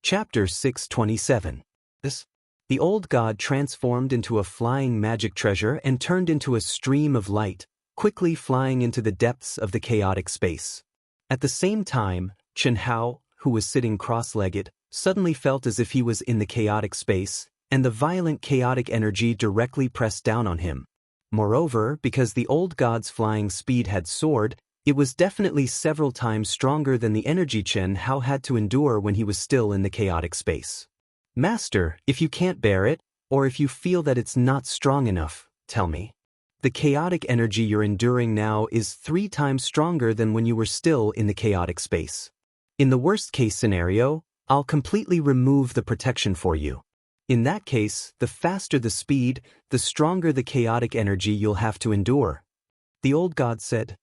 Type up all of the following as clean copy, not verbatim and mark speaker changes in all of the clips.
Speaker 1: Chapter 627. The old god transformed into a flying magic treasure and turned into a stream of light, quickly flying into the depths of the chaotic space. At the same time, Chen Hao, who was sitting cross-legged, suddenly felt as if he was in the chaotic space, and the violent chaotic energy directly pressed down on him. Moreover, because the old god's flying speed had soared, it was definitely several times stronger than the energy Chen Hao had to endure when he was still in the chaotic space. Master, if you can't bear it, or if you feel that it's not strong enough, tell me. The chaotic energy you're enduring now is 3 times stronger than when you were still in the chaotic space. In the worst-case scenario, I'll completely remove the protection for you. In that case, the faster the speed, the stronger the chaotic energy you'll have to endure. The old god said.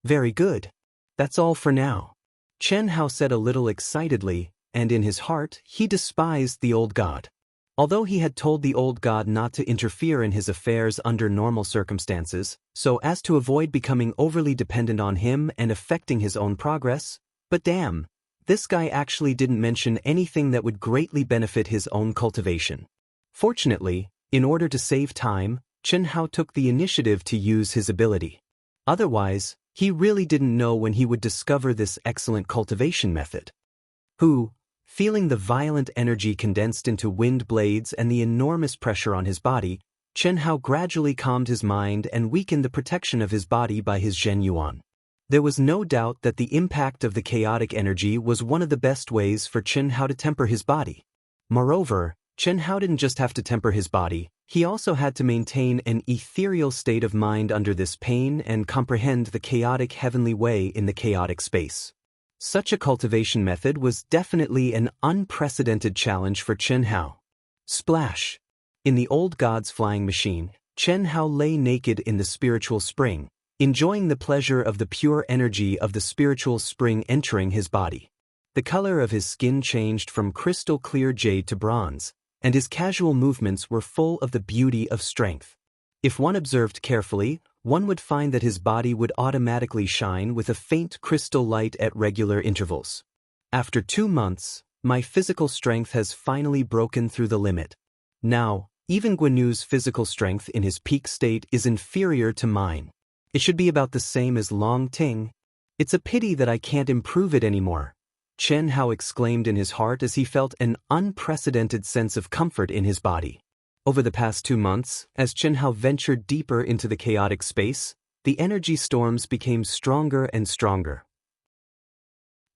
Speaker 1: Very good. That's all for now. Chen Hao said a little excitedly, and in his heart, he despised the old god. Although he had told the old god not to interfere in his affairs under normal circumstances, so as to avoid becoming overly dependent on him and affecting his own progress, but damn, this guy actually didn't mention anything that would greatly benefit his own cultivation. Fortunately, in order to save time, Chen Hao took the initiative to use his ability. Otherwise, he really didn't know when he would discover this excellent cultivation method. Feeling the violent energy condensed into wind blades and the enormous pressure on his body, Chen Hao gradually calmed his mind and weakened the protection of his body by his Zhen Yuan. There was no doubt that the impact of the chaotic energy was one of the best ways for Chen Hao to temper his body. Moreover, Chen Hao didn't just have to temper his body, he also had to maintain an ethereal state of mind under this pain and comprehend the chaotic heavenly way in the chaotic space. Such a cultivation method was definitely an unprecedented challenge for Chen Hao. Splash! In the old god's flying machine, Chen Hao lay naked in the spiritual spring, enjoying the pleasure of the pure energy of the spiritual spring entering his body. The color of his skin changed from crystal clear jade to bronze, and his casual movements were full of the beauty of strength. If one observed carefully, one would find that his body would automatically shine with a faint crystal light at regular intervals. After 2 months, my physical strength has finally broken through the limit. Now, even Guanu's physical strength in his peak state is inferior to mine. It should be about the same as Long Ting. It's a pity that I can't improve it anymore, Chen Hao exclaimed in his heart as he felt an unprecedented sense of comfort in his body. Over the past 2 months, as Chen Hao ventured deeper into the chaotic space, the energy storms became stronger and stronger.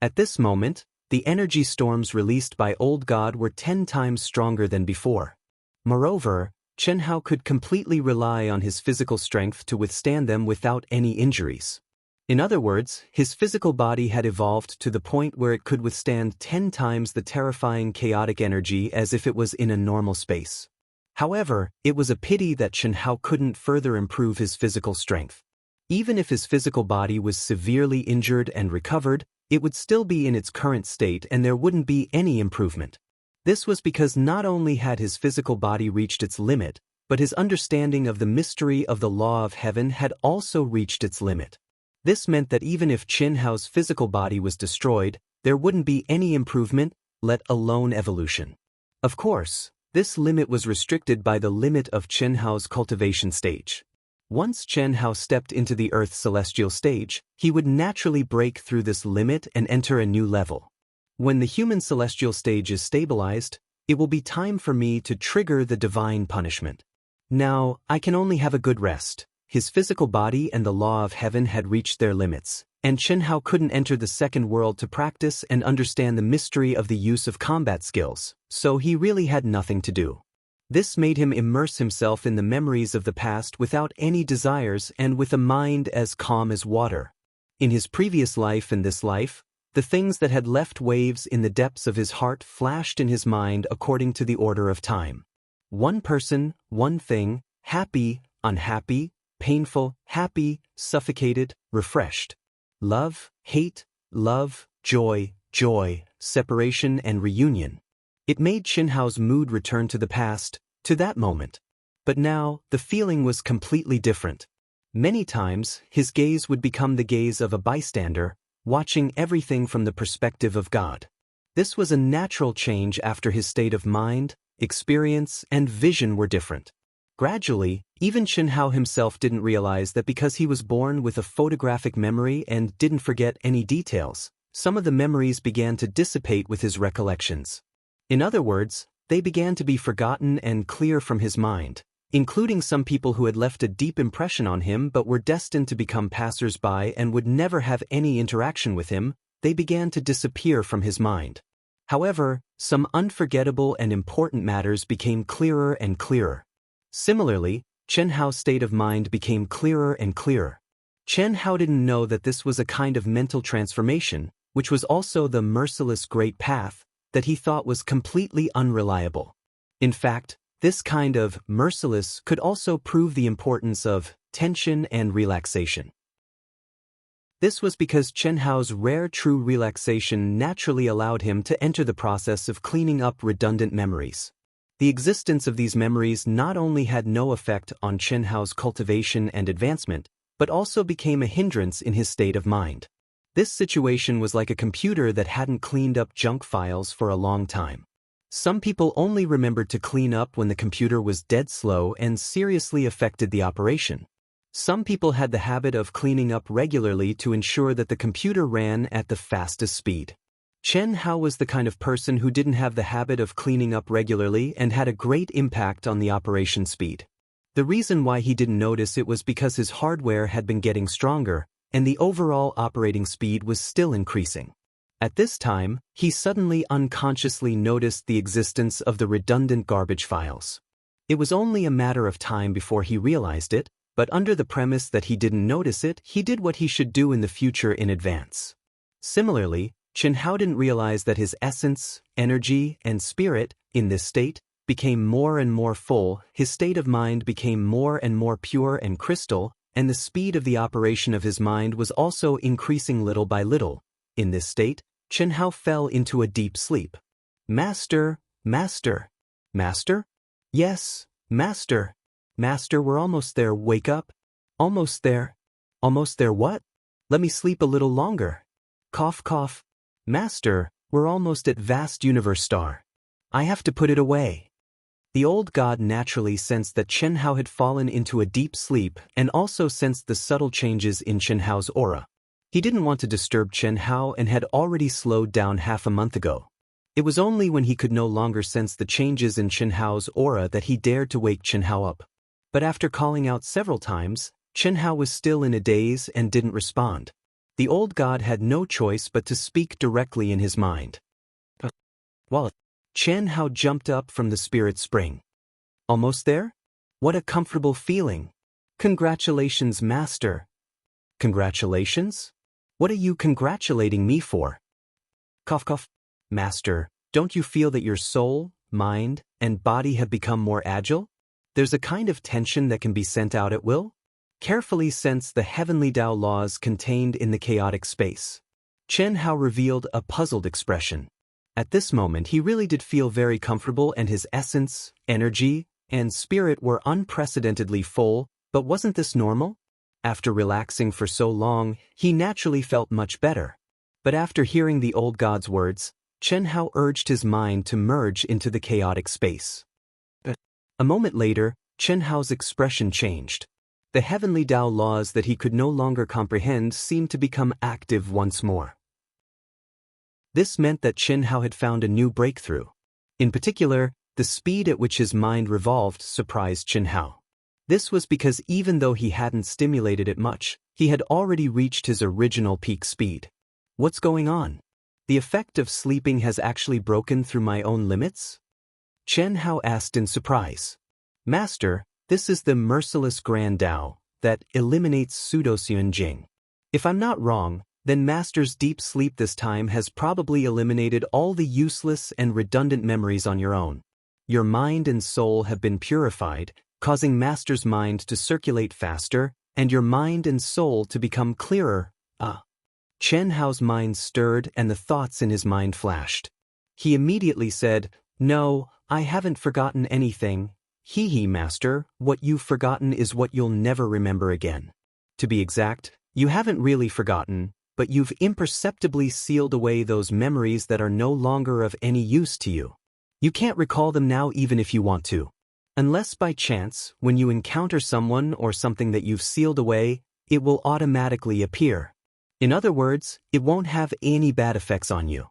Speaker 1: At this moment, the energy storms released by Old God were 10 times stronger than before. Moreover, Chen Hao could completely rely on his physical strength to withstand them without any injuries. In other words, his physical body had evolved to the point where it could withstand 10 times the terrifying chaotic energy as if it was in a normal space. However, it was a pity that Chen Hao couldn't further improve his physical strength. Even if his physical body was severely injured and recovered, it would still be in its current state and there wouldn't be any improvement. This was because not only had his physical body reached its limit, but his understanding of the mystery of the law of heaven had also reached its limit. This meant that even if Chen Hao's physical body was destroyed, there wouldn't be any improvement, let alone evolution. Of course, this limit was restricted by the limit of Chen Hao's cultivation stage. Once Chen Hao stepped into the Earth's celestial stage, he would naturally break through this limit and enter a new level. When the human celestial stage is stabilized, it will be time for me to trigger the divine punishment. Now, I can only have a good rest. His physical body and the law of heaven had reached their limits, and Chen Hao couldn't enter the second world to practice and understand the mystery of the use of combat skills, so he really had nothing to do. This made him immerse himself in the memories of the past without any desires and with a mind as calm as water. In his previous life and this life, the things that had left waves in the depths of his heart flashed in his mind according to the order of time. One person, one thing, happy, unhappy, painful, happy, suffocated, refreshed. Love, hate, love, joy, joy, separation and reunion. It made Chen Hao's mood return to the past, to that moment. But now, the feeling was completely different. Many times, his gaze would become the gaze of a bystander, watching everything from the perspective of God. This was a natural change after his state of mind, experience, and vision were different. Gradually, even Chen Hao himself didn't realize that because he was born with a photographic memory and didn't forget any details, some of the memories began to dissipate with his recollections. In other words, they began to be forgotten and clear from his mind, including some people who had left a deep impression on him but were destined to become passers-by and would never have any interaction with him. They began to disappear from his mind. However, some unforgettable and important matters became clearer and clearer. Similarly, Chen Hao's state of mind became clearer and clearer. Chen Hao didn't know that this was a kind of mental transformation, which was also the merciless great path that he thought was completely unreliable. In fact, this kind of merciless could also prove the importance of tension and relaxation. This was because Chen Hao's rare true relaxation naturally allowed him to enter the process of cleaning up redundant memories. The existence of these memories not only had no effect on Chen Hao's cultivation and advancement, but also became a hindrance in his state of mind. This situation was like a computer that hadn't cleaned up junk files for a long time. Some people only remembered to clean up when the computer was dead slow and seriously affected the operation. Some people had the habit of cleaning up regularly to ensure that the computer ran at the fastest speed. Chen Hao was the kind of person who didn't have the habit of cleaning up regularly and had a great impact on the operation speed. The reason why he didn't notice it was because his hardware had been getting stronger, and the overall operating speed was still increasing. At this time, he suddenly unconsciously noticed the existence of the redundant garbage files. It was only a matter of time before he realized it, but under the premise that he didn't notice it, he did what he should do in the future in advance. Similarly, Chen Hao didn't realize that his essence, energy, and spirit, in this state, became more and more full, his state of mind became more and more pure and crystal, and the speed of the operation of his mind was also increasing little by little. In this state, Chen Hao fell into a deep sleep. Master, Master, Master? Yes, Master. Master, we're almost there, wake up. Almost there. Almost there what? Let me sleep a little longer. Cough, cough. Master, we're almost at vast universe star. I have to put it away. The old god naturally sensed that Chen Hao had fallen into a deep sleep and also sensed the subtle changes in Chen Hao's aura. He didn't want to disturb Chen Hao and had already slowed down half a month ago. It was only when he could no longer sense the changes in Chen Hao's aura that he dared to wake Chen Hao up. But after calling out several times, Chen Hao was still in a daze and didn't respond. The old god had no choice but to speak directly in his mind. Well, Chen Hao jumped up from the spirit spring. Almost there? What a comfortable feeling. Congratulations, Master. Congratulations? What are you congratulating me for? Cough, cough. Master, don't you feel that your soul, mind, and body have become more agile? There's a kind of tension that can be sent out at will. Carefully sense the heavenly Tao laws contained in the chaotic space. Chen Hao revealed a puzzled expression. At this moment he really did feel very comfortable and his essence, energy, and spirit were unprecedentedly full, but wasn't this normal? After relaxing for so long, he naturally felt much better. But after hearing the old god's words, Chen Hao urged his mind to merge into the chaotic space. A moment later, Chen Hao's expression changed. The heavenly Tao laws that he could no longer comprehend seemed to become active once more. This meant that Chen Hao had found a new breakthrough. In particular, the speed at which his mind revolved surprised Chen Hao. This was because even though he hadn't stimulated it much, he had already reached his original peak speed. What's going on? The effect of sleeping has actually broken through my own limits? Chen Hao asked in surprise. Master, this is the merciless Grand Tao that eliminates pseudo-Xun Jing. If I'm not wrong, then Master's deep sleep this time has probably eliminated all the useless and redundant memories on your own. Your mind and soul have been purified, causing Master's mind to circulate faster, and your mind and soul to become clearer. Chen Hao's mind stirred and the thoughts in his mind flashed. He immediately said, No, I haven't forgotten anything. He, Master, what you've forgotten is what you'll never remember again. To be exact, you haven't really forgotten, but you've imperceptibly sealed away those memories that are no longer of any use to you. You can't recall them now even if you want to. Unless by chance, when you encounter someone or something that you've sealed away, it will automatically appear. In other words, it won't have any bad effects on you.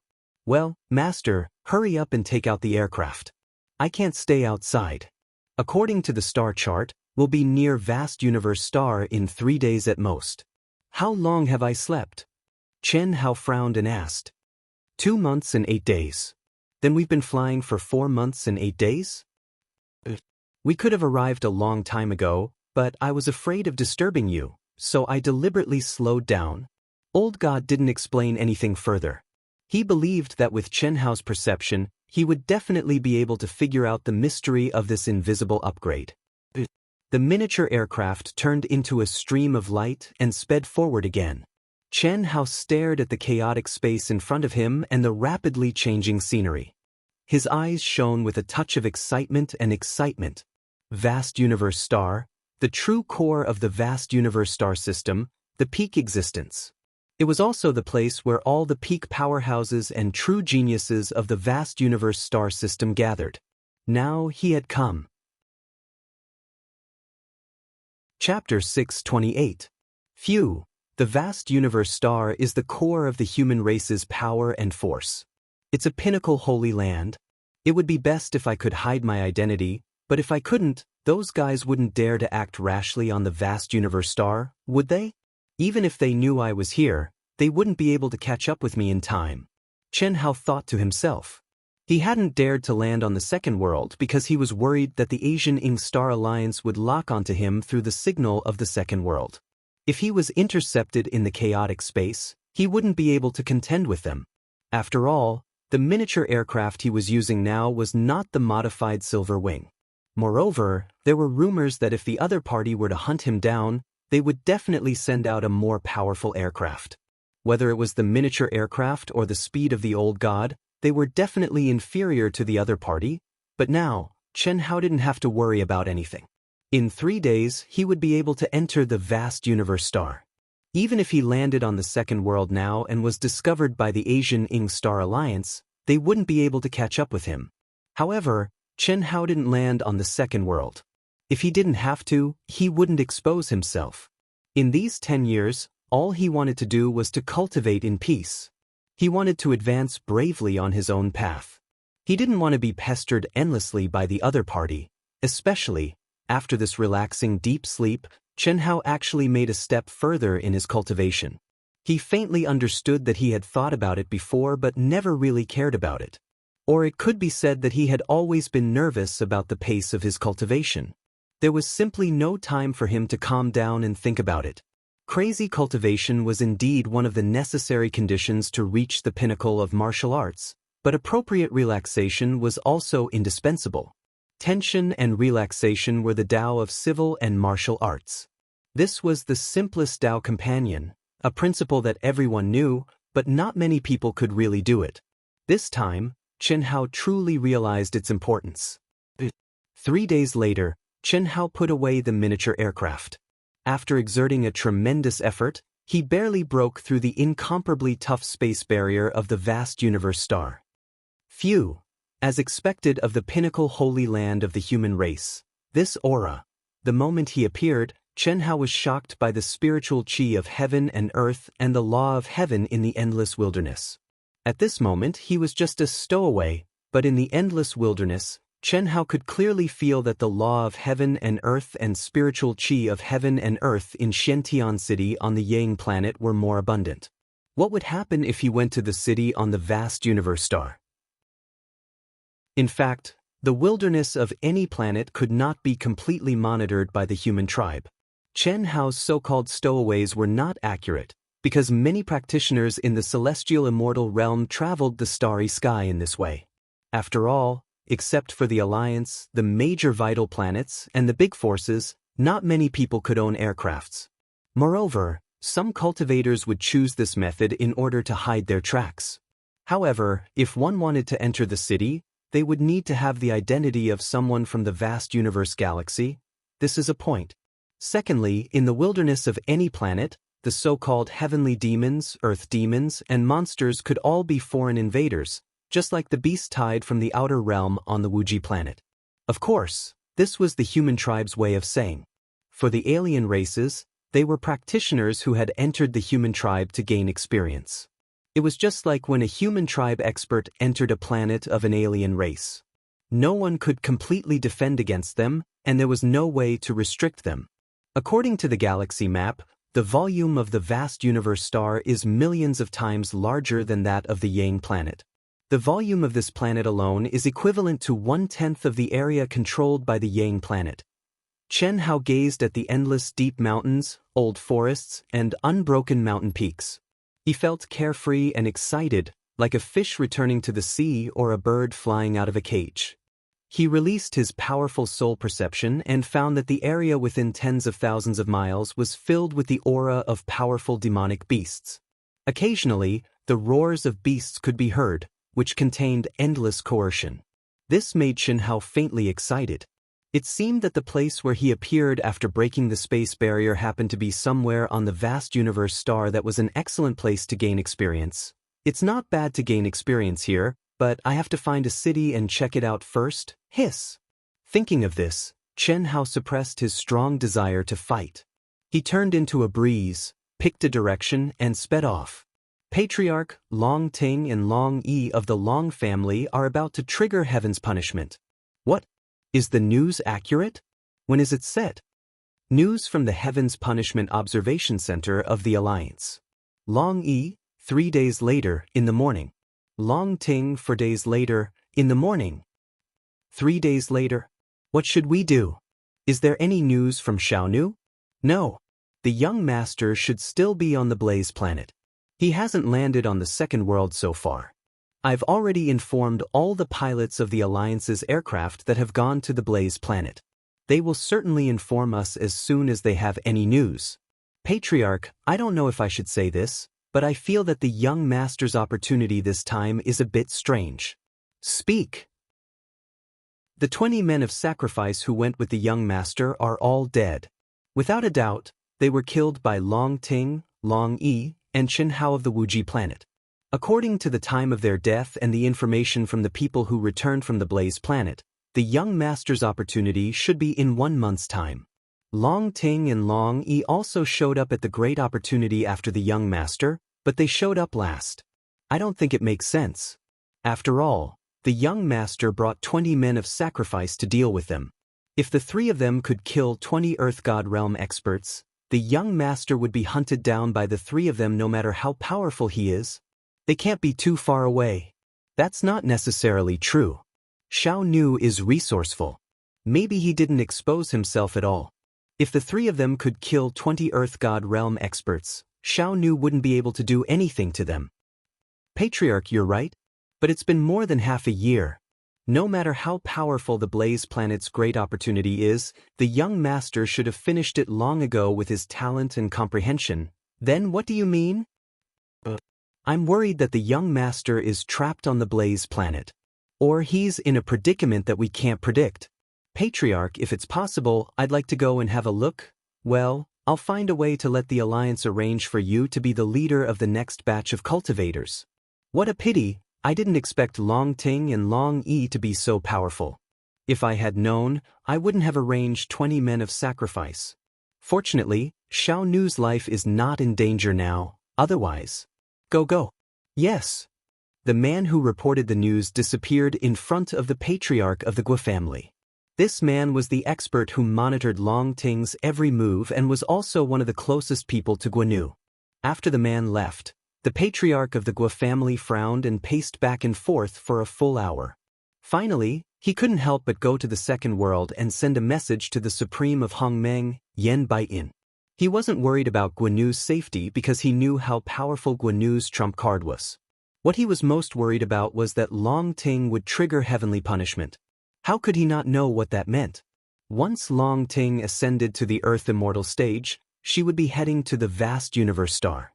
Speaker 1: Well, Master, hurry up and take out the aircraft. I can't stay outside. According to the star chart, we'll be near vast universe star in 3 days at most. How long have I slept? Chen Hao frowned and asked. 2 months and 8 days. Then we've been flying for 4 months and 8 days? We could have arrived a long time ago, but I was afraid of disturbing you, so I deliberately slowed down. Old God didn't explain anything further. He believed that with Chen Hao's perception, he would definitely be able to figure out the mystery of this invisible upgrade. The miniature aircraft turned into a stream of light and sped forward again. Chen Hao stared at the chaotic space in front of him and the rapidly changing scenery. His eyes shone with a touch of excitement and excitement. Vast universe star, the true core of the vast universe star system, the peak existence. It was also the place where all the peak powerhouses and true geniuses of the vast universe star system gathered. Now he had come. Chapter 628. Phew, the vast universe star is the core of the human race's power and force. It's a pinnacle holy land. It would be best if I could hide my identity, but if I couldn't, those guys wouldn't dare to act rashly on the vast universe star, would they? Even if they knew I was here, they wouldn't be able to catch up with me in time. Chen Hao thought to himself. He hadn't dared to land on the second world because he was worried that the Asian Ing Star Alliance would lock onto him through the signal of the second world. If he was intercepted in the chaotic space, he wouldn't be able to contend with them. After all, the miniature aircraft he was using now was not the modified Silver Wing. Moreover, there were rumors that if the other party were to hunt him down, they would definitely send out a more powerful aircraft. Whether it was the miniature aircraft or the speed of the old god, they were definitely inferior to the other party, but now, Chen Hao didn't have to worry about anything. In 3 days, he would be able to enter the vast universe star. Even if he landed on the second world now and was discovered by the Asian Ing Star Alliance, they wouldn't be able to catch up with him. However, Chen Hao didn't land on the second world. If he didn't have to, he wouldn't expose himself. In these 10 years, all he wanted to do was to cultivate in peace. He wanted to advance bravely on his own path. He didn't want to be pestered endlessly by the other party, especially, after this relaxing deep sleep, Chen Hao actually made a step further in his cultivation. He faintly understood that he had thought about it before but never really cared about it. Or it could be said that he had always been nervous about the pace of his cultivation. There was simply no time for him to calm down and think about it. Crazy cultivation was indeed one of the necessary conditions to reach the pinnacle of martial arts, but appropriate relaxation was also indispensable. Tension and relaxation were the Tao of civil and martial arts. This was the simplest Tao companion, a principle that everyone knew, but not many people could really do it. This time, Chen Hao truly realized its importance. 3 days later, Chen Hao put away the miniature aircraft. After exerting a tremendous effort, he barely broke through the incomparably tough space barrier of the vast universe star. Phew! As expected of the pinnacle holy land of the human race, this aura. The moment he appeared, Chen Hao was shocked by the spiritual chi of heaven and earth and the law of heaven in the endless wilderness. At this moment he was just a stowaway, but in the endless wilderness, Chen Hao could clearly feel that the law of heaven and earth and spiritual chi of heaven and earth in Shentian City on the Yang planet were more abundant. What would happen if he went to the city on the vast universe star? In fact, the wilderness of any planet could not be completely monitored by the human tribe. Chen Hao's so-called stowaways were not accurate, because many practitioners in the celestial immortal realm traveled the starry sky in this way. After all, except for the Alliance, the major vital planets, and the big forces, not many people could own aircrafts. Moreover, some cultivators would choose this method in order to hide their tracks. However, if one wanted to enter the city, they would need to have the identity of someone from the vast universe galaxy. This is a point. Secondly, in the wilderness of any planet, the the so-called heavenly demons, earth demons, and monsters could all be foreign invaders, just like the beast tide from the outer realm on the Wuji planet. Of course, this was the human tribe's way of saying. For the alien races, they were practitioners who had entered the human tribe to gain experience. It was just like when a human tribe expert entered a planet of an alien race. No one could completely defend against them, and there was no way to restrict them. According to the galaxy map, the volume of the vast universe star is millions of times larger than that of the Yang planet. The volume of this planet alone is equivalent to 1/10 of the area controlled by the Yang planet. Chen Hao gazed at the endless deep mountains, old forests, and unbroken mountain peaks. He felt carefree and excited, like a fish returning to the sea or a bird flying out of a cage. He released his powerful soul perception and found that the area within tens of thousands of miles was filled with the aura of powerful demonic beasts. Occasionally, the roars of beasts could be heard, which contained endless coercion. This made Chen Hao faintly excited. It seemed that the place where he appeared after breaking the space barrier happened to be somewhere on the vast universe star that was an excellent place to gain experience. It's not bad to gain experience here, but I have to find a city and check it out first. Hiss. Thinking of this, Chen Hao suppressed his strong desire to fight. He turned into a breeze, picked a direction, and sped off. Patriarch Long Ting and Long Yi of the Long family are about to trigger heaven's punishment. What? Is the news accurate? When is it set? News from the Heaven's Punishment Observation Center of the Alliance. Long Yi, 3 days later, in the morning. Long Ting, 4 days later, in the morning. 3 days later. What should we do? Is there any news from Xiaonu? No. The young master should still be on the Blaze planet. He hasn't landed on the second world so far. I've already informed all the pilots of the Alliance's aircraft that have gone to the Blaze planet. They will certainly inform us as soon as they have any news. Patriarch, I don't know if I should say this, but I feel that the young master's opportunity this time is a bit strange. Speak. The 20 men of sacrifice who went with the young master are all dead. Without a doubt, they were killed by Long Ting, Long Yi, and Chen Hao of the Wuji planet. According to the time of their death and the information from the people who returned from the Blaze planet, the young master's opportunity should be in 1 month's time. Long Ting and Long Yi also showed up at the great opportunity after the young master, but they showed up last. I don't think it makes sense. After all, the young master brought 20 men of sacrifice to deal with them. If the 3 of them could kill 20 Earth God Realm experts, the young master would be hunted down by the 3 of them no matter how powerful he is. They can't be too far away. That's not necessarily true. Xiaonu is resourceful. Maybe he didn't expose himself at all. If the 3 of them could kill 20 Earth God Realm experts, Xiaonu wouldn't be able to do anything to them. Patriarch, you're right, but it's been more than half a year. No matter how powerful the Blaze planet's great opportunity is, the young master should have finished it long ago with his talent and comprehension. Then what do you mean? I'm worried that the young master is trapped on the Blaze planet. Or he's in a predicament that we can't predict. Patriarch, if it's possible, I'd like to go and have a look. Well, I'll find a way to let the Alliance arrange for you to be the leader of the next batch of cultivators. What a pity, I didn't expect Long Ting and Long Yi to be so powerful. If I had known, I wouldn't have arranged 20 men of sacrifice. Fortunately, Xiaonu's life is not in danger now, otherwise. Go. Yes. The man who reported the news disappeared in front of the patriarch of the Gua family. This man was the expert who monitored Long Ting's every move and was also one of the closest people to Guanu. After the man left, the patriarch of the Gua family frowned and paced back and forth for a full hour. Finally, he couldn't help but go to the second world and send a message to the Supreme of Hongmeng, Yan Baiyin. He wasn't worried about Guanu's safety because he knew how powerful Guanu's trump card was. What he was most worried about was that Long Ting would trigger heavenly punishment. How could he not know what that meant? Once Long Ting ascended to the Earth Immortal stage, she would be heading to the vast universe star.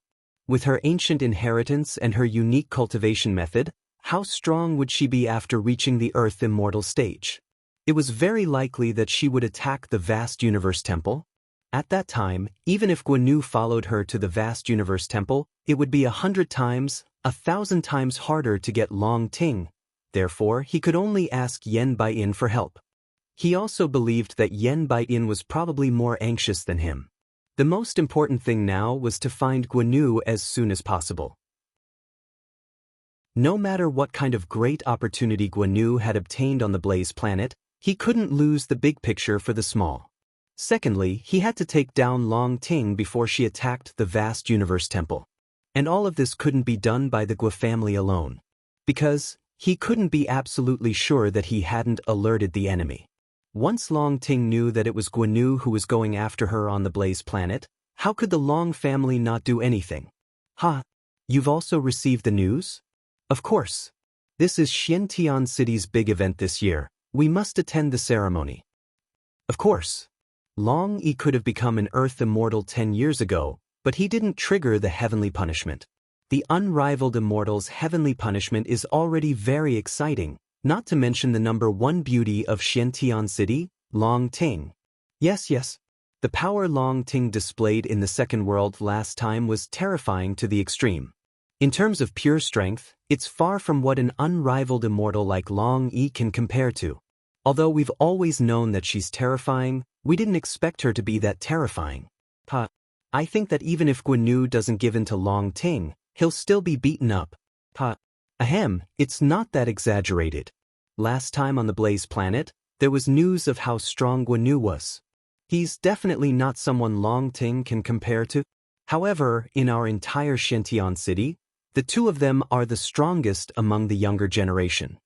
Speaker 1: With her ancient inheritance and her unique cultivation method, how strong would she be after reaching the Earth Immortal stage? It was very likely that she would attack the vast universe temple. At that time, even if Guan followed her to the vast universe temple, it would be 100 times, 1,000 times harder to get Long Ting. Therefore, he could only ask Yen Baiyin for help. He also believed that Yen Baiyin was probably more anxious than him. The most important thing now was to find Guan as soon as possible. No matter what kind of great opportunity Guan had obtained on the Blaze planet, he couldn't lose the big picture for the small. Secondly, he had to take down Long Ting before she attacked the vast universe temple. And all of this couldn't be done by the Gua family alone. Because he couldn't be absolutely sure that he hadn't alerted the enemy. Once Long Ting knew that it was Guan who was going after her on the Blaze planet, how could the Long family not do anything? Ha! You've also received the news? Of course. This is Xiantian City's big event this year. We must attend the ceremony. Of course. Long Yi could have become an Earth immortal 10 years ago, but he didn't trigger the heavenly punishment. The unrivaled immortal's heavenly punishment is already very exciting, not to mention the #1 beauty of Xiantian City, Long Ting. Yes. The power Long Ting displayed in the second world last time was terrifying to the extreme. In terms of pure strength, it's far from what an unrivaled immortal like Long Yi can compare to. Although we've always known that she's terrifying, we didn't expect her to be that terrifying. I think that even if Guan doesn't give in to Long Ting, he'll still be beaten up. It's not that exaggerated. Last time on the Blaze planet, there was news of how strong Guan was. He's definitely not someone Long Ting can compare to. However, in our entire Xiantian City, the two of them are the strongest among the younger generation.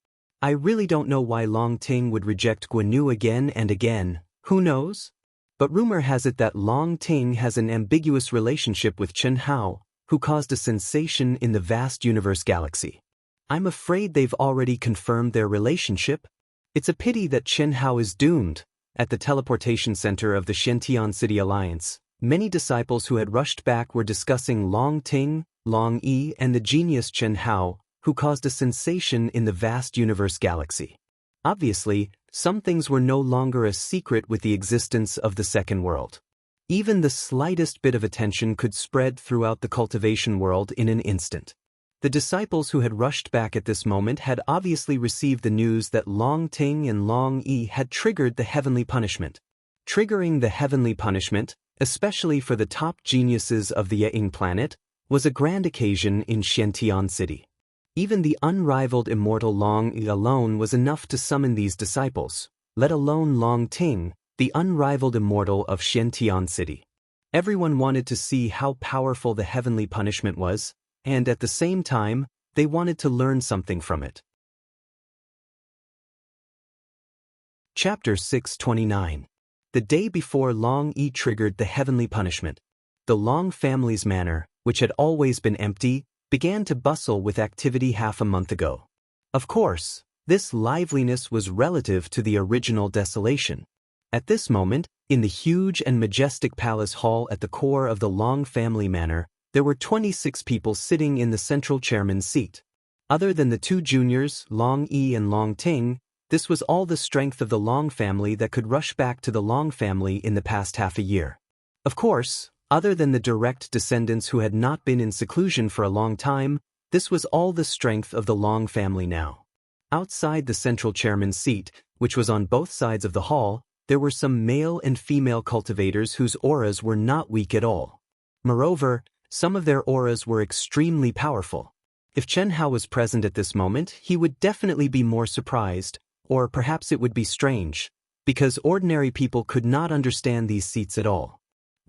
Speaker 1: I really don't know why Long Ting would reject Guan again and again, who knows? But rumor has it that Long Ting has an ambiguous relationship with Chen Hao, who caused a sensation in the vast universe galaxy. I'm afraid they've already confirmed their relationship. It's a pity that Chen Hao is doomed. At the teleportation center of the Xiantian City Alliance, many disciples who had rushed back were discussing Long Ting, Long Yi, and the genius Chen Hao, who caused a sensation in the vast universe galaxy. Obviously, some things were no longer a secret with the existence of the second world. Even the slightest bit of attention could spread throughout the cultivation world in an instant. The disciples who had rushed back at this moment had obviously received the news that Long Ting and Long Yi had triggered the heavenly punishment. Triggering the heavenly punishment, especially for the top geniuses of the Ying planet, was a grand occasion in Xiantian City. Even the unrivaled immortal Long Yi alone was enough to summon these disciples, let alone Long Ting, the unrivaled immortal of Xiantian City. Everyone wanted to see how powerful the heavenly punishment was, and at the same time, they wanted to learn something from it. Chapter 629. The day before Long Yi triggered the heavenly punishment, the Long family's manor, which had always been empty, began to bustle with activity half a month ago. Of course, this liveliness was relative to the original desolation. At this moment, in the huge and majestic palace hall at the core of the Long family manor, there were 26 people sitting in the central chairman's seat. Other than the two juniors, Long Yi and Long Ting, this was all the strength of the Long family that could rush back to the Long family in the past half a year. Of course, other than the direct descendants who had not been in seclusion for a long time, this was all the strength of the Long family now. Outside the central chairman's seat, which was on both sides of the hall, there were some male and female cultivators whose auras were not weak at all. Moreover, some of their auras were extremely powerful. If Chen Hao was present at this moment, he would definitely be more surprised, or perhaps it would be strange, because ordinary people could not understand these seats at all.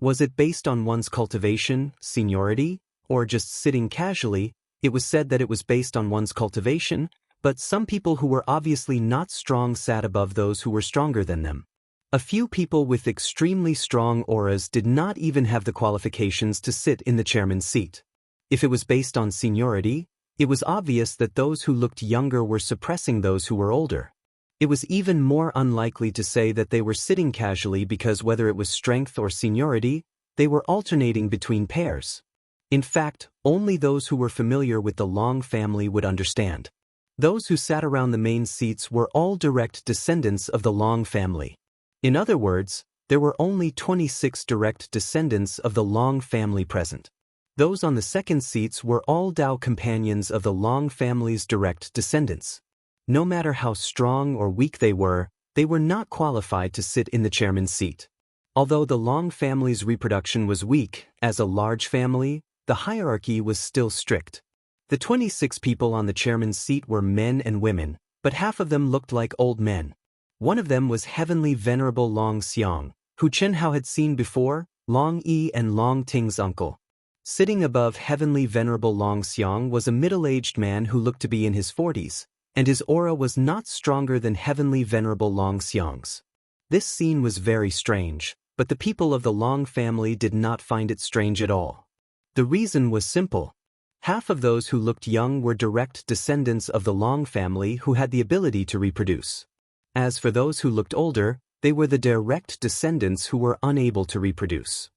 Speaker 1: Was it based on one's cultivation, seniority, or just sitting casually? It was said that it was based on one's cultivation, but some people who were obviously not strong sat above those who were stronger than them. A few people with extremely strong auras did not even have the qualifications to sit in the chairman's seat. If it was based on seniority, it was obvious that those who looked younger were suppressing those who were older. It was even more unlikely to say that they were sitting casually because whether it was strength or seniority, they were alternating between pairs. In fact, only those who were familiar with the Long family would understand. Those who sat around the main seats were all direct descendants of the Long family. In other words, there were only 26 direct descendants of the Long family present. Those on the second seats were all Dao companions of the Long family's direct descendants. No matter how strong or weak they were not qualified to sit in the chairman's seat. Although the Long family's reproduction was weak, as a large family, the hierarchy was still strict. The 26 people on the chairman's seat were men and women, but half of them looked like old men. One of them was Heavenly Venerable Long Xiang, who Chen Hao had seen before, Long Yi and Long Ting's uncle. Sitting above Heavenly Venerable Long Xiang was a middle-aged man who looked to be in his 40s, and his aura was not stronger than Heavenly Venerable Long Xiang's. This scene was very strange, but the people of the Long family did not find it strange at all. The reason was simple. Half of those who looked young were direct descendants of the Long family who had the ability to reproduce. As for those who looked older, they were the direct descendants who were unable to reproduce.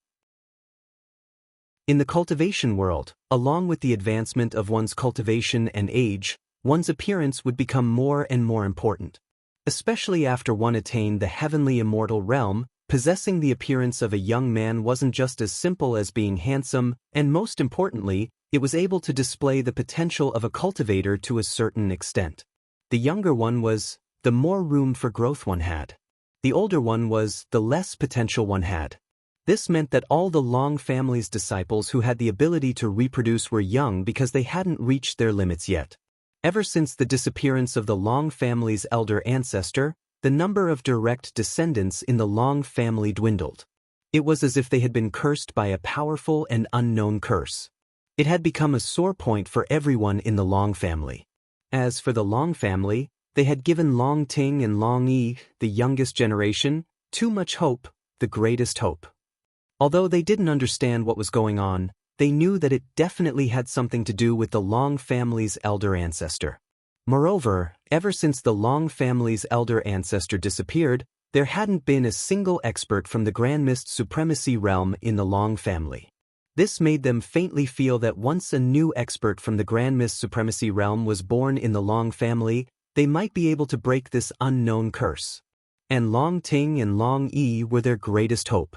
Speaker 1: In the cultivation world, along with the advancement of one's cultivation and age, one's appearance would become more and more important. Especially after one attained the heavenly immortal realm, possessing the appearance of a young man wasn't just as simple as being handsome, and most importantly, it was able to display the potential of a cultivator to a certain extent. The younger one was, the more room for growth one had. The older one was, the less potential one had. This meant that all the Long family's disciples who had the ability to reproduce were young because they hadn't reached their limits yet. Ever since the disappearance of the Long family's elder ancestor, the number of direct descendants in the Long family dwindled. It was as if they had been cursed by a powerful and unknown curse. It had become a sore point for everyone in the Long family. As for the Long family, they had given Long Ting and Long Yi, the youngest generation, too much hope, the greatest hope. Although they didn't understand what was going on, they knew that it definitely had something to do with the Long family's elder ancestor. Moreover, ever since the Long family's elder ancestor disappeared, there hadn't been a single expert from the Grand Mist Supremacy realm in the Long family. This made them faintly feel that once a new expert from the Grand Mist Supremacy realm was born in the Long family, they might be able to break this unknown curse. And Long Ting and Long Yi were their greatest hope.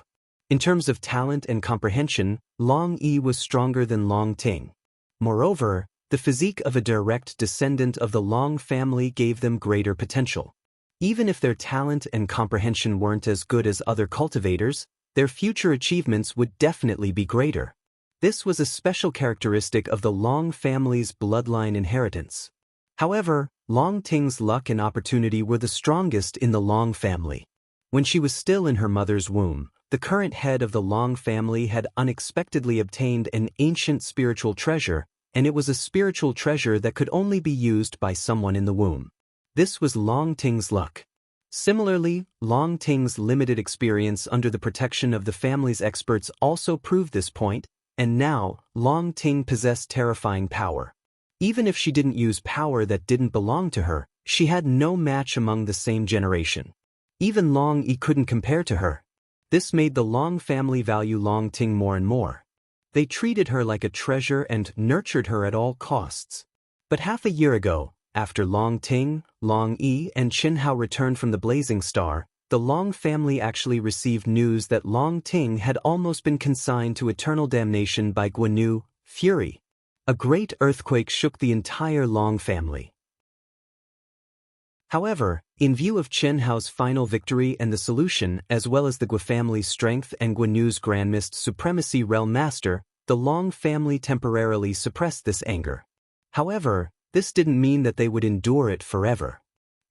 Speaker 1: In terms of talent and comprehension, Long Yi was stronger than Long Ting. Moreover, the physique of a direct descendant of the Long family gave them greater potential. Even if their talent and comprehension weren't as good as other cultivators, their future achievements would definitely be greater. This was a special characteristic of the Long family's bloodline inheritance. However, Long Ting's luck and opportunity were the strongest in the Long family. When she was still in her mother's womb, the current head of the Long family had unexpectedly obtained an ancient spiritual treasure, and it was a spiritual treasure that could only be used by someone in the womb. This was Long Ting's luck. Similarly, Long Ting's limited experience under the protection of the family's experts also proved this point, and now, Long Ting possessed terrifying power. Even if she didn't use power that didn't belong to her, she had no match among the same generation. Even Long Yi couldn't compare to her. This made the Long family value Long Ting more and more. They treated her like a treasure and nurtured her at all costs. But half a year ago, after Long Ting, Long Yi, and Chen Hao returned from the Blazing Star, the Long family actually received news that Long Ting had almost been consigned to eternal damnation by Guanyu, Fury. A great earthquake shook the entire Long family. However, in view of Chen Hao's final victory and the solution, as well as the Gua family's strength and Guanyu's Grand Mist Supremacy Realm Master, the Long family temporarily suppressed this anger. However, this didn't mean that they would endure it forever.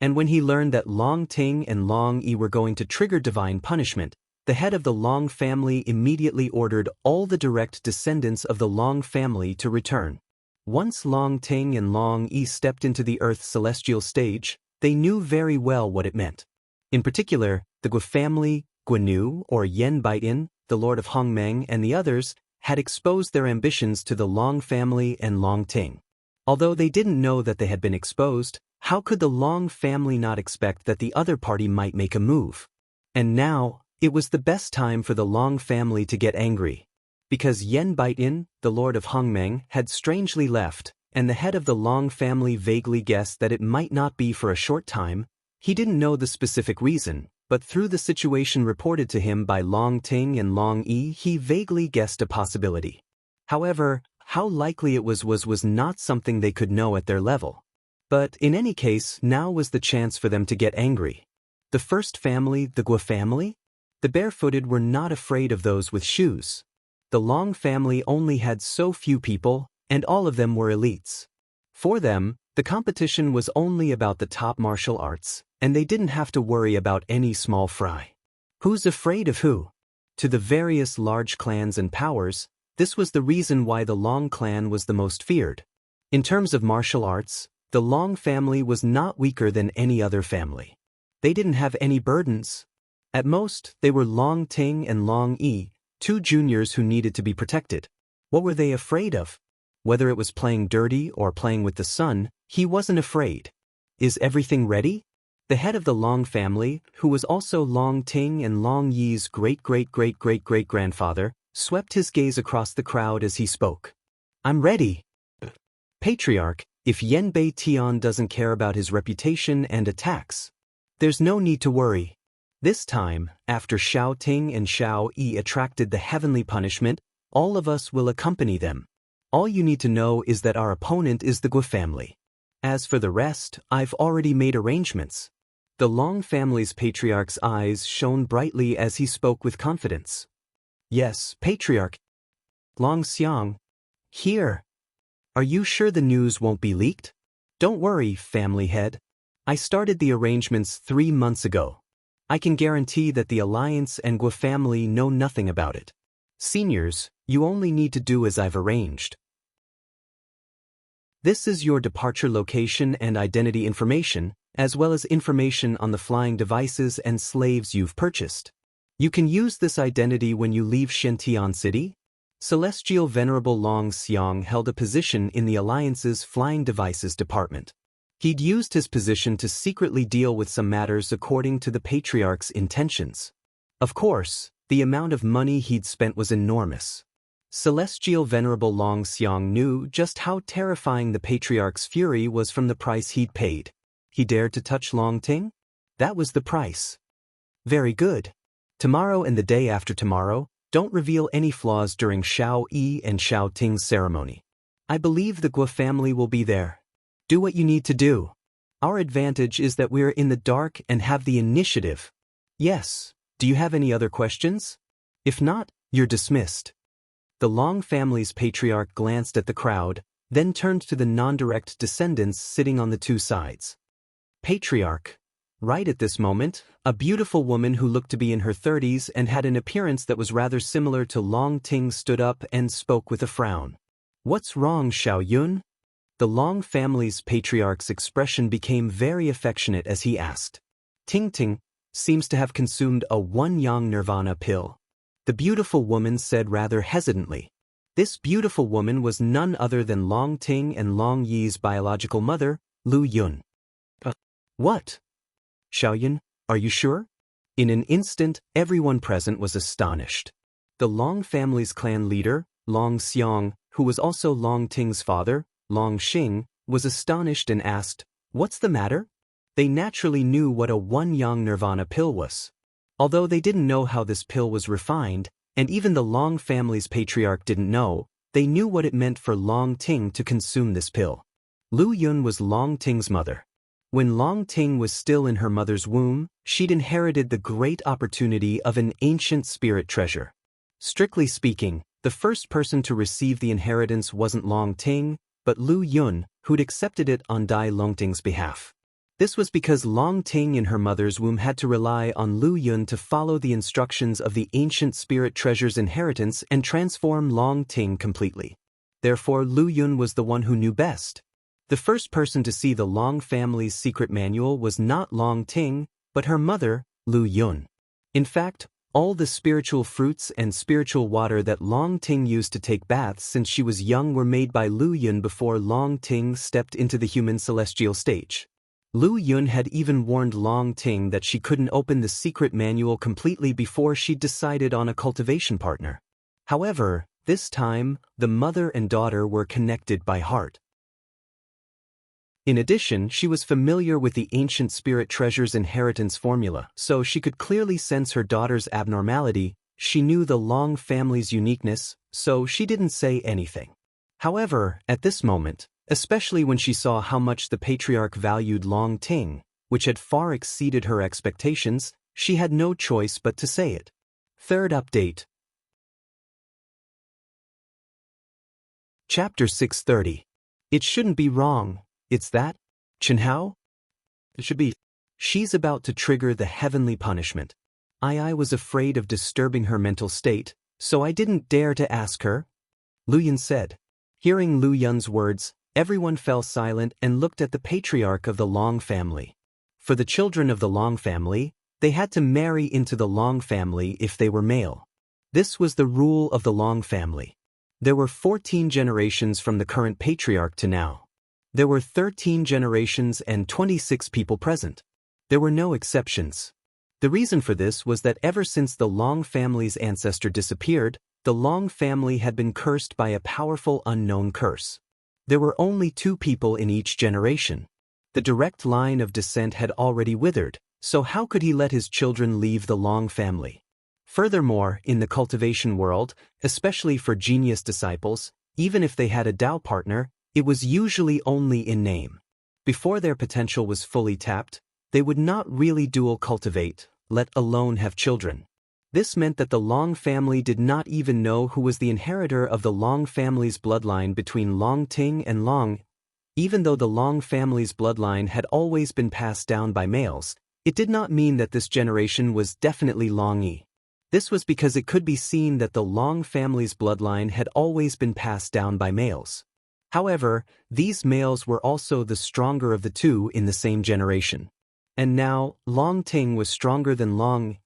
Speaker 1: And when he learned that Long Ting and Long Yi were going to trigger divine punishment, the head of the Long family immediately ordered all the direct descendants of the Long family to return. Once Long Ting and Long Yi stepped into the Earth's celestial stage, they knew very well what it meant. In particular, the Gua family, Guanyu or Yen Baitin, the Lord of Hongmeng and the others, had exposed their ambitions to the Long family and Long Ting. Although they didn't know that they had been exposed, how could the Long family not expect that the other party might make a move? And now, it was the best time for the Long family to get angry. Because Yen Baitin, the Lord of Hongmeng, had strangely left, and the head of the Long family vaguely guessed that it might not be for a short time. He didn't know the specific reason, but through the situation reported to him by Long Ting and Long Yi, he vaguely guessed a possibility. However, how likely it was not something they could know at their level. But in any case, now was the chance for them to get angry. The first family, the Gua family? The barefooted were not afraid of those with shoes. The Long family only had so few people, and all of them were elites. For them, the competition was only about the top martial arts, and they didn't have to worry about any small fry. Who's afraid of who? To the various large clans and powers, this was the reason why the Long clan was the most feared. In terms of martial arts, the Long family was not weaker than any other family. They didn't have any burdens. At most, they were Long Ting and Long Yi, two juniors who needed to be protected. What were they afraid of? Whether it was playing dirty or playing with the sun, he wasn't afraid. Is everything ready? The head of the Long family, who was also Long Ting and Long Yi's great-great-great-great-great-grandfather, swept his gaze across the crowd as he spoke. I'm ready. Patriarch, if Yenbei Tian doesn't care about his reputation and attacks, there's no need to worry. This time, after Xiao Ting and Xiao Yi attracted the heavenly punishment, all of us will accompany them. All you need to know is that our opponent is the Gua family. As for the rest, I've already made arrangements. The Long family's patriarch's eyes shone brightly as he spoke with confidence. Yes, Patriarch. Long Xiang. Here. Are you sure the news won't be leaked? Don't worry, family head. I started the arrangements 3 months ago. I can guarantee that the Alliance and Gua family know nothing about it. Seniors, you only need to do as I've arranged. This is your departure location and identity information, as well as information on the flying devices and slaves you've purchased. You can use this identity when you leave Shintian City. Celestial Venerable Long Xiang held a position in the Alliance's Flying Devices Department. He'd used his position to secretly deal with some matters according to the Patriarch's intentions. Of course, the amount of money he'd spent was enormous. Celestial Venerable Long Xiang knew just how terrifying the Patriarch's fury was from the price he'd paid. He dared to touch Long Ting? That was the price. Very good. Tomorrow and the day after tomorrow, don't reveal any flaws during Xiao Yi and Xiao Ting's ceremony. I believe the Gua family will be there. Do what you need to do. Our advantage is that we're in the dark and have the initiative. Yes. Do you have any other questions? If not, you're dismissed. The Long family's patriarch glanced at the crowd, then turned to the non-direct descendants sitting on the two sides. Patriarch. Right at this moment, a beautiful woman who looked to be in her 30s and had an appearance that was rather similar to Long Ting stood up and spoke with a frown. What's wrong, Xiao Yun? The Long family's patriarch's expression became very affectionate as he asked. Ting Ting seems to have consumed a one-yang nirvana pill. The beautiful woman said rather hesitantly. This beautiful woman was none other than Long Ting and Long Yi's biological mother, Lu Yun. What? Xiaoyun, are you sure? In an instant, everyone present was astonished. The Long family's clan leader, Long Xiang, who was also Long Ting's father, Long Xing, was astonished and asked, What's the matter? They naturally knew what a one-yang nirvana pill was. Although they didn't know how this pill was refined, and even the Long family's patriarch didn't know, they knew what it meant for Long Ting to consume this pill. Lu Yun was Long Ting's mother. When Long Ting was still in her mother's womb, she'd inherited the great opportunity of an ancient spirit treasure. Strictly speaking, the first person to receive the inheritance wasn't Long Ting, but Lu Yun, who'd accepted it on Dai Longting's behalf. This was because Long Ting in her mother's womb had to rely on Lu Yun to follow the instructions of the ancient spirit treasure's inheritance and transform Long Ting completely. Therefore, Lu Yun was the one who knew best. The first person to see the Long family's secret manual was not Long Ting, but her mother, Lu Yun. In fact, all the spiritual fruits and spiritual water that Long Ting used to take baths since she was young were made by Lu Yun before Long Ting stepped into the human celestial stage. Lu Yun had even warned Long Ting that she couldn't open the secret manual completely before she'd decided on a cultivation partner. However, this time, the mother and daughter were connected by heart. In addition, she was familiar with the ancient spirit treasure's inheritance formula, so she could clearly sense her daughter's abnormality. She knew the Long family's uniqueness, so she didn't say anything. However, at this moment, especially when she saw how much the patriarch valued Long Ting, which had far exceeded her expectations, she had no choice but to say it. Third update. Chapter 630. It shouldn't be wrong. It's that? Chenhao? It should be. She's about to trigger the heavenly punishment. I was afraid of disturbing her mental state, so I didn't dare to ask her, Lu Yun said. Hearing Lu Yun's words, everyone fell silent and looked at the patriarch of the Long family. For the children of the Long family, they had to marry into the Long family if they were male. This was the rule of the Long family. There were 14 generations from the current patriarch to now. There were 13 generations and 26 people present. There were no exceptions. The reason for this was that ever since the Long family's ancestor disappeared, the Long family had been cursed by a powerful unknown curse. There were only 2 people in each generation. The direct line of descent had already withered, so how could he let his children leave the Long family? Furthermore, in the cultivation world, especially for genius disciples, even if they had a Tao partner, it was usually only in name. Before their potential was fully tapped, they would not really dual cultivate, let alone have children. This meant that the Long family did not even know who was the inheritor of the Long family's bloodline between Long Ting and Long. Even though the Long family's bloodline had always been passed down by males, it did not mean that this generation was definitely Long Yi. This was because it could be seen that the Long family's bloodline had always been passed down by males. However, these males were also the stronger of the 2 in the same generation. And now, Long Ting was stronger than Long.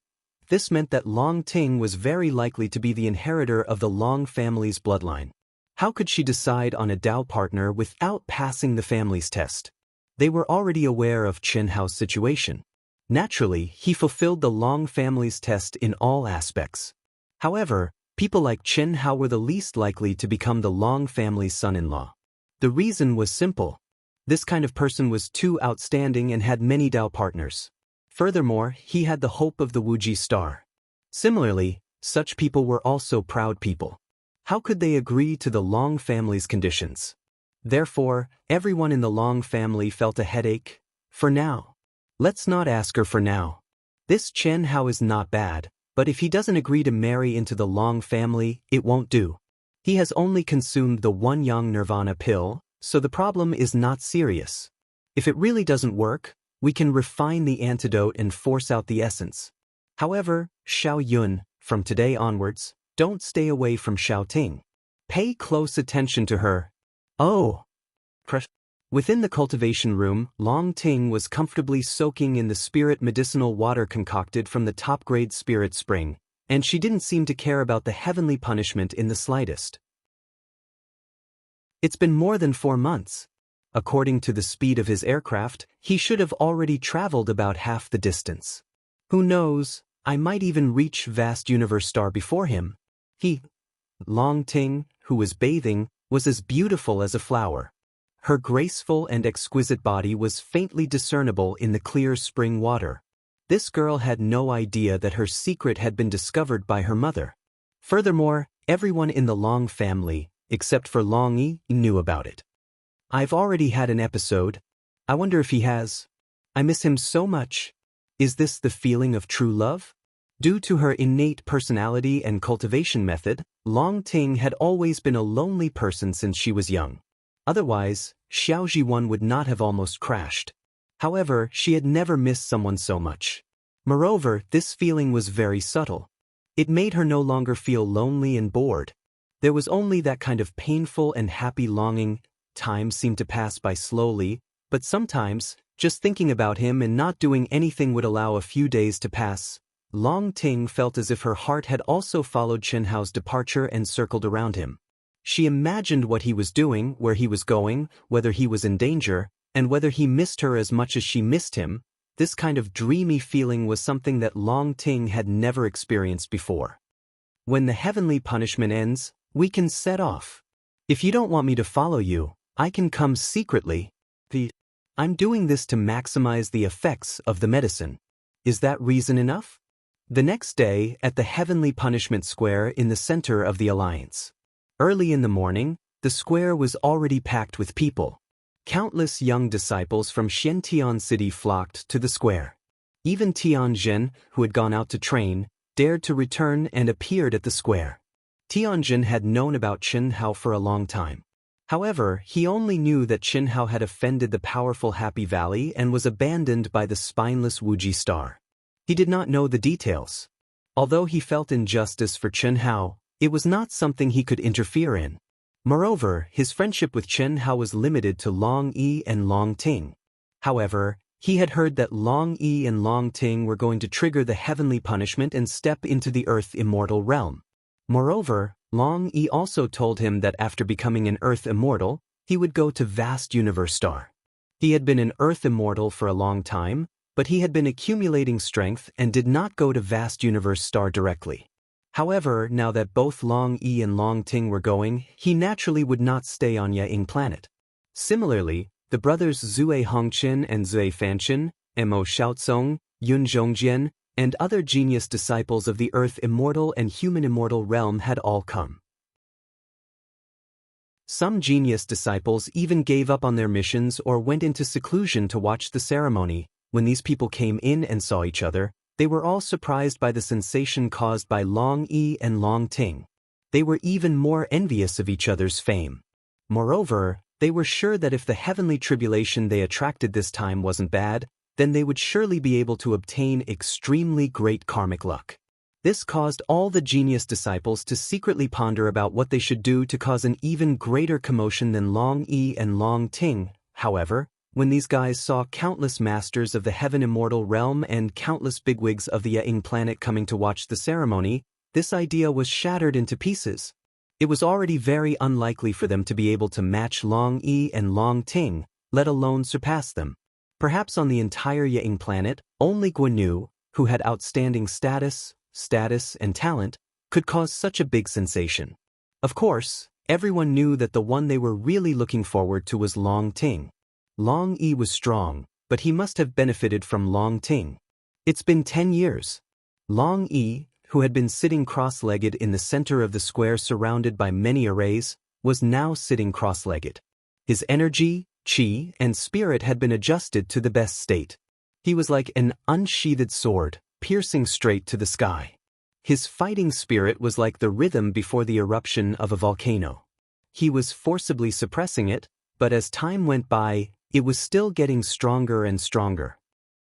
Speaker 1: This meant that Long Ting was very likely to be the inheritor of the Long family's bloodline. How could she decide on a Tao partner without passing the family's test? They were already aware of Chenhao's situation. Naturally, he fulfilled the Long family's test in all aspects. However, people like Chenhao were the least likely to become the Long family's son-in-law. The reason was simple. This kind of person was too outstanding and had many Tao partners. Furthermore, he had the hope of the Wuji star. Similarly, such people were also proud people. How could they agree to the Long family's conditions? Therefore, everyone in the Long family felt a headache. For now. Let's not ask her for now. This Chenhao is not bad, but if he doesn't agree to marry into the Long family, it won't do. He has only consumed the one Yang Nirvana pill, so the problem is not serious. If it really doesn't work, we can refine the antidote and force out the essence. However, Xiao Yun, from today onwards, don't stay away from Xiao Ting. Pay close attention to her. Oh! Within the cultivation room, Long Ting was comfortably soaking in the spirit medicinal water concocted from the top-grade spirit spring, and she didn't seem to care about the heavenly punishment in the slightest. It's been more than 4 months. According to the speed of his aircraft, he should have already traveled about half the distance. Who knows, I might even reach vast universe star before him. Long Ting, who was bathing, was as beautiful as a flower. Her graceful and exquisite body was faintly discernible in the clear spring water. This girl had no idea that her secret had been discovered by her mother. Furthermore, everyone in the Long family, except for Long Yi, knew about it. I've already had an episode. I wonder if he has. I miss him so much. Is this the feeling of true love? Due to her innate personality and cultivation method, Long Ting had always been a lonely person since she was young. Otherwise, Xiao Jiwan would not have almost crashed. However, she had never missed someone so much. Moreover, this feeling was very subtle. It made her no longer feel lonely and bored. There was only that kind of painful and happy longing. Time seemed to pass by slowly, but sometimes, just thinking about him and not doing anything would allow a few days to pass. Long Ting felt as if her heart had also followed Chenhao's departure and circled around him. She imagined what he was doing, where he was going, whether he was in danger, and whether he missed her as much as she missed him. This kind of dreamy feeling was something that Long Ting had never experienced before. When the heavenly punishment ends, we can set off. If you don't want me to follow you, I can come secretly. I'm doing this to maximize the effects of the medicine. Is that reason enough? The next day, at the heavenly punishment square in the center of the Alliance. Early in the morning, the square was already packed with people. Countless young disciples from Xiantian City flocked to the square. Even Tianjin, who had gone out to train, dared to return and appeared at the square. Tianjin had known about Chen Hao for a long time. However, he only knew that Chen Hao had offended the powerful Happy Valley and was abandoned by the spineless Wuji star. He did not know the details. Although he felt injustice for Chen Hao, it was not something he could interfere in. Moreover, his friendship with Chen Hao was limited to Long Yi and Long Ting. However, he had heard that Long Yi and Long Ting were going to trigger the heavenly punishment and step into the Earth Immortal realm. Moreover, Long Yi also told him that after becoming an Earth Immortal, he would go to Vast Universe Star. He had been an Earth Immortal for a long time, but he had been accumulating strength and did not go to Vast Universe Star directly. However, now that both Long Yi and Long Ting were going, he naturally would not stay on Ying planet. Similarly, the brothers Zue Hongqin and Zue Fanqin, Mo Xiaozong, Yun Zhongjian, and other genius disciples of the Earth Immortal and Human Immortal realm had all come. Some genius disciples even gave up on their missions or went into seclusion to watch the ceremony. When these people came in and saw each other, they were all surprised by the sensation caused by Long Yi and Long Ting. They were even more envious of each other's fame. Moreover, they were sure that if the heavenly tribulation they attracted this time wasn't bad, then they would surely be able to obtain extremely great karmic luck. This caused all the genius disciples to secretly ponder about what they should do to cause an even greater commotion than Long Yi and Long Ting. However, when these guys saw countless masters of the Heaven Immortal realm and countless bigwigs of the Ying planet coming to watch the ceremony, this idea was shattered into pieces. It was already very unlikely for them to be able to match Long Yi and Long Ting, let alone surpass them. Perhaps on the entire Ying planet, only Guan, who had outstanding status, and talent, could cause such a big sensation. Of course, everyone knew that the one they were really looking forward to was Long Ting. Long Yi was strong, but he must have benefited from Long Ting. It's been 10 years. Long Yi, who had been sitting cross-legged in the center of the square surrounded by many arrays, was now sitting cross-legged. His energy, qi, and spirit had been adjusted to the best state. He was like an unsheathed sword, piercing straight to the sky. His fighting spirit was like the rhythm before the eruption of a volcano. He was forcibly suppressing it, but as time went by, it was still getting stronger and stronger.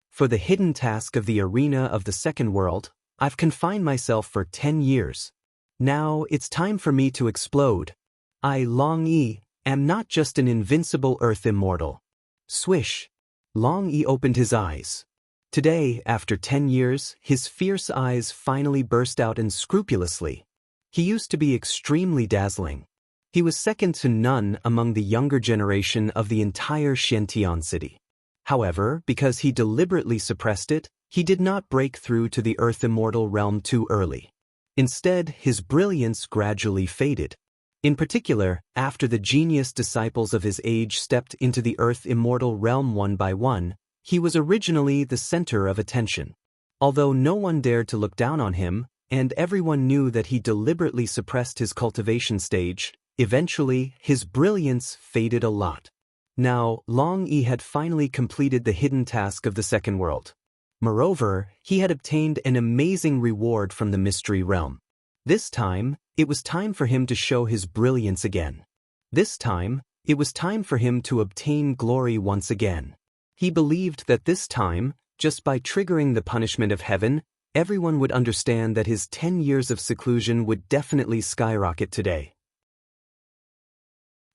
Speaker 1: For the hidden task of the arena of the second world, I've confined myself for 10 years. Now it's time for me to explode. I, Long Yi, am not just an invincible Earth Immortal. Swish! Long Yi opened his eyes. Today, after 10 years, his fierce eyes finally burst out unscrupulously. He used to be extremely dazzling. He was second to none among the younger generation of the entire Xiantian city. However, because he deliberately suppressed it, he did not break through to the Earth Immortal realm too early. Instead, his brilliance gradually faded. In particular, after the genius disciples of his age stepped into the Earth Immortal realm one by one, he was originally the center of attention. Although no one dared to look down on him, and everyone knew that he deliberately suppressed his cultivation stage, eventually, his brilliance faded a lot. Now, Long Yi had finally completed the hidden task of the second world. Moreover, he had obtained an amazing reward from the mystery realm. This time, it was time for him to show his brilliance again. This time, it was time for him to obtain glory once again. He believed that this time, just by triggering the punishment of heaven, everyone would understand that his 10 years of seclusion would definitely skyrocket today.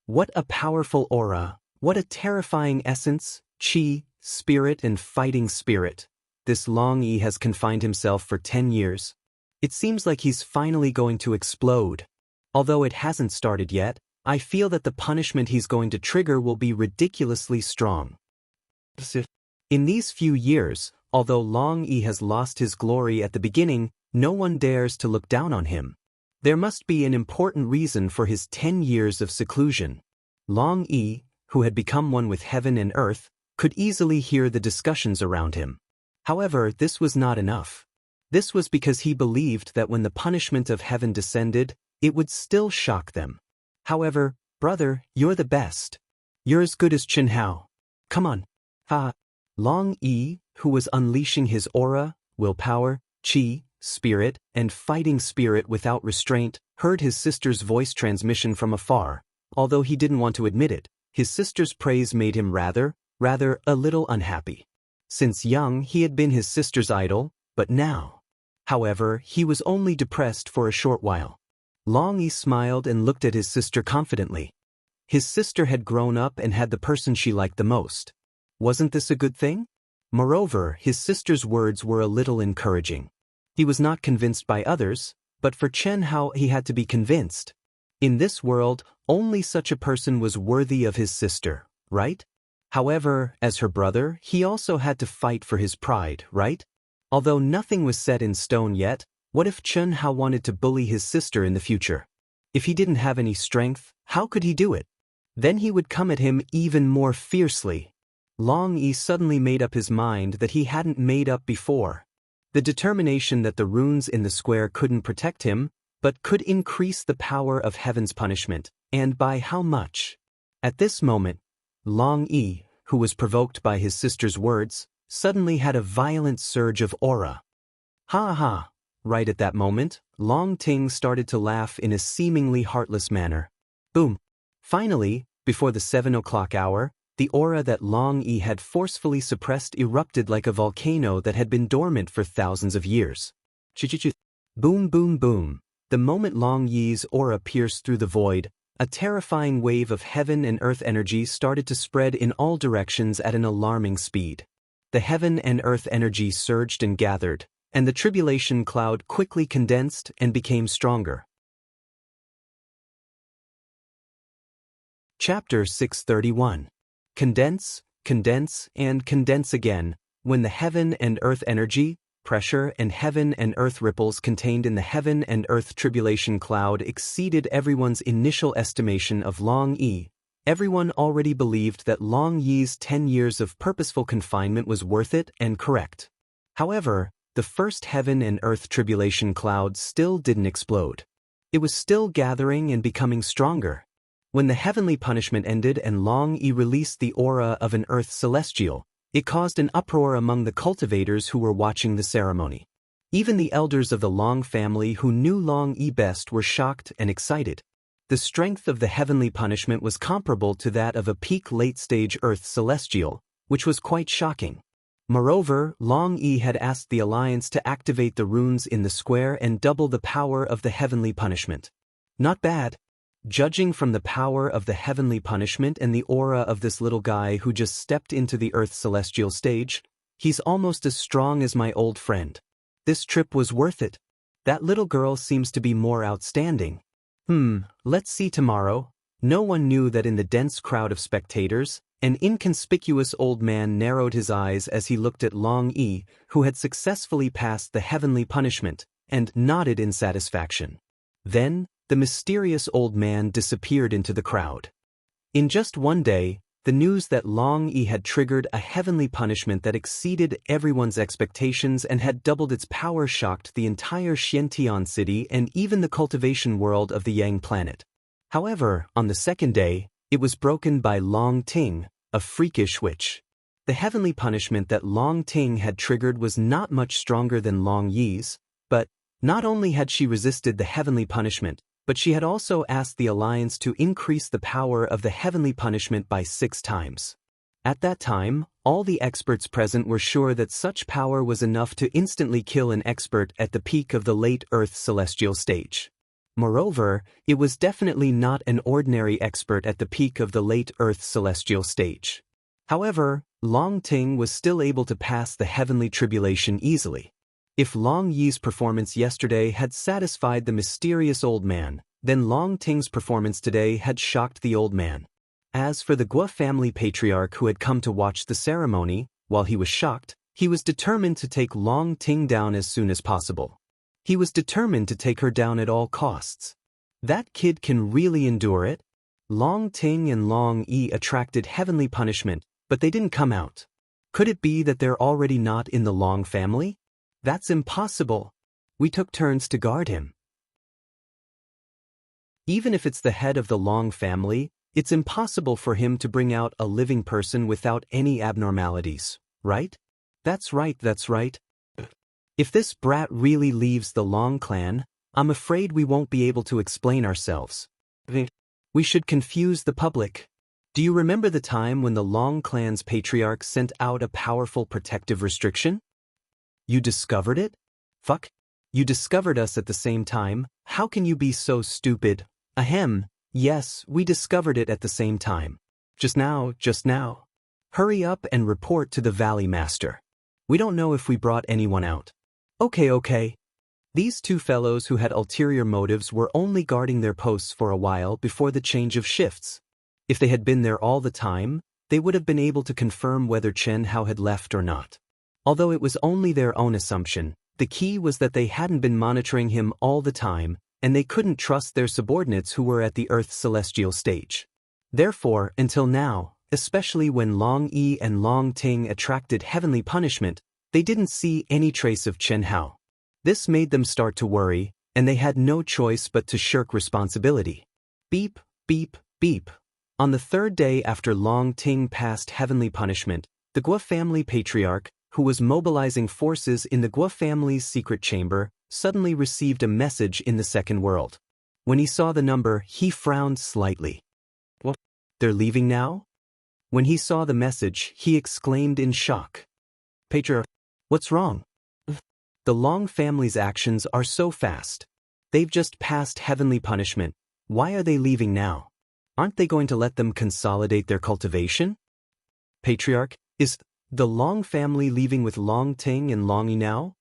Speaker 1: What a powerful aura, what a terrifying essence, qi, spirit and fighting spirit. This Long Yi has confined himself for 10 years. It seems like he's finally going to explode. Although it hasn't started yet, I feel that the punishment he's going to trigger will be ridiculously strong. In these few years, although Long Yi has lost his glory at the beginning, no one dares to look down on him. There must be an important reason for his 10 years of seclusion. Long Yi, who had become one with heaven and earth, could easily hear the discussions around him. However, this was not enough. This was because he believed that when the punishment of heaven descended, it would still shock them. However, brother, you're the best. You're as good as Chen Hao. Come on. Ha. Long Yi, who was unleashing his aura, willpower, qi, spirit, and fighting spirit without restraint, heard his sister's voice transmission from afar. Although he didn't want to admit it, his sister's praise made him rather a little unhappy. Since young, he had been his sister's idol, but now. However, he was only depressed for a short while. Long Yi smiled and looked at his sister confidently. His sister had grown up and had the person she liked the most. Wasn't this a good thing? Moreover, his sister's words were a little encouraging. He was not convinced by others, but for Chen Hao he had to be convinced. In this world, only such a person was worthy of his sister, right? However, as her brother, he also had to fight for his pride, right? Although nothing was set in stone yet, what if Chen Hao wanted to bully his sister in the future? If he didn't have any strength, how could he do it? Then he would come at him even more fiercely. Long Yi suddenly made up his mind that he hadn't made up before. The determination that the runes in the square couldn't protect him, but could increase the power of heaven's punishment, and by how much? At this moment, Long Yi, who was provoked by his sister's words, suddenly had a violent surge of aura. Ha ha! Right at that moment, Long Ting started to laugh in a seemingly heartless manner. Boom! Finally, before the 7 o'clock hour, the aura that Long Yi had forcefully suppressed erupted like a volcano that had been dormant for thousands of years. Ch-ch-ch. Boom boom boom. The moment Long Yi's aura pierced through the void, a terrifying wave of heaven and earth energy started to spread in all directions at an alarming speed. The heaven and earth energy surged and gathered, and the tribulation cloud quickly condensed and became stronger. Chapter 631. Condense, condense, and condense again, when the heaven and earth energy, pressure, and heaven and earth ripples contained in the heaven and earth tribulation cloud exceeded everyone's initial estimation of Long Yi. Everyone already believed that Long Yi's 10 years of purposeful confinement was worth it and correct. However, the first heaven and earth tribulation cloud still didn't explode. It was still gathering and becoming stronger. When the heavenly punishment ended and Long Yi released the aura of an earth celestial, it caused an uproar among the cultivators who were watching the ceremony. Even the elders of the Long family who knew Long Yi best were shocked and excited. The strength of the heavenly punishment was comparable to that of a peak late-stage earth celestial, which was quite shocking. Moreover, Long Yi had asked the Alliance to activate the runes in the square and double the power of the heavenly punishment. Not bad. Judging from the power of the heavenly punishment and the aura of this little guy who just stepped into the Earth celestial stage, he's almost as strong as my old friend. This trip was worth it. That little girl seems to be more outstanding. Let's see tomorrow. No one knew that in the dense crowd of spectators, an inconspicuous old man narrowed his eyes as he looked at Long Yi, who had successfully passed the heavenly punishment, and nodded in satisfaction. Then, the mysterious old man disappeared into the crowd. In just one day, the news that Long Yi had triggered a heavenly punishment that exceeded everyone's expectations and had doubled its power shocked the entire Xiantian city and even the cultivation world of the Yang planet. However, on the second day, it was broken by Long Ting, a freakish witch. The heavenly punishment that Long Ting had triggered was not much stronger than Long Yi's, but not only had she resisted the heavenly punishment, but she had also asked the Alliance to increase the power of the heavenly punishment by 6 times. At that time, all the experts present were sure that such power was enough to instantly kill an expert at the peak of the late Earth celestial stage. Moreover, it was definitely not an ordinary expert at the peak of the late Earth celestial stage. However, Long Ting was still able to pass the heavenly tribulation easily. If Long Yi's performance yesterday had satisfied the mysterious old man, then Long Ting's performance today had shocked the old man. As for the Guo family patriarch who had come to watch the ceremony, while he was shocked, he was determined to take Long Ting down as soon as possible. He was determined to take her down at all costs. That kid can really endure it. Long Ting and Long Yi attracted heavenly punishment, but they didn't come out. Could it be that they're already not in the Long family? That's impossible. We took turns to guard him. Even if it's the head of the Long family, it's impossible for him to bring out a living person without any abnormalities, right? That's right, that's right. If this brat really leaves the Long clan, I'm afraid we won't be able to explain ourselves. We should confuse the public. Do you remember the time when the Long clan's patriarch sent out a powerful protective restriction? You discovered it? Fuck. You discovered us at the same time. How can you be so stupid? Ahem. Yes, we discovered it at the same time. Just now. Hurry up and report to the Valley Master. We don't know if we brought anyone out. Okay. These two fellows who had ulterior motives were only guarding their posts for a while before the change of shifts. If they had been there all the time, they would have been able to confirm whether Chen Hao had left or not. Although it was only their own assumption, the key was that they hadn't been monitoring him all the time, and they couldn't trust their subordinates who were at the Earth's celestial stage. Therefore, until now, especially when Long Yi and Long Ting attracted heavenly punishment, they didn't see any trace of Chen Hao. This made them start to worry, and they had no choice but to shirk responsibility. Beep, beep, beep. On the third day after Long Ting passed heavenly punishment, the Guo family patriarch, who was mobilizing forces in the Guo family's secret chamber, suddenly received a message in the second world. When he saw the number, he frowned slightly. What? They're leaving now? When he saw the message, he exclaimed in shock. Patriarch, what's wrong? The Long family's actions are so fast. They've just passed heavenly punishment. Why are they leaving now? Aren't they going to let them consolidate their cultivation? Patriarch, is the Long family leaving with Long Ting and Long Yi now?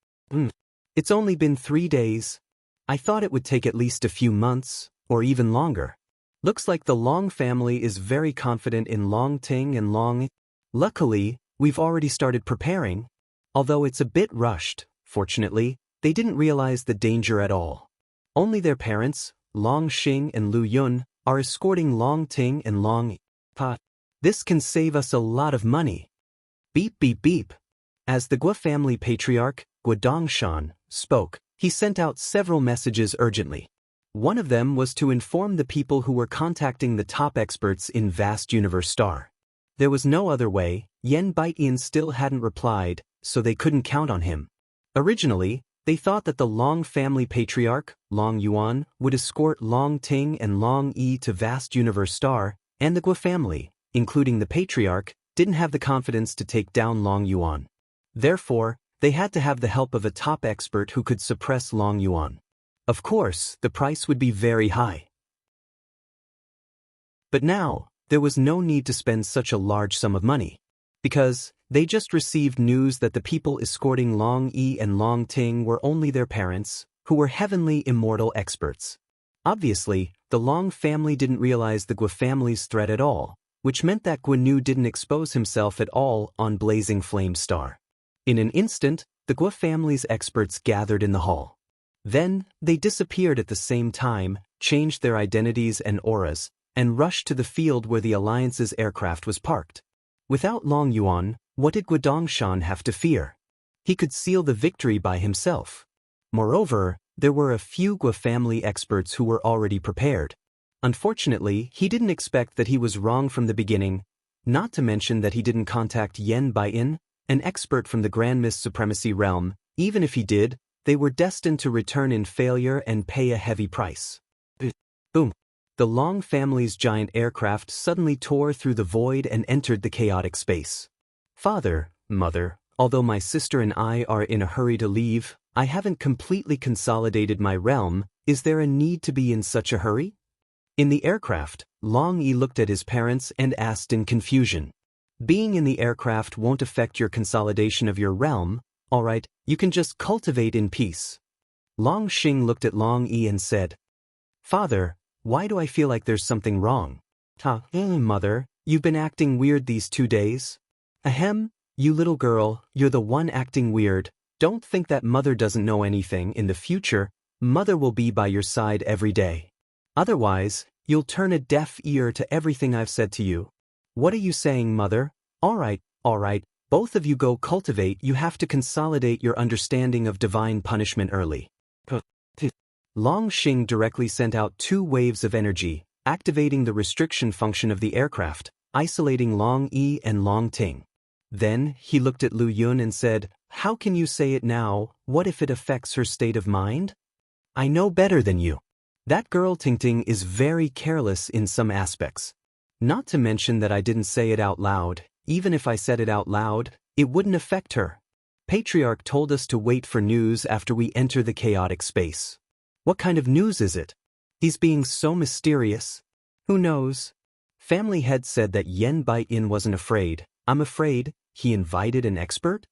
Speaker 1: It's only been 3 days. I thought it would take at least a few months, or even longer. Looks like the Long family is very confident in Long Ting and Long Yi. Luckily, we've already started preparing. Although it's a bit rushed, fortunately, they didn't realize the danger at all. Only their parents, Long Xing and Lu Yun, are escorting Long Ting and Long Yi. This can save us a lot of money. Beep beep beep. As the Guo family patriarch, Guodongshan, spoke, he sent out several messages urgently. One of them was to inform the people who were contacting the top experts in Vast Universe Star. There was no other way. Yen Baitian still hadn't replied, so they couldn't count on him. Originally, they thought that the Long family patriarch, Long Yuan, would escort Long Ting and Long Yi to Vast Universe Star, and the Guo family, including the patriarch, didn't have the confidence to take down Long Yuan. Therefore, they had to have the help of a top expert who could suppress Long Yuan. Of course, the price would be very high. But now, there was no need to spend such a large sum of money, because they just received news that the people escorting Long Yi and Long Ting were only their parents, who were heavenly immortal experts. Obviously, the Long family didn't realize the Guo family's threat at all, which meant that Guo Nu didn't expose himself at all on Blazing Flame Star. In an instant, the Guo family's experts gathered in the hall. Then, they disappeared at the same time, changed their identities and auras, and rushed to the field where the Alliance's aircraft was parked. Without Long Yuan, what did Guodongshan have to fear? He could seal the victory by himself. Moreover, there were a few Guo family experts who were already prepared. Unfortunately, he didn't expect that he was wrong from the beginning, not to mention that he didn't contact Yen Baiyin, an expert from the Grand Mist Supremacy realm. Even if he did, they were destined to return in failure and pay a heavy price. Boom. The Long family's giant aircraft suddenly tore through the void and entered the chaotic space. Father, Mother, although my sister and I are in a hurry to leave, I haven't completely consolidated my realm. Is there a need to be in such a hurry? In the aircraft, Long Yi looked at his parents and asked in confusion. Being in the aircraft won't affect your consolidation of your realm. All right, you can just cultivate in peace. Long Xing looked at Long Yi and said, Father, why do I feel like there's something wrong? Mother, you've been acting weird these 2 days. Ahem, you little girl, you're the one acting weird. Don't think that Mother doesn't know anything. In the future, Mother will be by your side every day. Otherwise, you'll turn a deaf ear to everything I've said to you. What are you saying, Mother? All right, both of you go cultivate. You have to consolidate your understanding of divine punishment early. Long Xing directly sent out 2 waves of energy, activating the restriction function of the aircraft, isolating Long Yi and Long Ting. Then, he looked at Lu Yun and said, "How can you say it now? What if it affects her state of mind? I know better than you. That girl Tingting is very careless in some aspects. Not to mention that I didn't say it out loud. Even if I said it out loud, it wouldn't affect her. Patriarch told us to wait for news after we enter the chaotic space. What kind of news is it? He's being so mysterious. Who knows? Family head said that Yen Baitin wasn't afraid. I'm afraid. He invited an expert?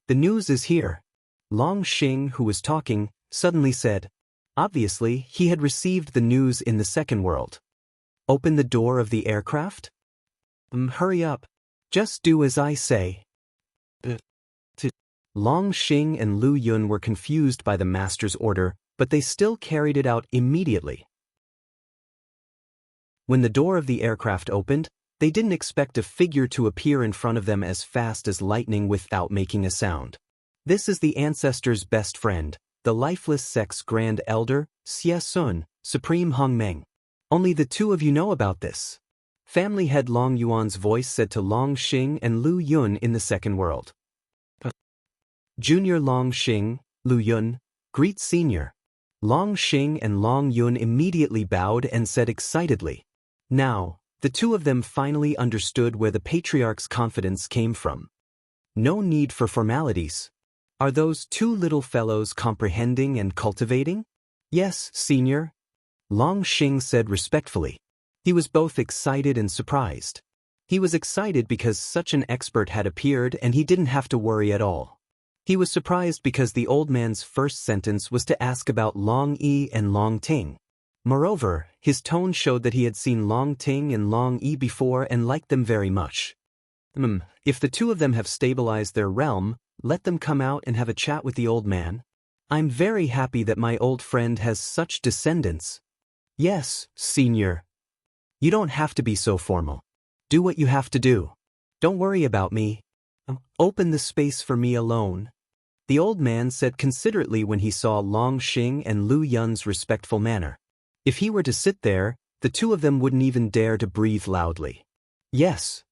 Speaker 1: The news is here." Long Xing, who was talking, suddenly said. Obviously, he had received the news in the second world. "Open the door of the aircraft?" Hurry up. Just do as I say." Long Xing and Lu Yun were confused by the master's order, but they still carried it out immediately. When the door of the aircraft opened, they didn't expect a figure to appear in front of them as fast as lightning without making a sound. This is the ancestor's best friend, the lifeless sex Grand Elder, Xie Sun, Supreme Hong Meng. Only the 2 of you know about this. Family head Long Yuan's voice said to Long Xing and Lu Yun in the second world. Junior Long Xing, Lu Yun, greet Senior. Long Xing and Long Yun immediately bowed and said excitedly. Now, the 2 of them finally understood where the patriarch's confidence came from. No need for formalities. Are those 2 little fellows comprehending and cultivating? Yes, Senior. Long Xing said respectfully. He was both excited and surprised. He was excited because such an expert had appeared and he didn't have to worry at all. He was surprised because the old man's first sentence was to ask about Long Yi and Long Ting. Moreover, his tone showed that he had seen Long Ting and Long Yi before and liked them very much. If the 2 of them have stabilized their realm, let them come out and have a chat with the old man. I'm very happy that my old friend has such descendants. Yes, Senior. You don't have to be so formal. Do what you have to do. Don't worry about me. Open the space for me alone. The old man said considerately when he saw Long Xing and Lu Yun's respectful manner. If he were to sit there, the 2 of them wouldn't even dare to breathe loudly. Yes,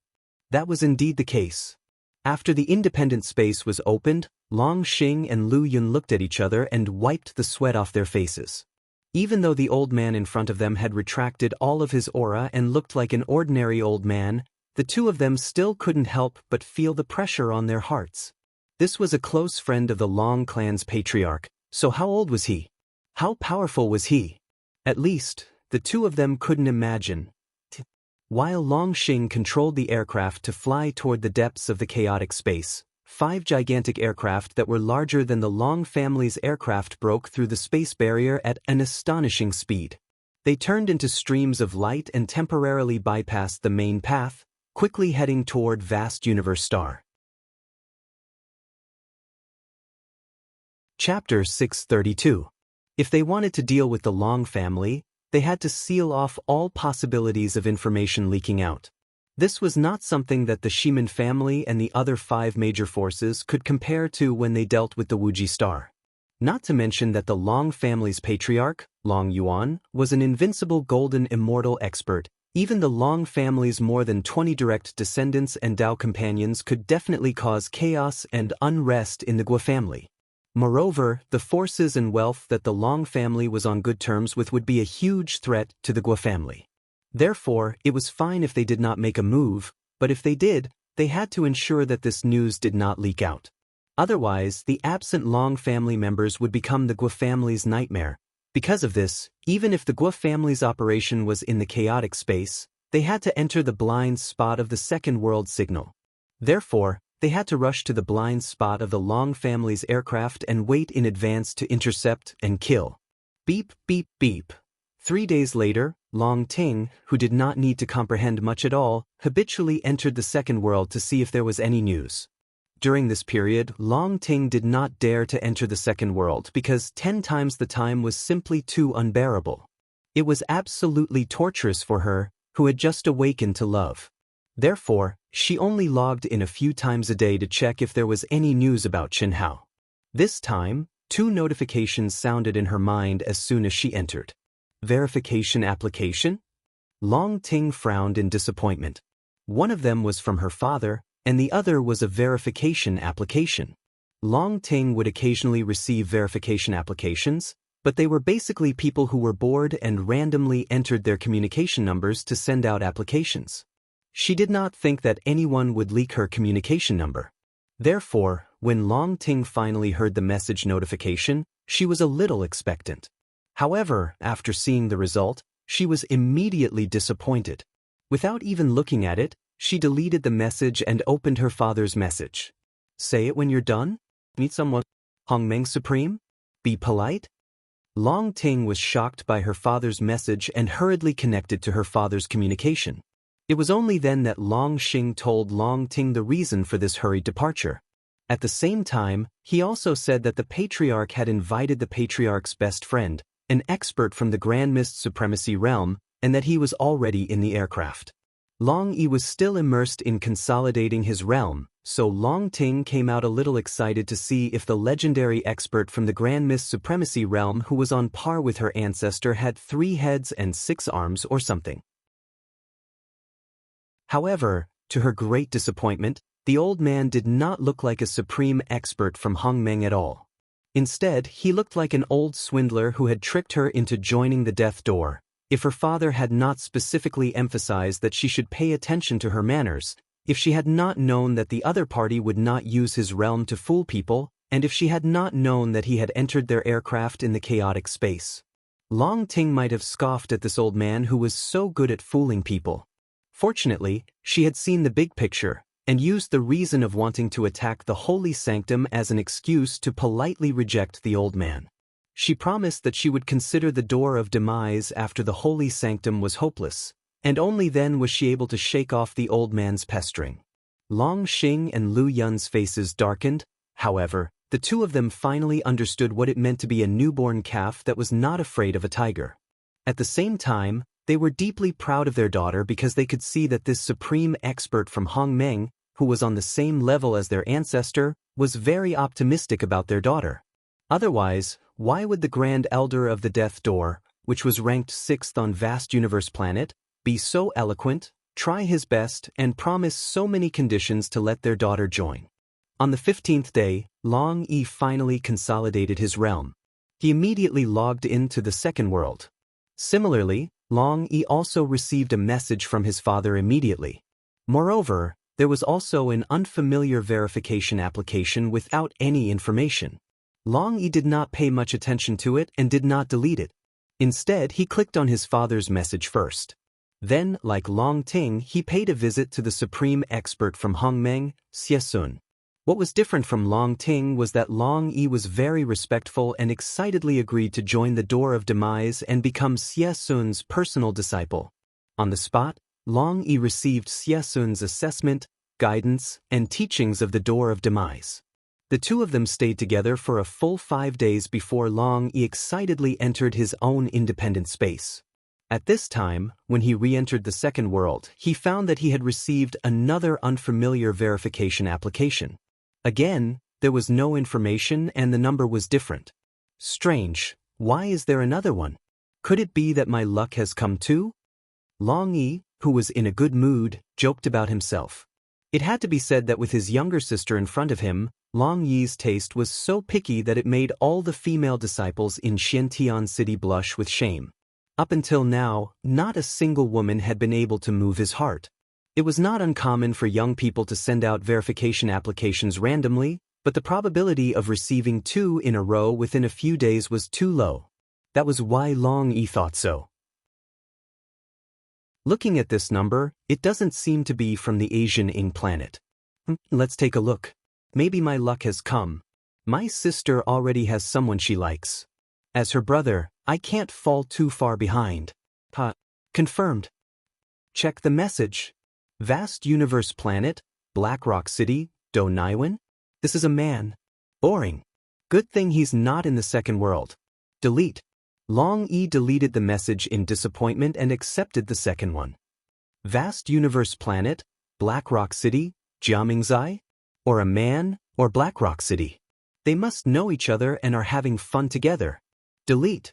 Speaker 1: that was indeed the case. After the independent space was opened, Long Xing and Lu Yun looked at each other and wiped the sweat off their faces. Even though the old man in front of them had retracted all of his aura and looked like an ordinary old man, the 2 of them still couldn't help but feel the pressure on their hearts. This was a close friend of the Long clan's patriarch, so how old was he? How powerful was he? At least, the 2 of them couldn't imagine. While Long Xing controlled the aircraft to fly toward the depths of the chaotic space, 5 gigantic aircraft that were larger than the Long family's aircraft broke through the space barrier at an astonishing speed. They turned into streams of light and temporarily bypassed the main path, quickly heading toward vast universe star. Chapter 632. If they wanted to deal with the Long family, they had to seal off all possibilities of information leaking out. This was not something that the Shimin family and the other 5 major forces could compare to when they dealt with the Wuji star. Not to mention that the Long family's patriarch, Long Yuan, was an invincible golden immortal expert. Even the Long family's more than 20 direct descendants and Dao companions could definitely cause chaos and unrest in the Gua family. Moreover, the forces and wealth that the Long family was on good terms with would be a huge threat to the Gua family. Therefore, it was fine if they did not make a move, but if they did, they had to ensure that this news did not leak out. Otherwise, the absent Long family members would become the Gua family's nightmare. Because of this, even if the Gua family's operation was in the chaotic space, they had to enter the blind spot of the second world signal. Therefore, they had to rush to the blind spot of the Long family's aircraft and wait in advance to intercept and kill. Beep, beep, beep. 3 days later, Long Ting, who did not need to comprehend much at all, habitually entered the second world to see if there was any news. During this period, Long Ting did not dare to enter the second world because 10 times the time was simply too unbearable. It was absolutely torturous for her, who had just awakened to love. Therefore, she only logged in a few times a day to check if there was any news about Qinhao. This time, 2 notifications sounded in her mind as soon as she entered. Verification application? Long Ting frowned in disappointment. One of them was from her father, and the other was a verification application. Long Ting would occasionally receive verification applications, but they were basically people who were bored and randomly entered their communication numbers to send out applications. She did not think that anyone would leak her communication number. Therefore, when Long Ting finally heard the message notification, she was a little expectant. However, after seeing the result, she was immediately disappointed. Without even looking at it, she deleted the message and opened her father's message. Say it when you're done? Meet someone. Hongmeng Supreme? Be polite? Long Ting was shocked by her father's message and hurriedly connected to her father's communication. It was only then that Long Xing told Long Ting the reason for this hurried departure. At the same time, he also said that the patriarch had invited the patriarch's best friend, an expert from the Grand Mist Supremacy realm, and that he was already in the aircraft. Long Yi was still immersed in consolidating his realm, so Long Ting came out a little excited to see if the legendary expert from the Grand Mist Supremacy realm who was on par with her ancestor had 3 heads and 6 arms or something. However, to her great disappointment, the old man did not look like a supreme expert from Hongmeng at all. Instead, he looked like an old swindler who had tricked her into joining the Death Door. If her father had not specifically emphasized that she should pay attention to her manners, if she had not known that the other party would not use his realm to fool people, and if she had not known that he had entered their aircraft in the chaotic space. Long Ting might have scoffed at this old man who was so good at fooling people. Fortunately, she had seen the big picture, and used the reason of wanting to attack the holy sanctum as an excuse to politely reject the old man. She promised that she would consider the door of demise after the holy sanctum was hopeless, and only then was she able to shake off the old man's pestering. Long Xing and Lu Yun's faces darkened. However, the two of them finally understood what it meant to be a newborn calf that was not afraid of a tiger. At the same time, they were deeply proud of their daughter because they could see that this supreme expert from Hongmeng, who was on the same level as their ancestor, was very optimistic about their daughter. Otherwise, why would the Grand Elder of the Death Door, which was ranked 6th on Vast Universe Planet, be so eloquent, try his best, and promise so many conditions to let their daughter join? On the 15th day, Long Yi finally consolidated his realm. He immediately logged into the second world. Similarly, Long Yi also received a message from his father immediately. Moreover, there was also an unfamiliar verification application without any information. Long Yi did not pay much attention to it and did not delete it. Instead, he clicked on his father's message first. Then, like Long Ting, he paid a visit to the supreme expert from Hongmeng, Xie Sun. What was different from Long Ting was that Long Yi was very respectful and excitedly agreed to join the Door of Demise and become Xie Sun's personal disciple. On the spot, Long Yi received Xie Sun's assessment, guidance, and teachings of the Door of Demise. The two of them stayed together for a full 5 days before Long Yi excitedly entered his own independent space. At this time, when he re-entered the second world, he found that he had received another unfamiliar verification application. Again, there was no information and the number was different. Strange, why is there another one? Could it be that my luck has come too? Long Yi, who was in a good mood, joked about himself. It had to be said that with his younger sister in front of him, Long Yi's taste was so picky that it made all the female disciples in Xiantian City blush with shame. Up until now, not a single woman had been able to move his heart. It was not uncommon for young people to send out verification applications randomly, but the probability of receiving 2 in a row within a few days was too low. That was why Long Yi thought so. Looking at this number, it doesn't seem to be from the Asian Ing planet. Let's take a look. Maybe my luck has come. My sister already has someone she likes. As her brother, I can't fall too far behind. Confirmed. Check the message. Vast Universe Planet, Black Rock City, Do Naiwan? This is a man. Boring. Good thing he's not in the second world. Delete. Long Yi deleted the message in disappointment and accepted the second one. Vast Universe Planet, Black Rock City, Jiamingzai? Or a man, or Black Rock City? They must know each other and are having fun together. Delete.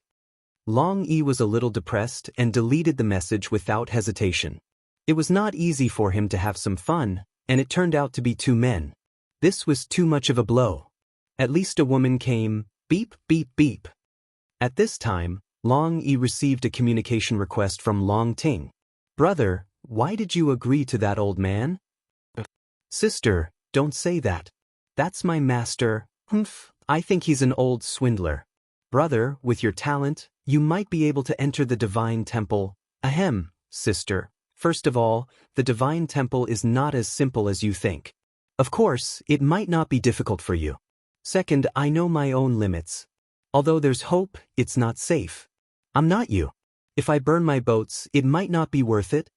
Speaker 1: Long Yi was a little depressed and deleted the message without hesitation. It was not easy for him to have some fun, and it turned out to be two men. This was too much of a blow. At least a woman came, beep, beep, beep. At this time, Long Yi received a communication request from Long Ting. Brother, why did you agree to that old man? Sister, don't say that. That's my master. Humph, I think he's an old swindler. Brother, with your talent, you might be able to enter the Divine Temple. Ahem, sister. First of all, the Divine Temple is not as simple as you think. Of course, it might not be difficult for you. Second, I know my own limits. Although there's hope, it's not safe. I'm not you. If I burn my boats, it might not be worth it.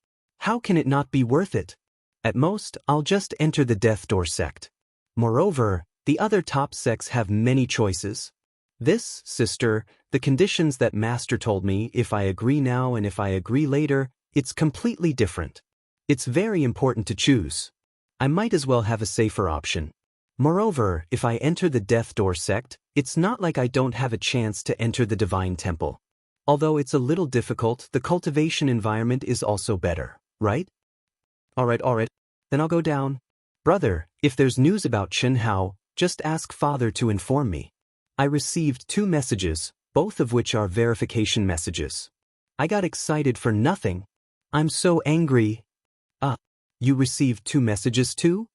Speaker 1: How can it not be worth it? At most, I'll just enter the Death Door sect. Moreover, the other top sects have many choices. This, sister, the conditions that Master told me, if I agree now and if I agree later, it's completely different. It's very important to choose. I might as well have a safer option. Moreover, if I enter the Death Door sect, it's not like I don't have a chance to enter the Divine Temple. Although it's a little difficult, the cultivation environment is also better, right? Alright, then I'll go down. Brother, if there's news about Chen Hao, just ask father to inform me. I received 2 messages, both of which are verification messages. I got excited for nothing. I'm so angry. You received 2 messages too?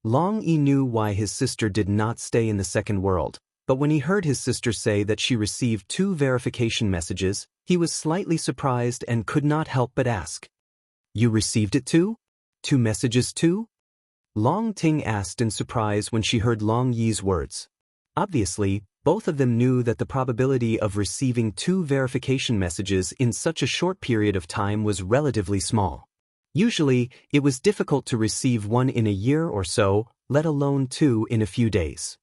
Speaker 1: Long Yi knew why his sister did not stay in the second world, but when he heard his sister say that she received 2 verification messages, he was slightly surprised and could not help but ask. You received it too? 2 messages too? Long Ting asked in surprise when she heard Long Yi's words. Obviously, both of them knew that the probability of receiving 2 verification messages in such a short period of time was relatively small. Usually, it was difficult to receive 1 in a year or so, let alone 2 in a few days.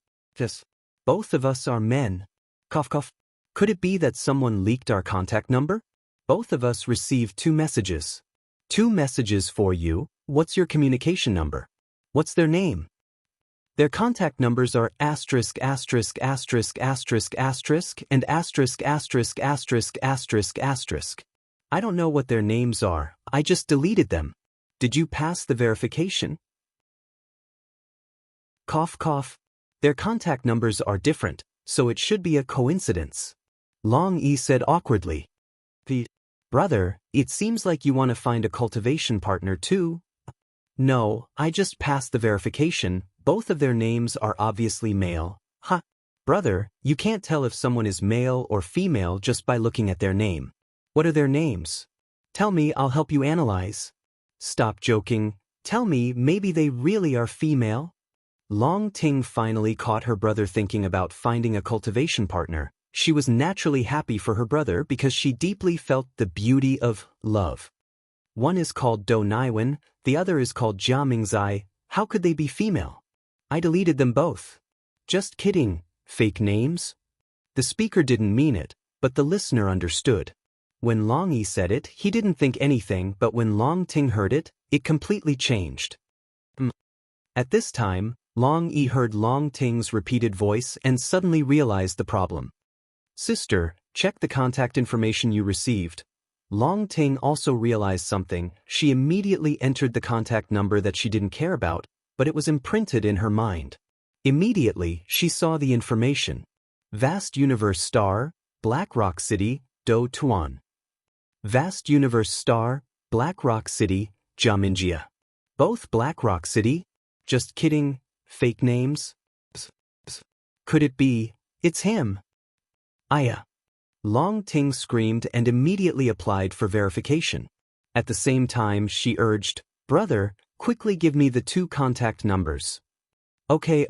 Speaker 1: Both of us are men. Cough cough. Could it be that someone leaked our contact number? Both of us received 2 messages. 2 messages for you. What's your communication number? What's their name? Their contact numbers are asterisk asterisk asterisk asterisk asterisk and asterisk asterisk asterisk asterisk asterisk. I don't know what their names are, I just deleted them. Did you pass the verification? Cough cough. Their contact numbers are different, so it should be a coincidence. Long Yi said awkwardly. Brother, it seems like you want to find a cultivation partner too. No, I just passed the verification, both of their names are obviously male. Brother, you can't tell if someone is male or female just by looking at their name. What are their names? Tell me, I'll help you analyze. Stop joking. Tell me, maybe they really are female? Long Ting finally caught her brother thinking about finding a cultivation partner. She was naturally happy for her brother because she deeply felt the beauty of love. One is called Do Naiwen, the other is called Jia Mingzai. How could they be female? I deleted them both. Just kidding. Fake names? The speaker didn't mean it, but the listener understood. When Long Yi said it, he didn't think anything, but when Long Ting heard it, it completely changed. At this time, Long Yi heard Long Ting's repeated voice and suddenly realized the problem. Sister, check the contact information you received. Long Ting also realized something. She immediately entered the contact number that she didn't care about, but it was imprinted in her mind. Immediately, she saw the information. Vast Universe Star, Black Rock City, Do Tuan. Vast Universe Star, Black Rock City, Jiaminjia. Both Black Rock City? Just kidding. Fake names? Could it be? It's him. Aya. Long Ting screamed and immediately applied for verification. At the same time, she urged, Brother, quickly give me the 2 contact numbers. Okay.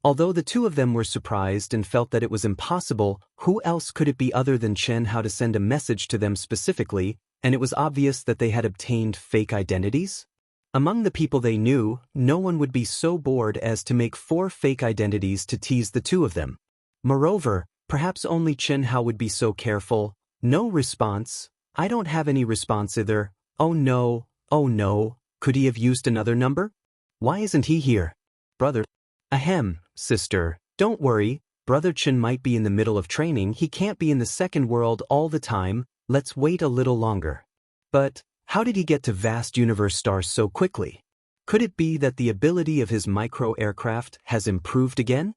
Speaker 1: Although the 2 of them were surprised and felt that it was impossible, who else could it be other than Chen Hao to send a message to them specifically, and it was obvious that they had obtained fake identities? Among the people they knew, no one would be so bored as to make 4 fake identities to tease the 2 of them. Moreover, perhaps only Chen Hao would be so careful. No response. I don't have any response either. Oh no. Could he have used another number? Why isn't he here? Brother. Ahem, sister, don't worry. Brother Chen might be in the middle of training. He can't be in the second world all the time. Let's wait a little longer. But how did he get to vast universe stars so quickly? Could it be that the ability of his micro-aircraft has improved again?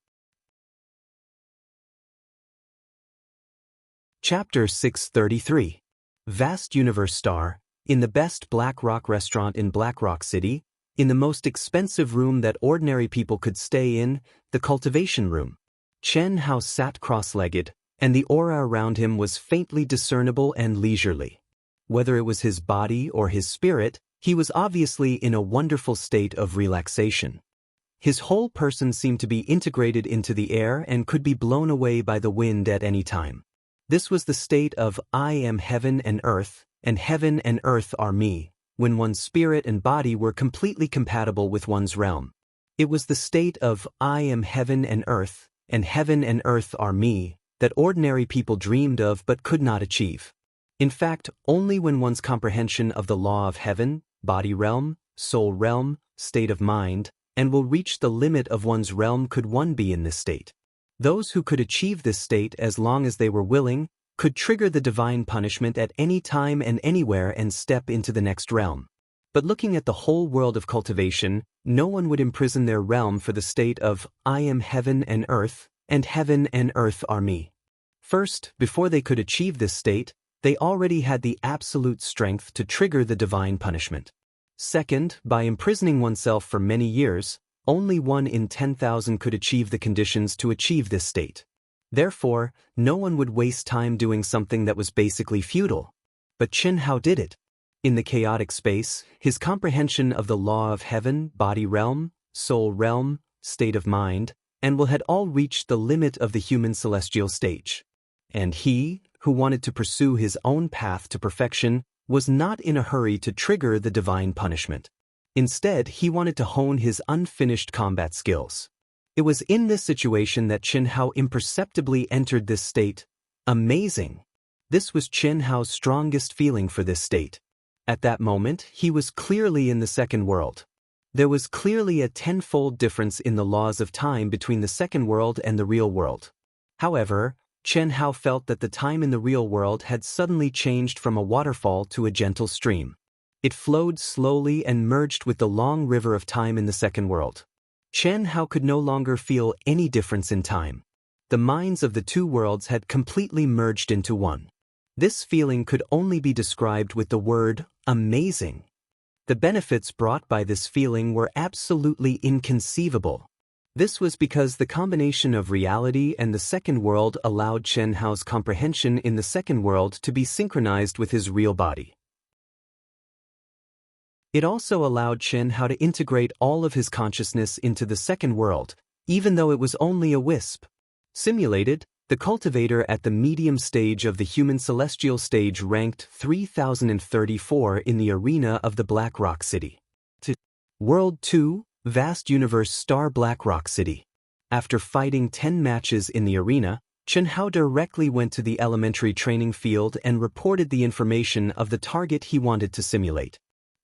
Speaker 1: Chapter 633. Vast Universe Star. In the best Black Rock restaurant in Black Rock City, in the most expensive room that ordinary people could stay in, the cultivation room, Chen Hao sat cross-legged, and the aura around him was faintly discernible and leisurely. Whether it was his body or his spirit, he was obviously in a wonderful state of relaxation. His whole person seemed to be integrated into the air and could be blown away by the wind at any time. This was the state of I am heaven and earth are me, when one's spirit and body were completely compatible with one's realm. It was the state of I am heaven and earth are me, that ordinary people dreamed of but could not achieve. In fact, only when one's comprehension of the law of heaven, body realm, soul realm, state of mind, and will reach the limit of one's realm could one be in this state. Those who could achieve this state as long as they were willing, could trigger the divine punishment at any time and anywhere and step into the next realm. But looking at the whole world of cultivation, no one would imprison their realm for the state of I am heaven and earth are me. First, before they could achieve this state, they already had the absolute strength to trigger the divine punishment. Second, by imprisoning oneself for many years, only 1 in 10,000 could achieve the conditions to achieve this state. Therefore, no one would waste time doing something that was basically futile. But Chen Hao did it. In the chaotic space, his comprehension of the law of heaven, body realm, soul realm, state of mind, and will had all reached the limit of the human celestial stage. And he, who wanted to pursue his own path to perfection, was not in a hurry to trigger the divine punishment. Instead, he wanted to hone his unfinished combat skills. It was in this situation that Chen Hao imperceptibly entered this state. Amazing! This was Chen Hao's strongest feeling for this state. At that moment, he was clearly in the second world. There was clearly a tenfold difference in the laws of time between the second world and the real world. However, Chen Hao felt that the time in the real world had suddenly changed from a waterfall to a gentle stream. It flowed slowly and merged with the long river of time in the second world. Chen Hao could no longer feel any difference in time. The minds of the two worlds had completely merged into one. This feeling could only be described with the word amazing. The benefits brought by this feeling were absolutely inconceivable. This was because the combination of reality and the second world allowed Chen Hao's comprehension in the second world to be synchronized with his real body. It also allowed Chen Hao to integrate all of his consciousness into the second world, even though it was only a wisp. Simulated, the cultivator at the medium stage of the human celestial stage ranked 3034 in the arena of the Black Rock City. World 2, Vast Universe Star Black Rock City. After fighting 10 matches in the arena, Chen Hao directly went to the elementary training field and reported the information of the target he wanted to simulate.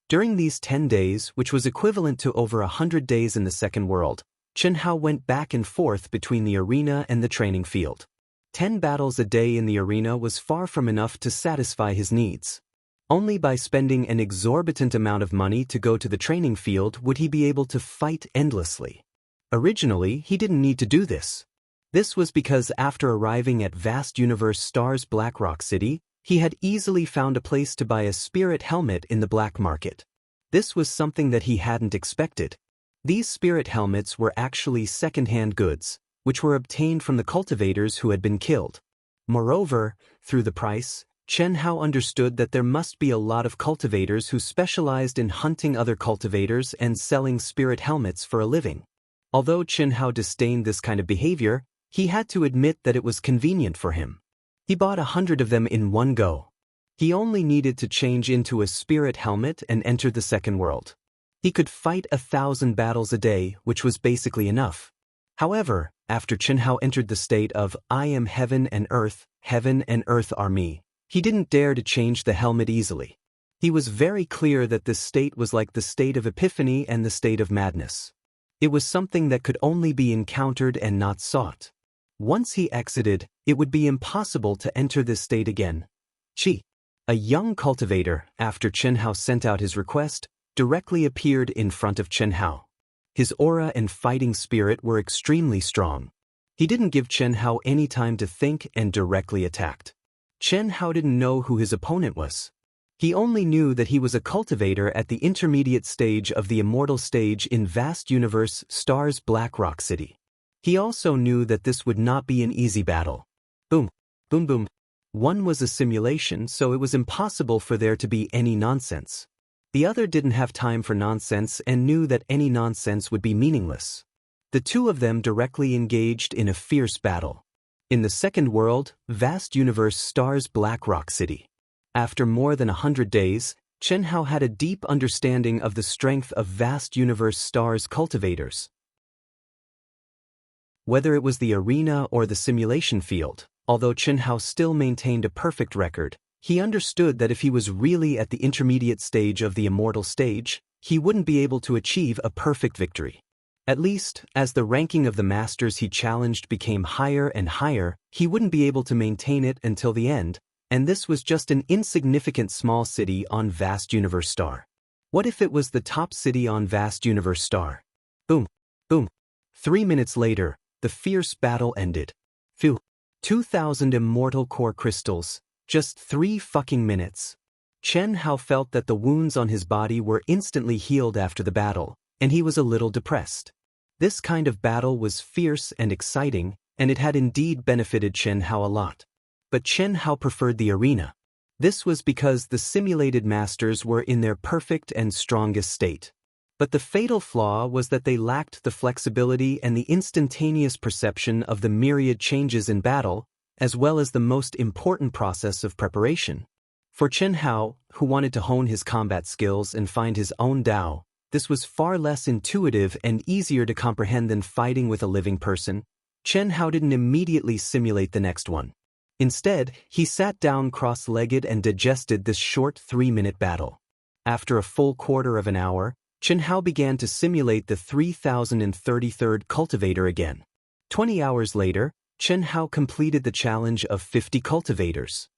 Speaker 1: During these 10 days, which was equivalent to over 100 days in the second world, Chen Hao went back and forth between the arena and the training field. 10 battles a day in the arena was far from enough to satisfy his needs. Only by spending an exorbitant amount of money to go to the training field would he be able to fight endlessly. Originally, he didn't need to do this. This was because after arriving at Vast Universe Stars Black Rock City, he had easily found a place to buy a spirit helmet in the black market. This was something that he hadn't expected. These spirit helmets were actually second-hand goods, which were obtained from the cultivators who had been killed. Moreover, through the price, Chen Hao understood that there must be a lot of cultivators who specialized in hunting other cultivators and selling spirit helmets for a living. Although Chen Hao disdained this kind of behavior, he had to admit that it was convenient for him. He bought 100 of them in one go. He only needed to change into a spirit helmet and enter the second world. He could fight 1,000 battles a day, which was basically enough. However, after Chen Hao entered the state of I am heaven and earth are me, he didn't dare to change the helmet easily. He was very clear that this state was like the state of epiphany and the state of madness. It was something that could only be encountered and not sought. Once he exited, it would be impossible to enter this state again. Chi, a young cultivator, after Chen Hao sent out his request, directly appeared in front of Chen Hao. His aura and fighting spirit were extremely strong. He didn't give Chen Hao any time to think and directly attacked. Chen Hao didn't know who his opponent was. He only knew that he was a cultivator at the intermediate stage of the immortal stage in Vast Universe Stars Black Rock City. He also knew that this would not be an easy battle. Boom, boom, boom. One was a simulation, so it was impossible for there to be any nonsense. The other didn't have time for nonsense and knew that any nonsense would be meaningless. The two of them directly engaged in a fierce battle. In the second world, Vast Universe Stars Black Rock City. After more than 100 days, Chen Hao had a deep understanding of the strength of Vast Universe Stars cultivators. Whether it was the arena or the simulation field, although Chen Hao still maintained a perfect record, he understood that if he was really at the intermediate stage of the immortal stage, he wouldn't be able to achieve a perfect victory. At least, as the ranking of the masters he challenged became higher and higher, he wouldn't be able to maintain it until the end, and this was just an insignificant small city on Vast Universe Star. What if it was the top city on Vast Universe Star? Boom, boom. 3 minutes later, the fierce battle ended. Phew. 2,000 immortal core crystals. Just 3 fucking minutes. Chen Hao felt that the wounds on his body were instantly healed after the battle, and he was a little depressed. This kind of battle was fierce and exciting, and it had indeed benefited Chen Hao a lot. But Chen Hao preferred the arena. This was because the simulated masters were in their perfect and strongest state. But the fatal flaw was that they lacked the flexibility and the instantaneous perception of the myriad changes in battle, as well as the most important process of preparation. For Chen Hao, who wanted to hone his combat skills and find his own Dao, this was far less intuitive and easier to comprehend than fighting with a living person. Chen Hao didn't immediately simulate the next one. Instead, he sat down cross-legged and digested this short 3-minute battle. After a full quarter of an hour, Chen Hao began to simulate the 3033rd cultivator again. 20 hours later, Chen Hao completed the challenge of 50 cultivators.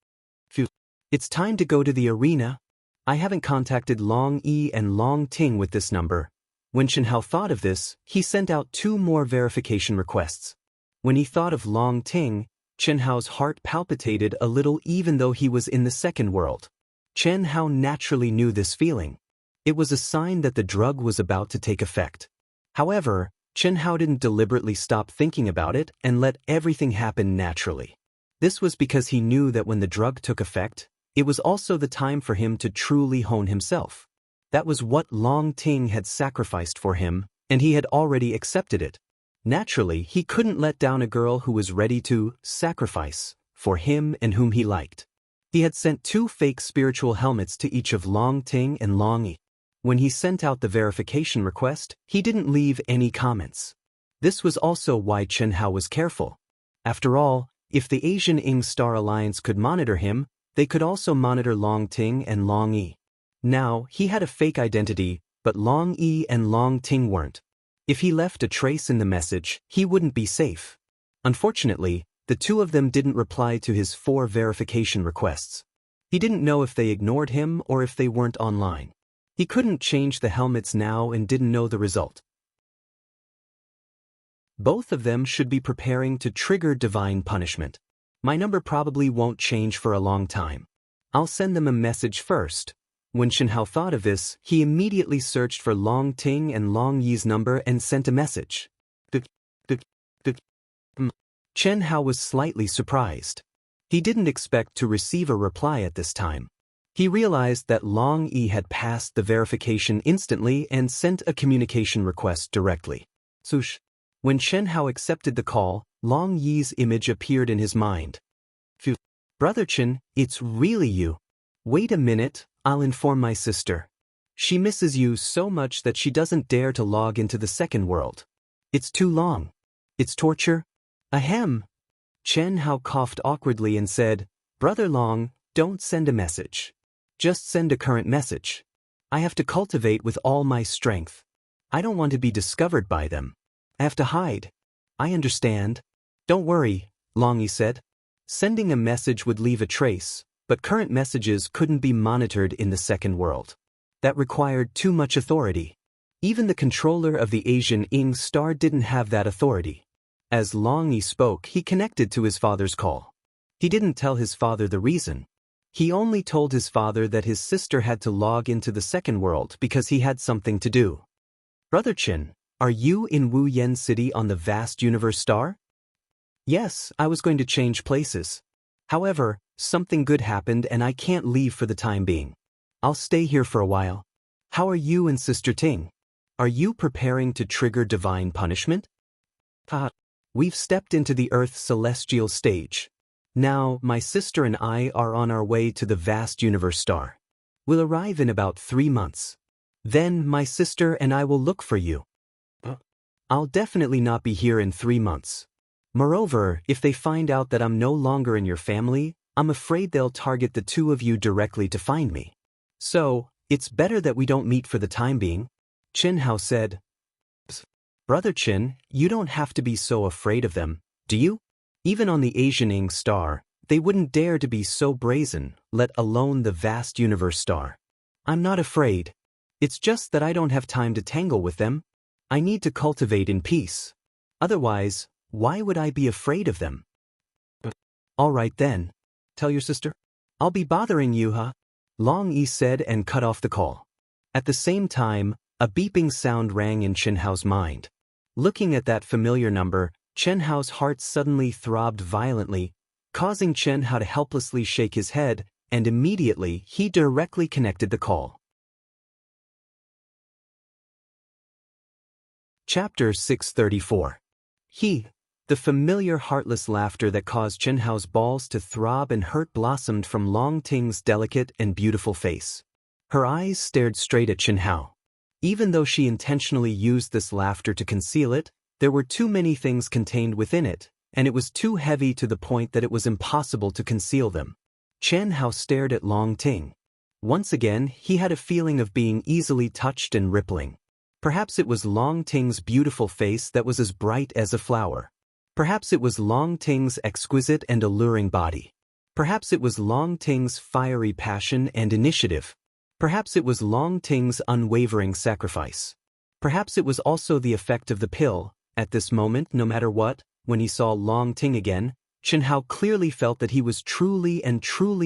Speaker 1: Phew. It's time to go to the arena. I haven't contacted Long Yi and Long Ting with this number. When Chen Hao thought of this, he sent out 2 more verification requests. When he thought of Long Ting, Chen Hao's heart palpitated a little even though he was in the second world. Chen Hao naturally knew this feeling. It was a sign that the drug was about to take effect. However, Chen Hao didn't deliberately stop thinking about it and let everything happen naturally. This was because he knew that when the drug took effect, it was also the time for him to truly hone himself. That was what Long Ting had sacrificed for him, and he had already accepted it. Naturally, he couldn't let down a girl who was ready to sacrifice for him and whom he liked. He had sent 2 fake spiritual helmets to each of Long Ting and Long Yi. When he sent out the verification request, he didn't leave any comments. This was also why Chen Hao was careful. After all, if the Asian Ing Star Alliance could monitor him, they could also monitor Long Ting and Long Yi. Now, he had a fake identity, but Long Yi and Long Ting weren't. If he left a trace in the message, he wouldn't be safe. Unfortunately, the 2 of them didn't reply to his 4 verification requests. He didn't know if they ignored him or if they weren't online. He couldn't change the helmets now and didn't know the result. Both of them should be preparing to trigger divine punishment. My number probably won't change for a long time. I'll send them a message first. When Chen Hao thought of this, he immediately searched for Long Ting and Long Yi's number and sent a message. Chen Hao was slightly surprised. He didn't expect to receive a reply at this time. He realized that Long Yi had passed the verification instantly and sent a communication request directly. Swoosh. When Chen Hao accepted the call, Long Yi's image appeared in his mind. Phew. Brother Chen, it's really you. Wait a minute, I'll inform my sister. She misses you so much that she doesn't dare to log into the second world. It's too long. It's torture. Ahem. Chen Hao coughed awkwardly and said, Brother Long, don't send a message. Just send a current message. I have to cultivate with all my strength. I don't want to be discovered by them. I have to hide. I understand. Don't worry, Long Yi said. Sending a message would leave a trace, but current messages couldn't be monitored in the second world. That required too much authority. Even the controller of the Asian Ing star didn't have that authority. As Long Yi spoke, he connected to his father's call. He didn't tell his father the reason. He only told his father that his sister had to log into the second world because he had something to do. Brother Qin, are you in Wu Yen City on the vast universe star? Yes, I was going to change places. However, something good happened and I can't leave for the time being. I'll stay here for a while. How are you and Sister Ting? Are you preparing to trigger divine punishment? We've stepped into the Earth's celestial stage. Now, my sister and I are on our way to the vast universe star. We'll arrive in about 3 months. Then my sister and I will look for you. I'll definitely not be here in 3 months. Moreover, if they find out that I'm no longer in your family, I'm afraid they'll target the two of you directly to find me. So, it's better that we don't meet for the time being. Qin Hao said. Brother Qin, you don't have to be so afraid of them, do you? Even on the Asian Ing star, they wouldn't dare to be so brazen, let alone the vast universe star. I'm not afraid. It's just that I don't have time to tangle with them. I need to cultivate in peace. Otherwise, why would I be afraid of them? All right then. Tell your sister. I'll be bothering you, huh? Long Yi said and cut off the call. At the same time, a beeping sound rang in Chen Hao's mind. Looking at that familiar number, Chen Hao's heart suddenly throbbed violently, causing Chen Hao to helplessly shake his head, and immediately he directly connected the call. Chapter 634. The familiar heartless laughter that caused Chen Hao's balls to throb and hurt blossomed from Long Ting's delicate and beautiful face. Her eyes stared straight at Chen Hao. Even though she intentionally used this laughter to conceal it, there were too many things contained within it, and it was too heavy to the point that it was impossible to conceal them. Chen Hao stared at Long Ting. Once again, he had a feeling of being easily touched and rippling. Perhaps it was Long Ting's beautiful face that was as bright as a flower. Perhaps it was Long Ting's exquisite and alluring body. Perhaps it was Long Ting's fiery passion and initiative. Perhaps it was Long Ting's unwavering sacrifice. Perhaps it was also the effect of the pill. At this moment, no matter what, when he saw Long Ting again, Chen Hao clearly felt that he was truly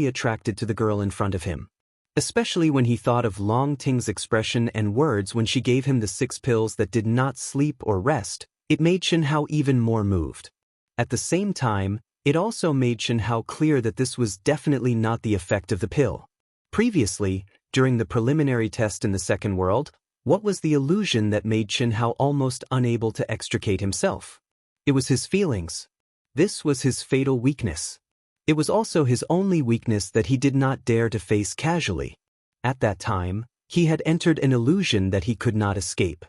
Speaker 1: attracted to the girl in front of him. Especially when he thought of Long Ting's expression and words when she gave him the 6 pills that did not sleep or rest, it made Chen Hao even more moved. At the same time, it also made Chen Hao clear that this was definitely not the effect of the pill. Previously, during the preliminary test in the second world, what was the illusion that made Chen Hao almost unable to extricate himself? It was his feelings. This was his fatal weakness. It was also his only weakness that he did not dare to face casually. At that time, he had entered an illusion that he could not escape.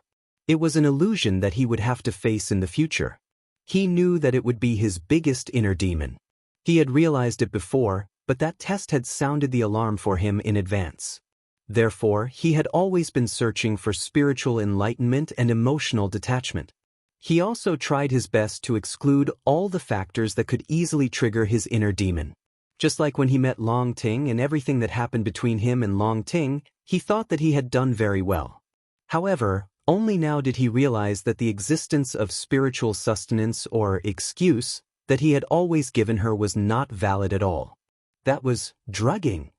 Speaker 1: It was an illusion that he would have to face in the future. He knew that it would be his biggest inner demon. He had realized it before, but that test had sounded the alarm for him in advance. Therefore, he had always been searching for spiritual enlightenment and emotional detachment. He also tried his best to exclude all the factors that could easily trigger his inner demon. Just like when he met Long Ting and everything that happened between him and Long Ting, he thought that he had done very well. However, only now did he realize that the existence of spiritual sustenance or excuse that he had always given her was not valid at all. That was drugging.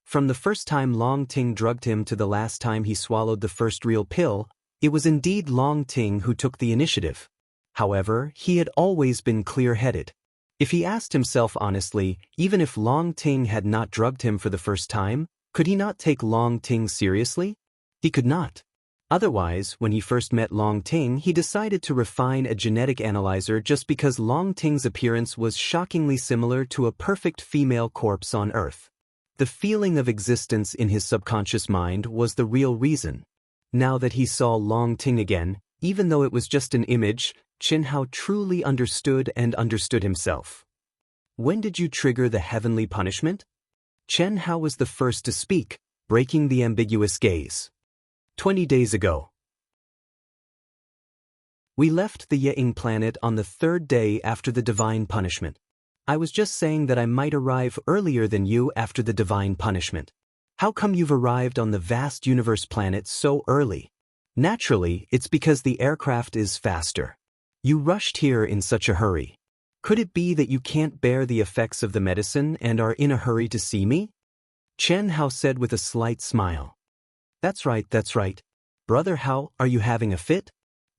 Speaker 1: From the first time Long Ting drugged him to the last time he swallowed the first real pill, it was indeed Long Ting who took the initiative. However, he had always been clear-headed. If he asked himself honestly, even if Long Ting had not drugged him for the first time, could he not take Long Ting seriously? He could not. Otherwise, when he first met Long Ting, he decided to refine a genetic analyzer just because Long Ting's appearance was shockingly similar to a perfect female corpse on Earth. The feeling of existence in his subconscious mind was the real reason. Now that he saw Long Ting again, even though it was just an image, Chen Hao truly understood and understood himself. When did you trigger the heavenly punishment? Chen Hao was the first to speak, breaking the ambiguous gaze. 20 days ago. We left the Ying planet on the third day after the divine punishment. I was just saying that I might arrive earlier than you after the divine punishment. How come you've arrived on the vast universe planet so early? Naturally, it's because the aircraft is faster. You rushed here in such a hurry. Could it be that you can't bear the effects of the medicine and are in a hurry to see me? Chen Hao said with a slight smile. That's right. Brother Hao, are you having a fit?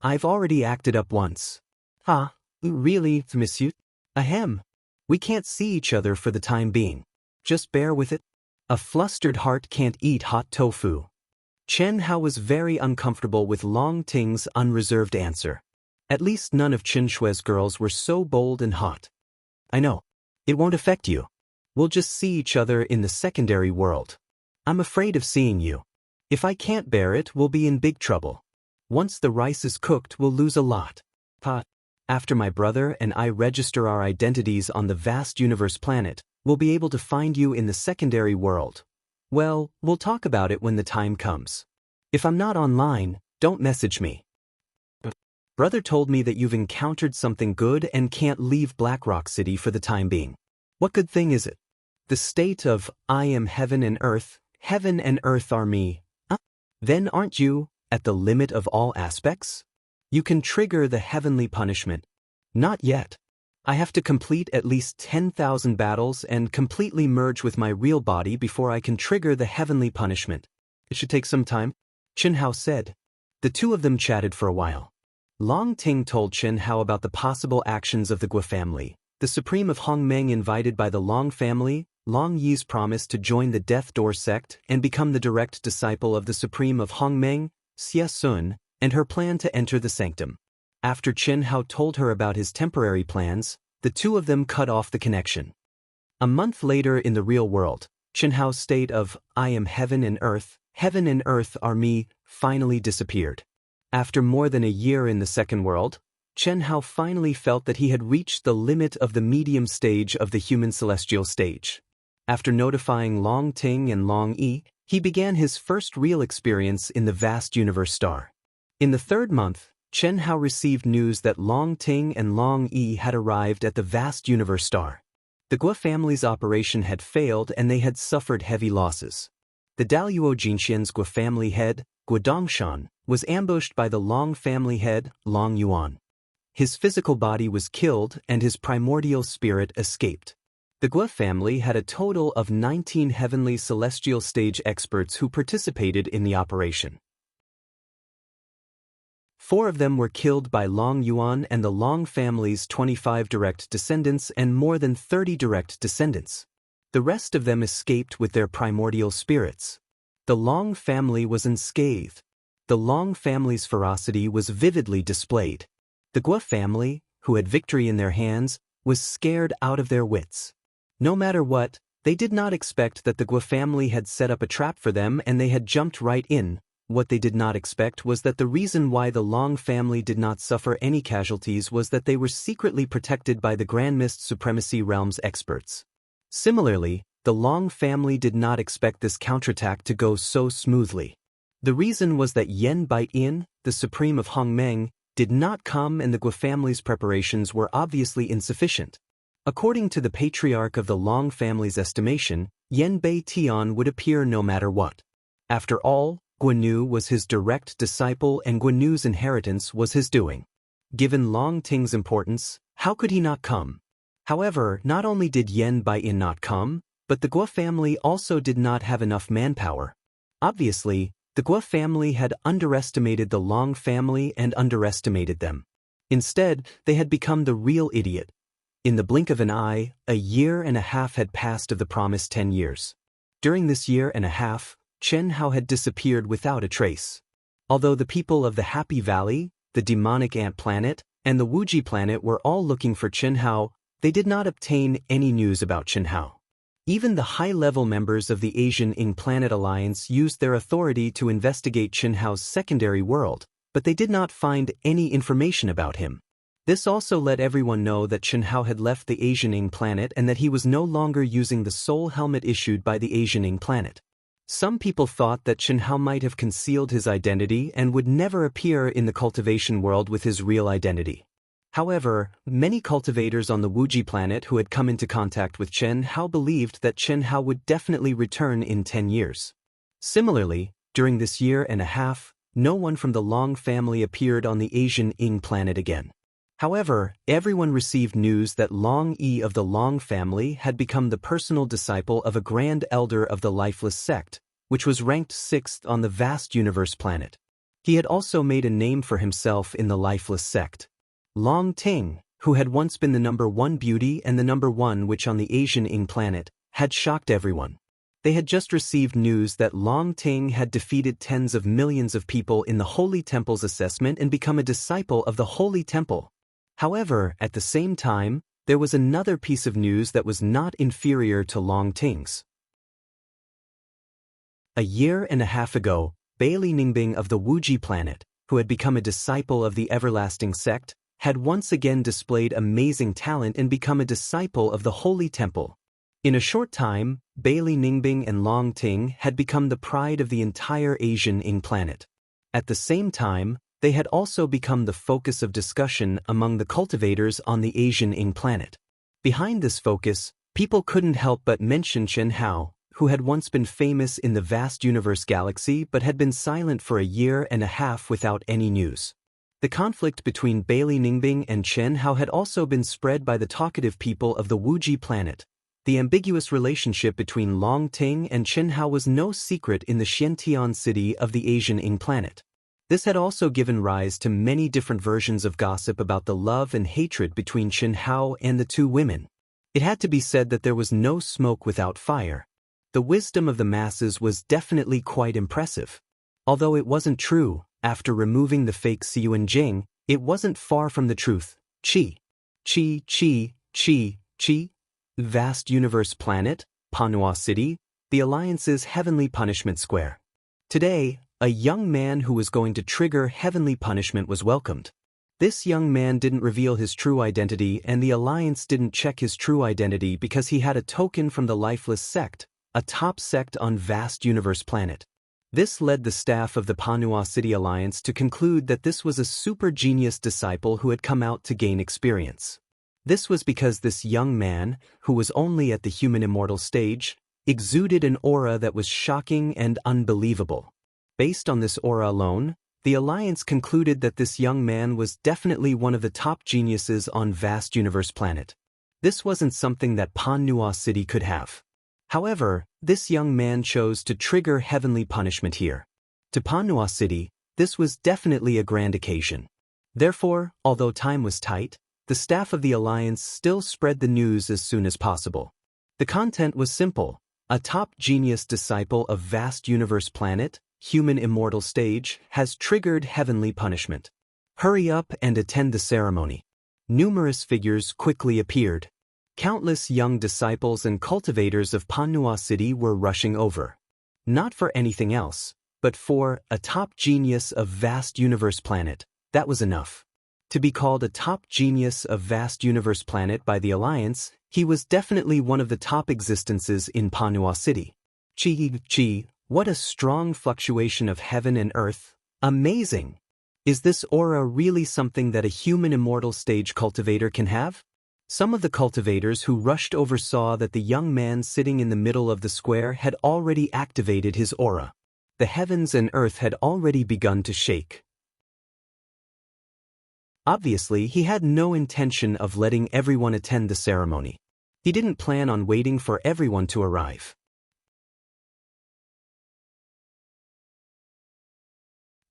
Speaker 1: I've already acted up once. Ah, really, monsieur? Ahem. We can't see each other for the time being. Just bear with it. A flustered heart can't eat hot tofu. Chen Hao was very uncomfortable with Long Ting's unreserved answer. At least none of Qin Shui's girls were so bold and hot. I know. It won't affect you. We'll just see each other in the secondary world. I'm afraid of seeing you. If I can't bear it, we'll be in big trouble. Once the rice is cooked, we'll lose a lot. After my brother and I register our identities on the vast universe planet, we'll be able to find you in the secondary world. Well, we'll talk about it when the time comes. If I'm not online, don't message me. Brother told me that you've encountered something good and can't leave Blackrock City for the time being. What good thing is it? The state of, I am heaven and earth are me. Then aren't you at the limit of all aspects? You can trigger the heavenly punishment. Not yet. I have to complete at least 10,000 battles and completely merge with my real body before I can trigger the heavenly punishment. It should take some time, Chen Hao said. The two of them chatted for a while. Long Ting told Chen Hao about the possible actions of the Guo family. The Supreme of Hongmeng invited by the Long family, Long Yi's promise to join the Death Door sect and become the direct disciple of the Supreme of Hongmeng, Xie Sun, and her plan to enter the sanctum. After Chen Hao told her about his temporary plans, the two of them cut off the connection. A month later in the real world, Chen Hao's state of, I am heaven and earth are me, finally disappeared. After more than a year in the second world, Chen Hao finally felt that he had reached the limit of the medium stage of the human celestial stage. After notifying Long Ting and Long Yi, he began his first real experience in the vast universe star. In the third month, Chen Hao received news that Long Ting and Long Yi had arrived at the vast universe star. The Guo family's operation had failed and they had suffered heavy losses. The Daluo Jinxian's Guo family head, Guo Dongshan, was ambushed by the Long family head, Long Yuan. His physical body was killed and his primordial spirit escaped. The Guo family had a total of 19 heavenly celestial stage experts who participated in the operation. 4 of them were killed by Long Yuan and the Long family's 25 direct descendants and more than 30 direct descendants. The rest of them escaped with their primordial spirits. The Long family was unscathed. The Long family's ferocity was vividly displayed. The Guo family, who had victory in their hands, was scared out of their wits. No matter what, they did not expect that the Guo family had set up a trap for them and they had jumped right in. What they did not expect was that the reason why the Long family did not suffer any casualties was that they were secretly protected by the Grand Mist Supremacy Realm's experts. Similarly, the Long family did not expect this counterattack to go so smoothly. The reason was that Yen Baiyin, the Supreme of Hongmeng, did not come and the Guo family's preparations were obviously insufficient. According to the patriarch of the Long family's estimation, Yen Bei Tian would appear no matter what. After all, Guanu was his direct disciple and Guanu's inheritance was his doing. Given Long Ting's importance, how could he not come? However, not only did Yen Baiyin not come, but the Guo family also did not have enough manpower. Obviously, the Guo family had underestimated the Long family and underestimated them. Instead, they had become the real idiot. In the blink of an eye, a year and a half had passed of the promised 10 years. During this year and a half, Chen Hao had disappeared without a trace. Although the people of the Happy Valley, the demonic ant planet, and the Wuji planet were all looking for Chen Hao, they did not obtain any news about Chen Hao. Even the high-level members of the Asian In-Planet Alliance used their authority to investigate Chen Hao's secondary world, but they did not find any information about him. This also let everyone know that Chen Hao had left the Asian Ing planet and that he was no longer using the soul helmet issued by the Asian Ing planet. Some people thought that Chen Hao might have concealed his identity and would never appear in the cultivation world with his real identity. However, many cultivators on the Wuji planet who had come into contact with Chen Hao believed that Chen Hao would definitely return in 10 years. Similarly, during this year and a half, no one from the Long family appeared on the Asian Ing planet again. However, everyone received news that Long Yi of the Long family had become the personal disciple of a grand elder of the lifeless sect, which was ranked 6th on the vast universe planet. He had also made a name for himself in the lifeless sect. Long Ting, who had once been the #1 beauty and the #1 witch on the Asian Ing planet, had shocked everyone. They had just received news that Long Ting had defeated tens of millions of people in the Holy Temple's assessment and become a disciple of the Holy Temple. However, at the same time, there was another piece of news that was not inferior to Long Ting's. A year and a half ago, Bailey Ningbing of the Wuji planet, who had become a disciple of the everlasting sect, had once again displayed amazing talent and become a disciple of the Holy Temple. In a short time, Bailey Ningbing and Long Ting had become the pride of the entire Asian Ing planet. At the same time, they had also become the focus of discussion among the cultivators on the Asian Ing planet. Behind this focus, people couldn't help but mention Chen Hao, who had once been famous in the vast universe galaxy but had been silent for a year and a half without any news. The conflict between Bailey Ningbing and Chen Hao had also been spread by the talkative people of the Wuji planet. The ambiguous relationship between Long Ting and Chen Hao was no secret in the Xiantian city of the Asian Ing planet. This had also given rise to many different versions of gossip about the love and hatred between Chen Hao and the two women. It had to be said that there was no smoke without fire. The wisdom of the masses was definitely quite impressive. Although it wasn't true, after removing the fake Xiyuan Jing, it wasn't far from the truth. Chi. Vast universe planet, Panhua City, the Alliance's heavenly punishment square. Today, a young man who was going to trigger heavenly punishment was welcomed. This young man didn't reveal his true identity, and the Alliance didn't check his true identity because he had a token from the Lifeless Sect, a top sect on vast universe planet. This led the staff of the Panhua City Alliance to conclude that this was a super genius disciple who had come out to gain experience. This was because this young man, who was only at the human immortal stage, exuded an aura that was shocking and unbelievable. Based on this aura alone, the Alliance concluded that this young man was definitely one of the top geniuses on vast universe planet. This wasn't something that Panhua City could have. However, this young man chose to trigger heavenly punishment here. To Panhua City, this was definitely a grand occasion. Therefore, although time was tight, the staff of the Alliance still spread the news as soon as possible. The content was simple: a top genius disciple of vast universe planet, human immortal stage, has triggered heavenly punishment. Hurry up and attend the ceremony. Numerous figures quickly appeared. Countless young disciples and cultivators of Panhua City were rushing over. Not for anything else, but for a top genius of vast universe planet. That was enough. To be called a top genius of vast universe planet by the Alliance, he was definitely one of the top existences in Panhua City. What a strong fluctuation of heaven and earth. Amazing! Is this aura really something that a human immortal stage cultivator can have? Some of the cultivators who rushed over saw that the young man sitting in the middle of the square had already activated his aura. The heavens and earth had already begun to shake. Obviously, he had no intention of letting everyone attend the ceremony. He didn't plan on waiting for everyone to arrive.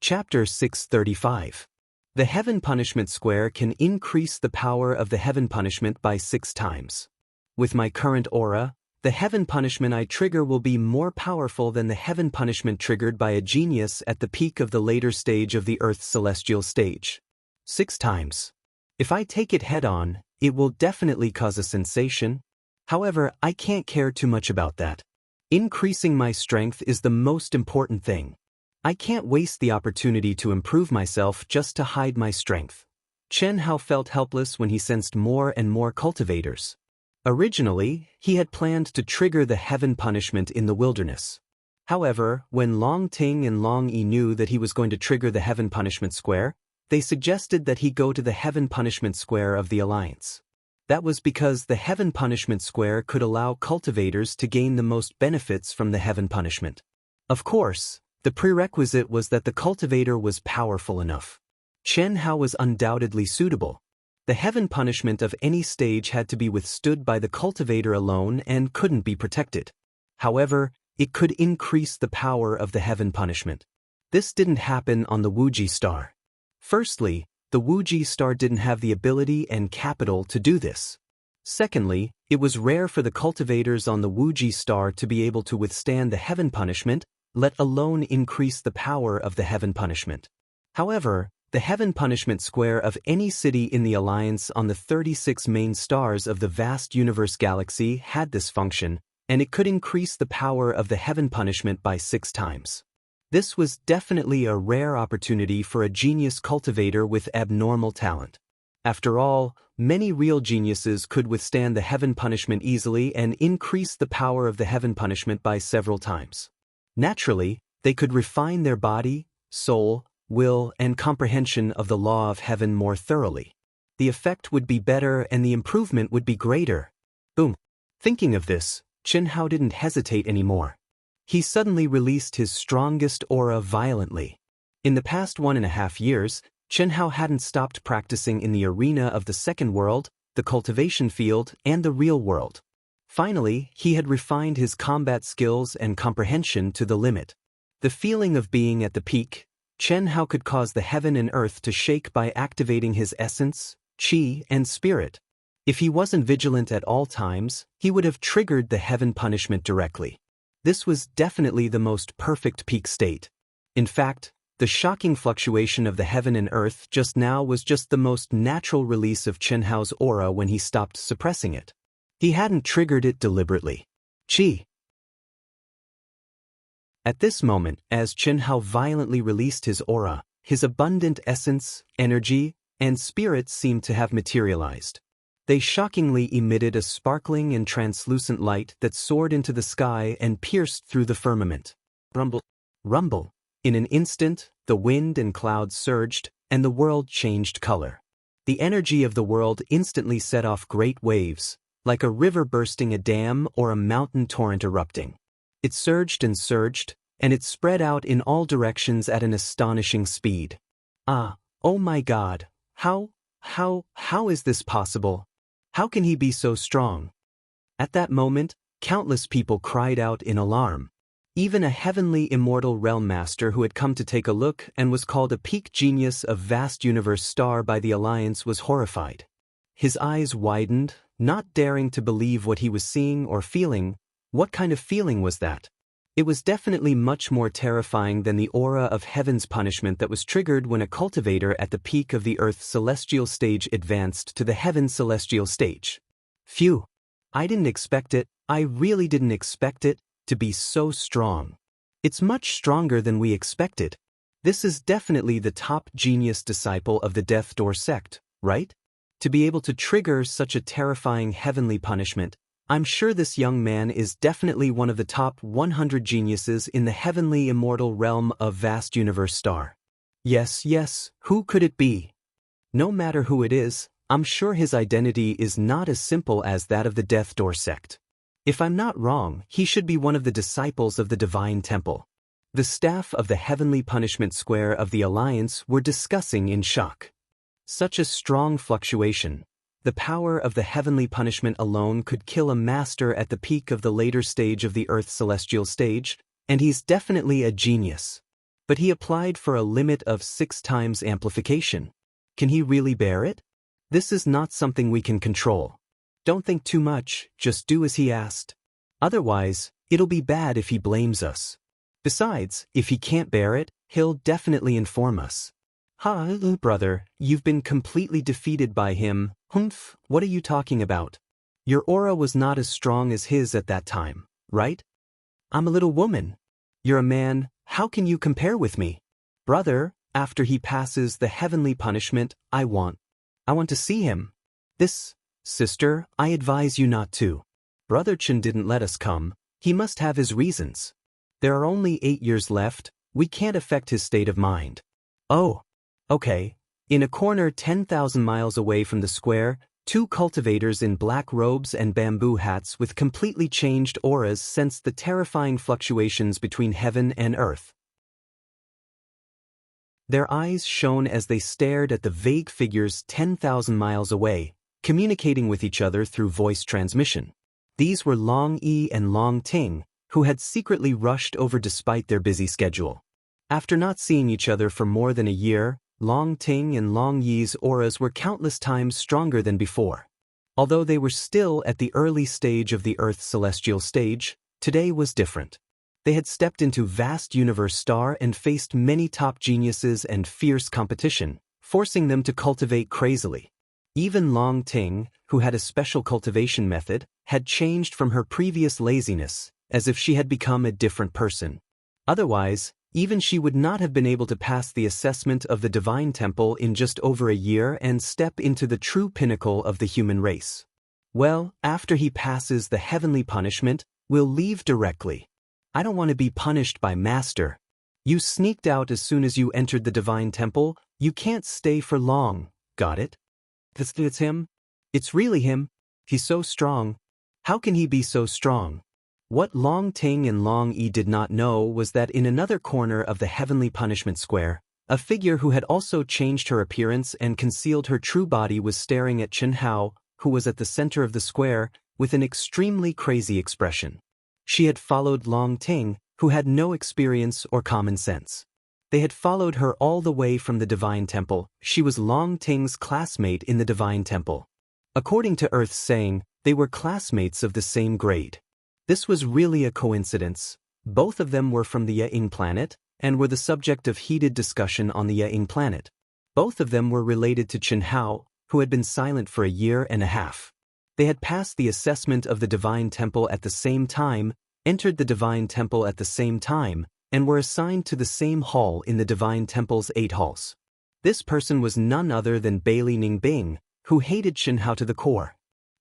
Speaker 1: Chapter 635. The Heaven Punishment Square can increase the power of the Heaven Punishment by 6 times. With my current aura, the Heaven Punishment I trigger will be more powerful than the Heaven Punishment triggered by a genius at the peak of the later stage of the Earth's celestial stage. 6 times. If I take it head-on, it will definitely cause a sensation. However, I can't care too much about that. Increasing my strength is the most important thing. I can't waste the opportunity to improve myself just to hide my strength. Chen Hao felt helpless when he sensed more and more cultivators. Originally, he had planned to trigger the heaven punishment in the wilderness. However, when Long Ting and Long Yi knew that he was going to trigger the heaven punishment square, they suggested that he go to the heaven punishment square of the Alliance. That was because the heaven punishment square could allow cultivators to gain the most benefits from the heaven punishment. Of course, the prerequisite was that the cultivator was powerful enough. Chen Hao was undoubtedly suitable. The heaven punishment of any stage had to be withstood by the cultivator alone and couldn't be protected. However, it could increase the power of the heaven punishment. This didn't happen on the Wuji star. Firstly, the Wuji star didn't have the ability and capital to do this. Secondly, it was rare for the cultivators on the Wuji star to be able to withstand the heaven punishment, let alone increase the power of the heaven punishment. However, the heaven punishment square of any city in the Alliance on the 36 main stars of the vast universe galaxy had this function, and it could increase the power of the heaven punishment by 6 times. This was definitely a rare opportunity for a genius cultivator with abnormal talent. After all, many real geniuses could withstand the heaven punishment easily and increase the power of the heaven punishment by several times. Naturally, they could refine their body, soul, will, and comprehension of the law of heaven more thoroughly. The effect would be better and the improvement would be greater. Boom. Thinking of this, Chen Hao didn't hesitate anymore. He suddenly released his strongest aura violently. In the past 1.5 years, Chen Hao hadn't stopped practicing in the arena of the second world, the cultivation field, and the real world. Finally, he had refined his combat skills and comprehension to the limit. The feeling of being at the peak, Chen Hao could cause the heaven and earth to shake by activating his essence, qi, and spirit. If he wasn't vigilant at all times, he would have triggered the heaven punishment directly. This was definitely the most perfect peak state. In fact, the shocking fluctuation of the heaven and earth just now was just the most natural release of Chen Hao's aura when he stopped suppressing it. He hadn't triggered it deliberately. Qi. At this moment, as Chen Hao violently released his aura, his abundant essence, energy, and spirit seemed to have materialized. They shockingly emitted a sparkling and translucent light that soared into the sky and pierced through the firmament. Rumble. Rumble. In an instant, the wind and clouds surged, and the world changed color. The energy of the world instantly set off great waves, like a river bursting a dam or a mountain torrent erupting. It surged, and it spread out in all directions at an astonishing speed. Ah, oh my God, how is this possible? How can he be so strong? At that moment, countless people cried out in alarm. Even a heavenly immortal realm master who had come to take a look and was called a peak genius of vast universe star by the Alliance was horrified. His eyes widened, not daring to believe what he was seeing or feeling. What kind of feeling was that? It was definitely much more terrifying than the aura of heaven's punishment that was triggered when a cultivator at the peak of the Earth's celestial stage advanced to the heaven's celestial stage. Phew! I didn't expect it, I really didn't expect it, to be so strong. It's much stronger than we expected. This is definitely the top genius disciple of the Death Door sect, right? To be able to trigger such a terrifying heavenly punishment, I'm sure this young man is definitely one of the top 100 geniuses in the heavenly immortal realm of vast universe star. Yes, who could it be? No matter who it is, I'm sure his identity is not as simple as that of the Death Door sect. If I'm not wrong, he should be one of the disciples of the Divine Temple. The staff of the Heavenly Punishment Square of the Alliance were discussing in shock. Such a strong fluctuation. The power of the heavenly punishment alone could kill a master at the peak of the later stage of the Earth's celestial stage, and he's definitely a genius. But he applied for a limit of 6 times amplification. Can he really bear it? This is not something we can control. Don't think too much, just do as he asked. Otherwise, it'll be bad if he blames us. Besides, if he can't bear it, he'll definitely inform us. Brother, you've been completely defeated by him. Humph, what are you talking about? Your aura was not as strong as his at that time, right? I'm a little woman. You're a man, how can you compare with me? Brother, after he passes the heavenly punishment, I want I want to see him. This, sister, I advise you not to. Brother Chen didn't let us come. He must have his reasons. There are only 8 years left. We can't affect his state of mind. Oh. Okay. In a corner 10,000 miles away from the square, 2 cultivators in black robes and bamboo hats with completely changed auras sensed the terrifying fluctuations between heaven and earth. Their eyes shone as they stared at the vague figures 10,000 miles away, communicating with each other through voice transmission. These were Long Yi and Long Ting, who had secretly rushed over despite their busy schedule. After not seeing each other for more than a year, Long Ting and Long Yi's auras were countless times stronger than before. Although they were still at the early stage of the Earth's celestial stage, today was different. They had stepped into vast universe star and faced many top geniuses and fierce competition, forcing them to cultivate crazily. Even Long Ting, who had a special cultivation method, had changed from her previous laziness, as if she had become a different person. Otherwise, even she would not have been able to pass the assessment of the Divine Temple in just over a year and step into the true pinnacle of the human race. Well, after he passes the heavenly punishment, we'll leave directly. I don't want to be punished by Master. You sneaked out as soon as you entered the Divine Temple. You can't stay for long. Got it? It's him? It's really him. He's so strong. How can he be so strong? What Long Ting and Long Yi did not know was that in another corner of the heavenly punishment square, a figure who had also changed her appearance and concealed her true body was staring at Chen Hao, who was at the center of the square, with an extremely crazy expression. She had followed Long Ting, who had no experience or common sense. They had followed her all the way from the Divine Temple. She was Long Ting's classmate in the Divine Temple. According to Earth's saying, they were classmates of the same grade. This was really a coincidence. Both of them were from the Ying planet, and were the subject of heated discussion on the Ying planet. Both of them were related to Chen Hao, who had been silent for a year and a half. They had passed the assessment of the Divine Temple at the same time, entered the Divine Temple at the same time, and were assigned to the same hall in the Divine Temple's 8 halls. This person was none other than Bailey Ningbing, who hated Chen Hao to the core.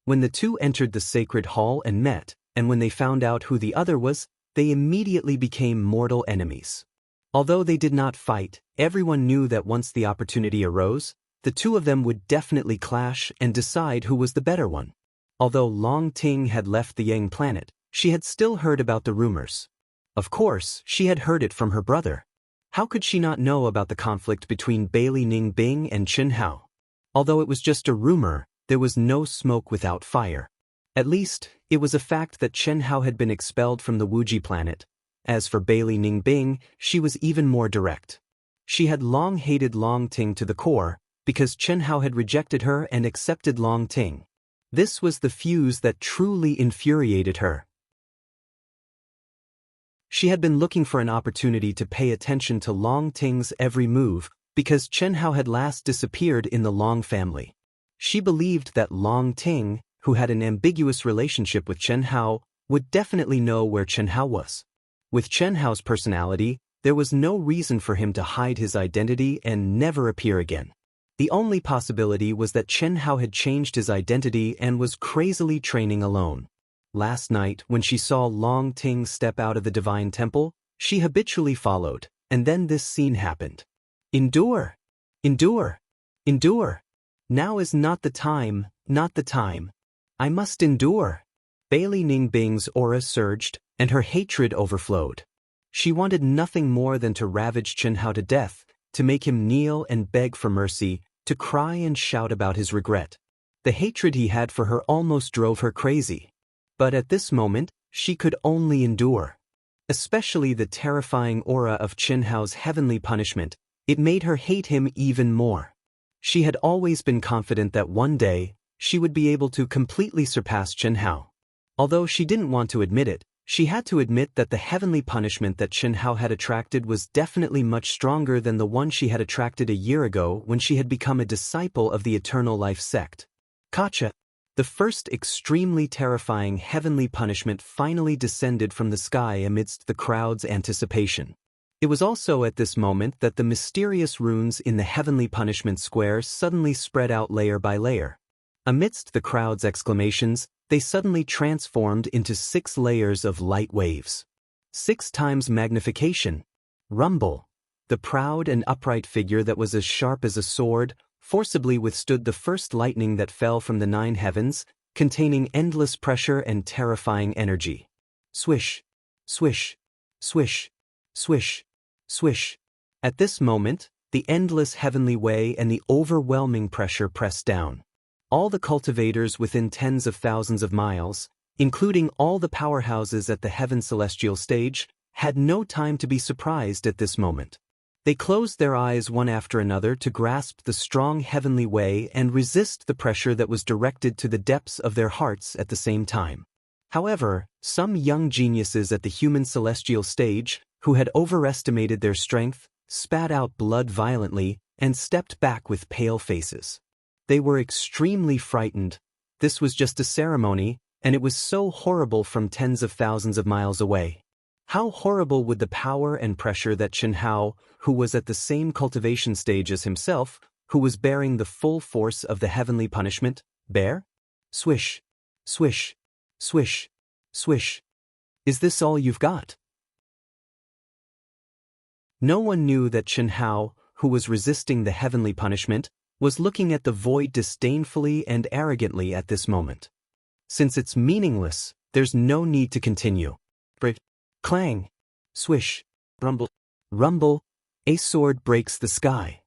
Speaker 1: When the two entered the sacred hall and met, and when they found out who the other was, they immediately became mortal enemies. Although they did not fight, everyone knew that once the opportunity arose, the two of them would definitely clash and decide who was the better one. Although Long Ting had left the Yang planet, she had still heard about the rumors. Of course, she had heard it from her brother. How could she not know about the conflict between Bailey Ningbing and Chen Hao? Although it was just a rumor, there was no smoke without fire. At least, it was a fact that Chen Hao had been expelled from the Wuji planet. As for Bailey Ningbing, she was even more direct. She had long hated Long Ting to the core, because Chen Hao had rejected her and accepted Long Ting. This was the fuse that truly infuriated her. She had been looking for an opportunity to pay attention to Long Ting's every move, because Chen Hao had last disappeared in the Long family. She believed that Long Ting, who had an ambiguous relationship with Chen Hao, would definitely know where Chen Hao was. With Chen Hao's personality, there was no reason for him to hide his identity and never appear again. The only possibility was that Chen Hao had changed his identity and was crazily training alone. Last night, when she saw Long Ting step out of the Divine Temple, she habitually followed, and then this scene happened. Endure! Endure! Endure! Now is not the time, not the time. I must endure. Bailey Ningbing's aura surged, and her hatred overflowed. She wanted nothing more than to ravage Chen Hao to death, to make him kneel and beg for mercy, to cry and shout about his regret. The hatred he had for her almost drove her crazy. But at this moment, she could only endure. Especially the terrifying aura of Chen Hao's heavenly punishment, it made her hate him even more. She had always been confident that one day, she would be able to completely surpass Chen Hao. Although she didn't want to admit it, she had to admit that the heavenly punishment that Chen Hao had attracted was definitely much stronger than the one she had attracted a year ago when she had become a disciple of the Eternal Life sect. Kacha. The first extremely terrifying heavenly punishment finally descended from the sky amidst the crowd's anticipation. It was also at this moment that the mysterious runes in the heavenly punishment square suddenly spread out layer by layer. Amidst the crowd's exclamations, they suddenly transformed into 6 layers of light waves. 6 times magnification. Rumble. The proud and upright figure that was as sharp as a sword forcibly withstood the first lightning that fell from the 9 heavens, containing endless pressure and terrifying energy. Swish. Swish. Swish. Swish. Swish. At this moment, the endless heavenly way and the overwhelming pressure pressed down. All the cultivators within tens of thousands of miles, including all the powerhouses at the heaven celestial stage, had no time to be surprised at this moment. They closed their eyes one after another to grasp the strong heavenly way and resist the pressure that was directed to the depths of their hearts at the same time. However, some young geniuses at the human celestial stage, who had overestimated their strength, spat out blood violently and stepped back with pale faces. They were extremely frightened. This was just a ceremony, and it was so horrible from tens of thousands of miles away. How horrible would the power and pressure that Chen Hao, who was at the same cultivation stage as himself, who was bearing the full force of the heavenly punishment, bear? Swish. Swish. Swish. Swish. Is this all you've got? No one knew that Chen Hao, who was resisting the heavenly punishment, was looking at the void disdainfully and arrogantly at this moment. Since it's meaningless, there's no need to continue. Clang. Swish. Rumble. Rumble. A sword breaks the sky.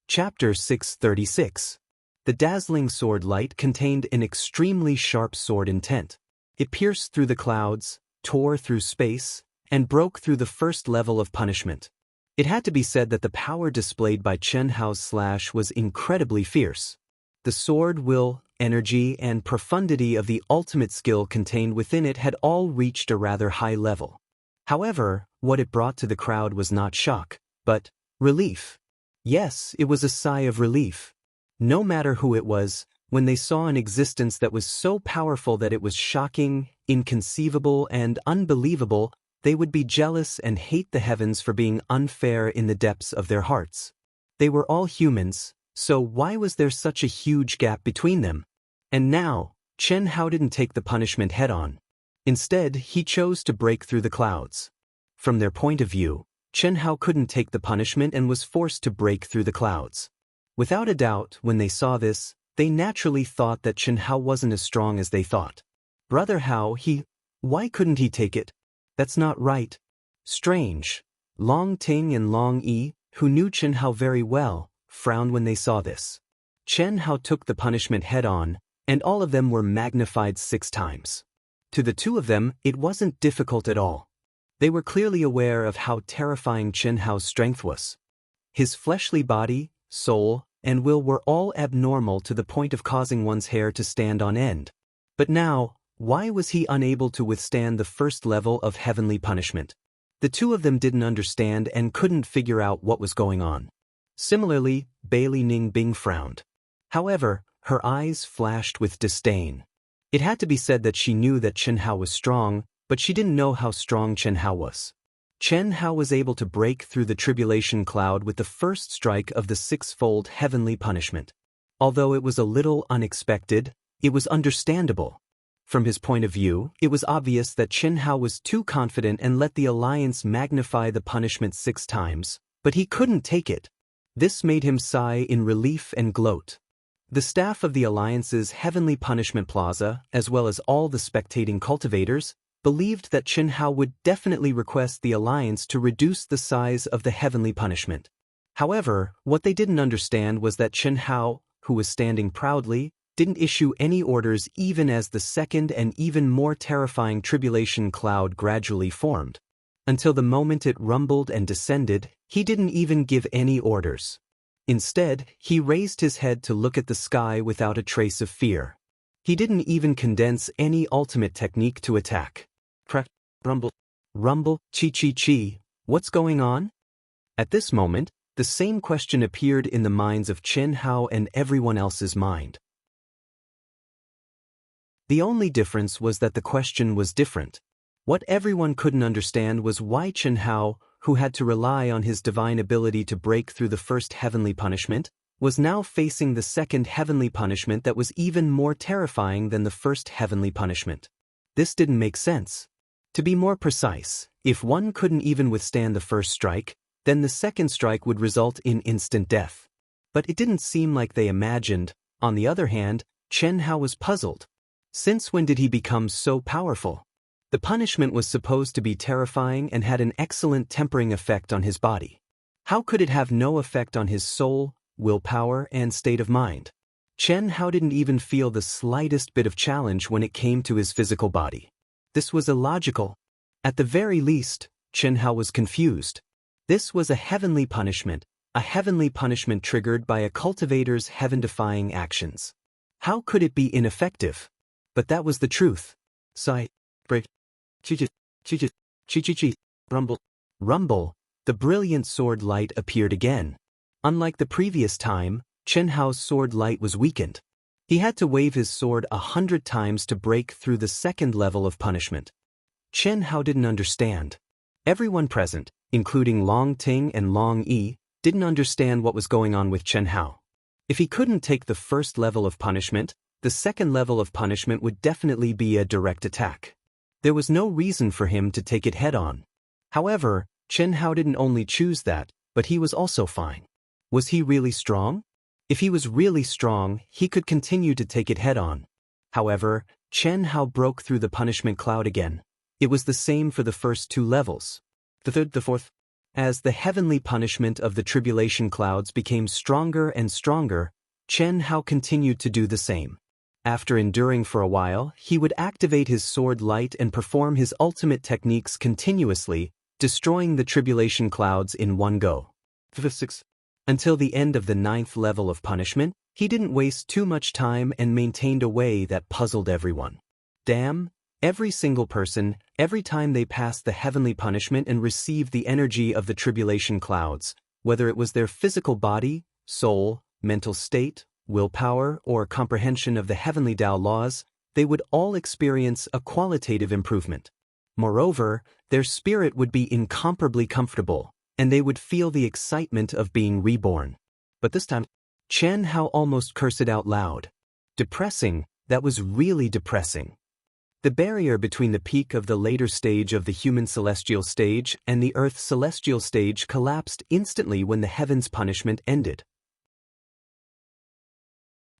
Speaker 1: Chapter 636. The dazzling sword light contained an extremely sharp sword intent. It pierced through the clouds, tore through space, and broke through the first level of punishment. It had to be said that the power displayed by Chen Hao's slash was incredibly fierce. The sword, will, energy, and profundity of the ultimate skill contained within it had all reached a rather high level. However, what it brought to the crowd was not shock, but relief. Yes, it was a sigh of relief. No matter who it was, when they saw an existence that was so powerful that it was shocking, inconceivable, and unbelievable, they would be jealous and hate the heavens for being unfair in the depths of their hearts. They were all humans, so why was there such a huge gap between them? And now, Chen Hao didn't take the punishment head-on. Instead, he chose to break through the clouds. From their point of view, Chen Hao couldn't take the punishment and was forced to break through the clouds. Without a doubt, when they saw this, they naturally thought that Chen Hao wasn't as strong as they thought. Brother Hao, why couldn't he take it? That's not right. Strange. Long Ting and Long Yi, who knew Chen Hao very well, frowned when they saw this. Chen Hao took the punishment head-on, and all of them were magnified 6 times. To the 2 of them, it wasn't difficult at all. They were clearly aware of how terrifying Chen Hao's strength was. His fleshly body, soul, and will were all abnormal to the point of causing one's hair to stand on end. But now, why was he unable to withstand the first level of heavenly punishment? The 2 of them didn't understand and couldn't figure out what was going on. Similarly, Bailey Ning Bing frowned. However, her eyes flashed with disdain. It had to be said that she knew that Chen Hao was strong, but she didn't know how strong Chen Hao was. Chen Hao was able to break through the tribulation cloud with the first strike of the 6-fold heavenly punishment. Although it was a little unexpected, it was understandable. From his point of view, it was obvious that Chen Hao was too confident and let the alliance magnify the punishment 6 times, but he couldn't take it. This made him sigh in relief and gloat. The staff of the alliance's heavenly punishment plaza, as well as all the spectating cultivators, believed that Chen Hao would definitely request the alliance to reduce the size of the heavenly punishment. However, what they didn't understand was that Chen Hao, who was standing proudly, didn't issue any orders even as the second and even more terrifying tribulation cloud gradually formed. Until the moment it rumbled and descended, he didn't even give any orders. Instead, he raised his head to look at the sky without a trace of fear. He didn't even condense any ultimate technique to attack. Rumble. Rumble, chi, what's going on? At this moment, the same question appeared in the minds of Chen Hao and everyone else's mind. The only difference was that the question was different. What everyone couldn't understand was why Chen Hao, who had to rely on his divine ability to break through the first heavenly punishment, was now facing the second heavenly punishment that was even more terrifying than the first heavenly punishment. This didn't make sense. To be more precise, if one couldn't even withstand the first strike, then the second strike would result in instant death. But it didn't seem like they imagined. On the other hand, Chen Hao was puzzled. Since when did he become so powerful? The punishment was supposed to be terrifying and had an excellent tempering effect on his body. How could it have no effect on his soul, willpower, and state of mind? Chen Hao didn't even feel the slightest bit of challenge when it came to his physical body. This was illogical. At the very least, Chen Hao was confused. This was a heavenly punishment triggered by a cultivator's heaven-defying actions. How could it be ineffective? But that was the truth. Sigh. Break. Rumble. Rumble. The brilliant sword light appeared again. Unlike the previous time, Chen Hao's sword light was weakened. He had to wave his sword 100 times to break through the second level of punishment. Chen Hao didn't understand. Everyone present, including Long Ting and Long Yi, didn't understand what was going on with Chen Hao. If he couldn't take the first level of punishment, the second level of punishment would definitely be a direct attack. There was no reason for him to take it head-on. However, Chen Hao didn't only choose that, but he was also fine. Was he really strong? If he was really strong, he could continue to take it head-on. However, Chen Hao broke through the punishment cloud again. It was the same for the first two levels. The third, the fourth. As the heavenly punishment of the tribulation clouds became stronger and stronger, Chen Hao continued to do the same. After enduring for a while, he would activate his sword light and perform his ultimate techniques continuously, destroying the tribulation clouds in one go. 6. Until the end of the 9th level of punishment, he didn't waste too much time and maintained a way that puzzled everyone. Damn, every single person, every time they passed the heavenly punishment and received the energy of the tribulation clouds, whether it was their physical body, soul, mental state, willpower, or comprehension of the heavenly Tao laws, they would all experience a qualitative improvement. Moreover, their spirit would be incomparably comfortable, and they would feel the excitement of being reborn. But this time, Chen Hao almost cursed it out loud. Depressing, that was really depressing. The barrier between the peak of the later stage of the human celestial stage and the earth celestial stage collapsed instantly when the heavens punishment ended.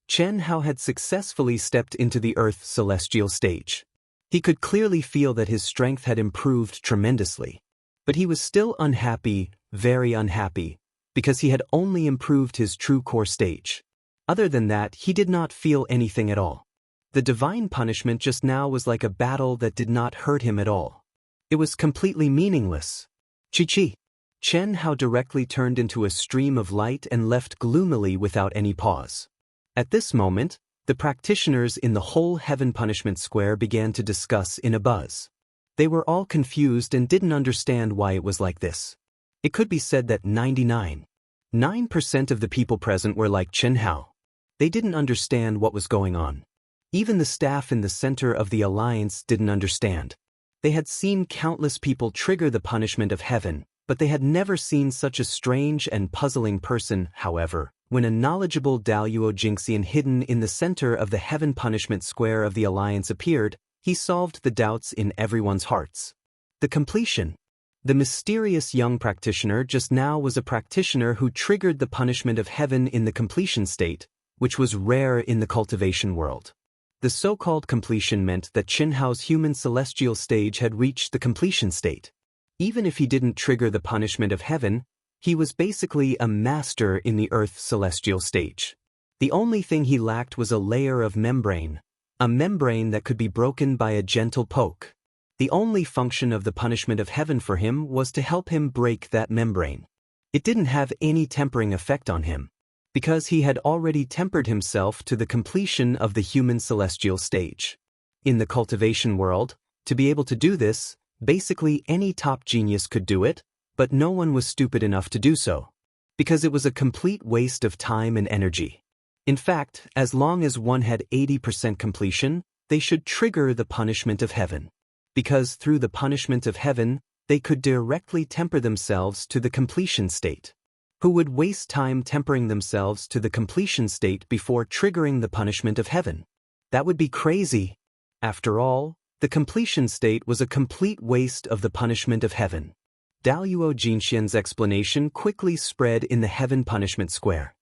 Speaker 1: Chen Hao had successfully stepped into the earth celestial stage. He could clearly feel that his strength had improved tremendously. But he was still unhappy, very unhappy, because he had only improved his true core stage. Other than that, he did not feel anything at all. The divine punishment just now was like a battle that did not hurt him at all. It was completely meaningless. Chi-chi. Chen Hao directly turned into a stream of light and left gloomily without any pause. At this moment, the practitioners in the whole heaven punishment square began to discuss in a buzz. They were all confused and didn't understand why it was like this. It could be said that 99.9% of the people present were like Chen Hao. They didn't understand what was going on. Even the staff in the center of the alliance didn't understand. They had seen countless people trigger the punishment of heaven, but they had never seen such a strange and puzzling person. However, when a knowledgeable Daoyuo Jingxian hidden in the center of the heaven punishment square of the alliance appeared, he solved the doubts in everyone's hearts. The completion. The mysterious young practitioner just now was a practitioner who triggered the punishment of heaven in the completion state, which was rare in the cultivation world. The so-called completion meant that Chen Hao's human celestial stage had reached the completion state. Even if he didn't trigger the punishment of heaven, he was basically a master in the earth celestial stage. The only thing he lacked was a layer of membrane, a membrane that could be broken by a gentle poke. The only function of the punishment of heaven for him was to help him break that membrane. It didn't have any tempering effect on him, because he had already tempered himself to the completion of the human celestial stage. In the cultivation world, to be able to do this, basically any top genius could do it, but no one was stupid enough to do so, because it was a complete waste of time and energy. In fact, as long as one had 80% completion, they should trigger the punishment of heaven. Because through the punishment of heaven, they could directly temper themselves to the completion state. Who would waste time tempering themselves to the completion state before triggering the punishment of heaven? That would be crazy. After all, the completion state was a complete waste of the punishment of heaven. Daluo Jinxian's explanation quickly spread in the heaven punishment square.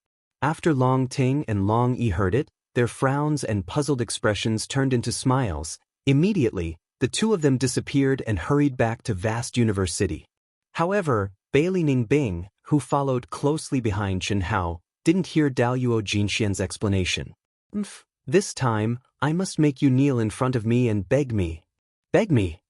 Speaker 1: After Long Ting and Long Yi heard it, their frowns and puzzled expressions turned into smiles. Immediately, the two of them disappeared and hurried back to Vast Universe City. However, Bailey Ningbing, who followed closely behind Chen Hao, didn't hear Daluo Jinxian's explanation. This time, I must make you kneel in front of me and beg me. Beg me.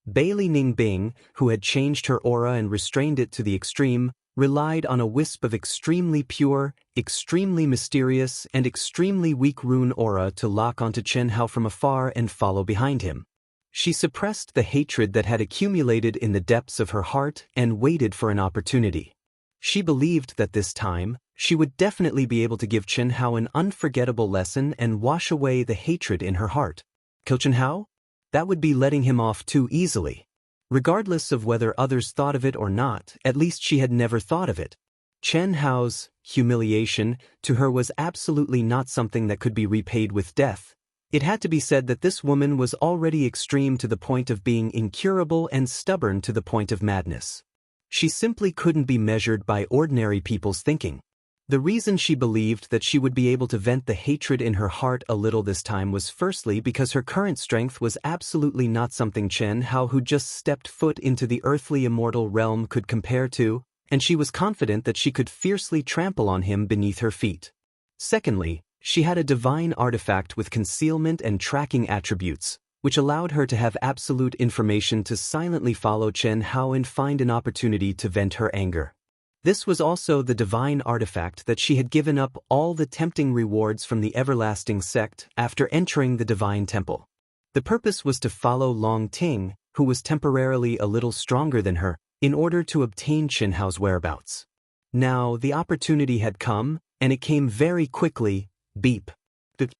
Speaker 1: Bailey Ningbing, who had changed her aura and restrained it to the extreme, relied on a wisp of extremely pure, extremely mysterious, and extremely weak rune aura to lock onto Chen Hao from afar and follow behind him. She suppressed the hatred that had accumulated in the depths of her heart and waited for an opportunity. She believed that this time, she would definitely be able to give Chen Hao an unforgettable lesson and wash away the hatred in her heart. Kill Chen Hao? That would be letting him off too easily. Regardless of whether others thought of it or not, at least she had never thought of it. Chen Hao's humiliation to her was absolutely not something that could be repaid with death. It had to be said that this woman was already extreme to the point of being incurable and stubborn to the point of madness. She simply couldn't be measured by ordinary people's thinking. The reason she believed that she would be able to vent the hatred in her heart a little this time was firstly because her current strength was absolutely not something Chen Hao, who just stepped foot into the earthly immortal realm, could compare to, and she was confident that she could fiercely trample on him beneath her feet. Secondly, she had a divine artifact with concealment and tracking attributes, which allowed her to have absolute information to silently follow Chen Hao and find an opportunity to vent her anger. This was also the divine artifact that she had given up all the tempting rewards from the everlasting sect after entering the divine temple. The purpose was to follow Long Ting, who was temporarily a little stronger than her, in order to obtain Chen Hao's whereabouts. Now the opportunity had come, and it came very quickly. Beep. Beep.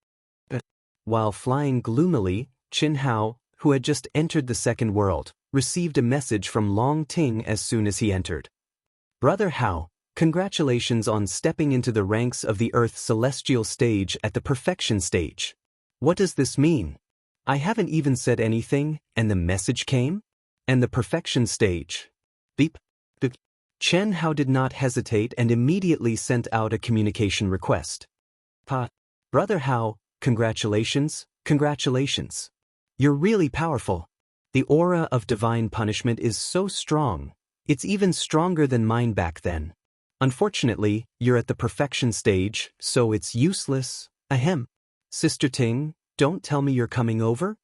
Speaker 1: Beep. While flying gloomily, Chen Hao, who had just entered the second world, received a message from Long Ting as soon as he entered. Brother Hao, congratulations on stepping into the ranks of the Earth celestial stage at the perfection stage. What does this mean? I haven't even said anything, and the message came? And the perfection stage? Beep. Beep. Chen Hao did not hesitate and immediately sent out a communication request. Brother Hao, congratulations, congratulations. You're really powerful. The aura of divine punishment is so strong. It's even stronger than mine back then. Unfortunately, you're at the perfection stage, so it's useless. Ahem. Sister Ting, don't tell me you're coming over?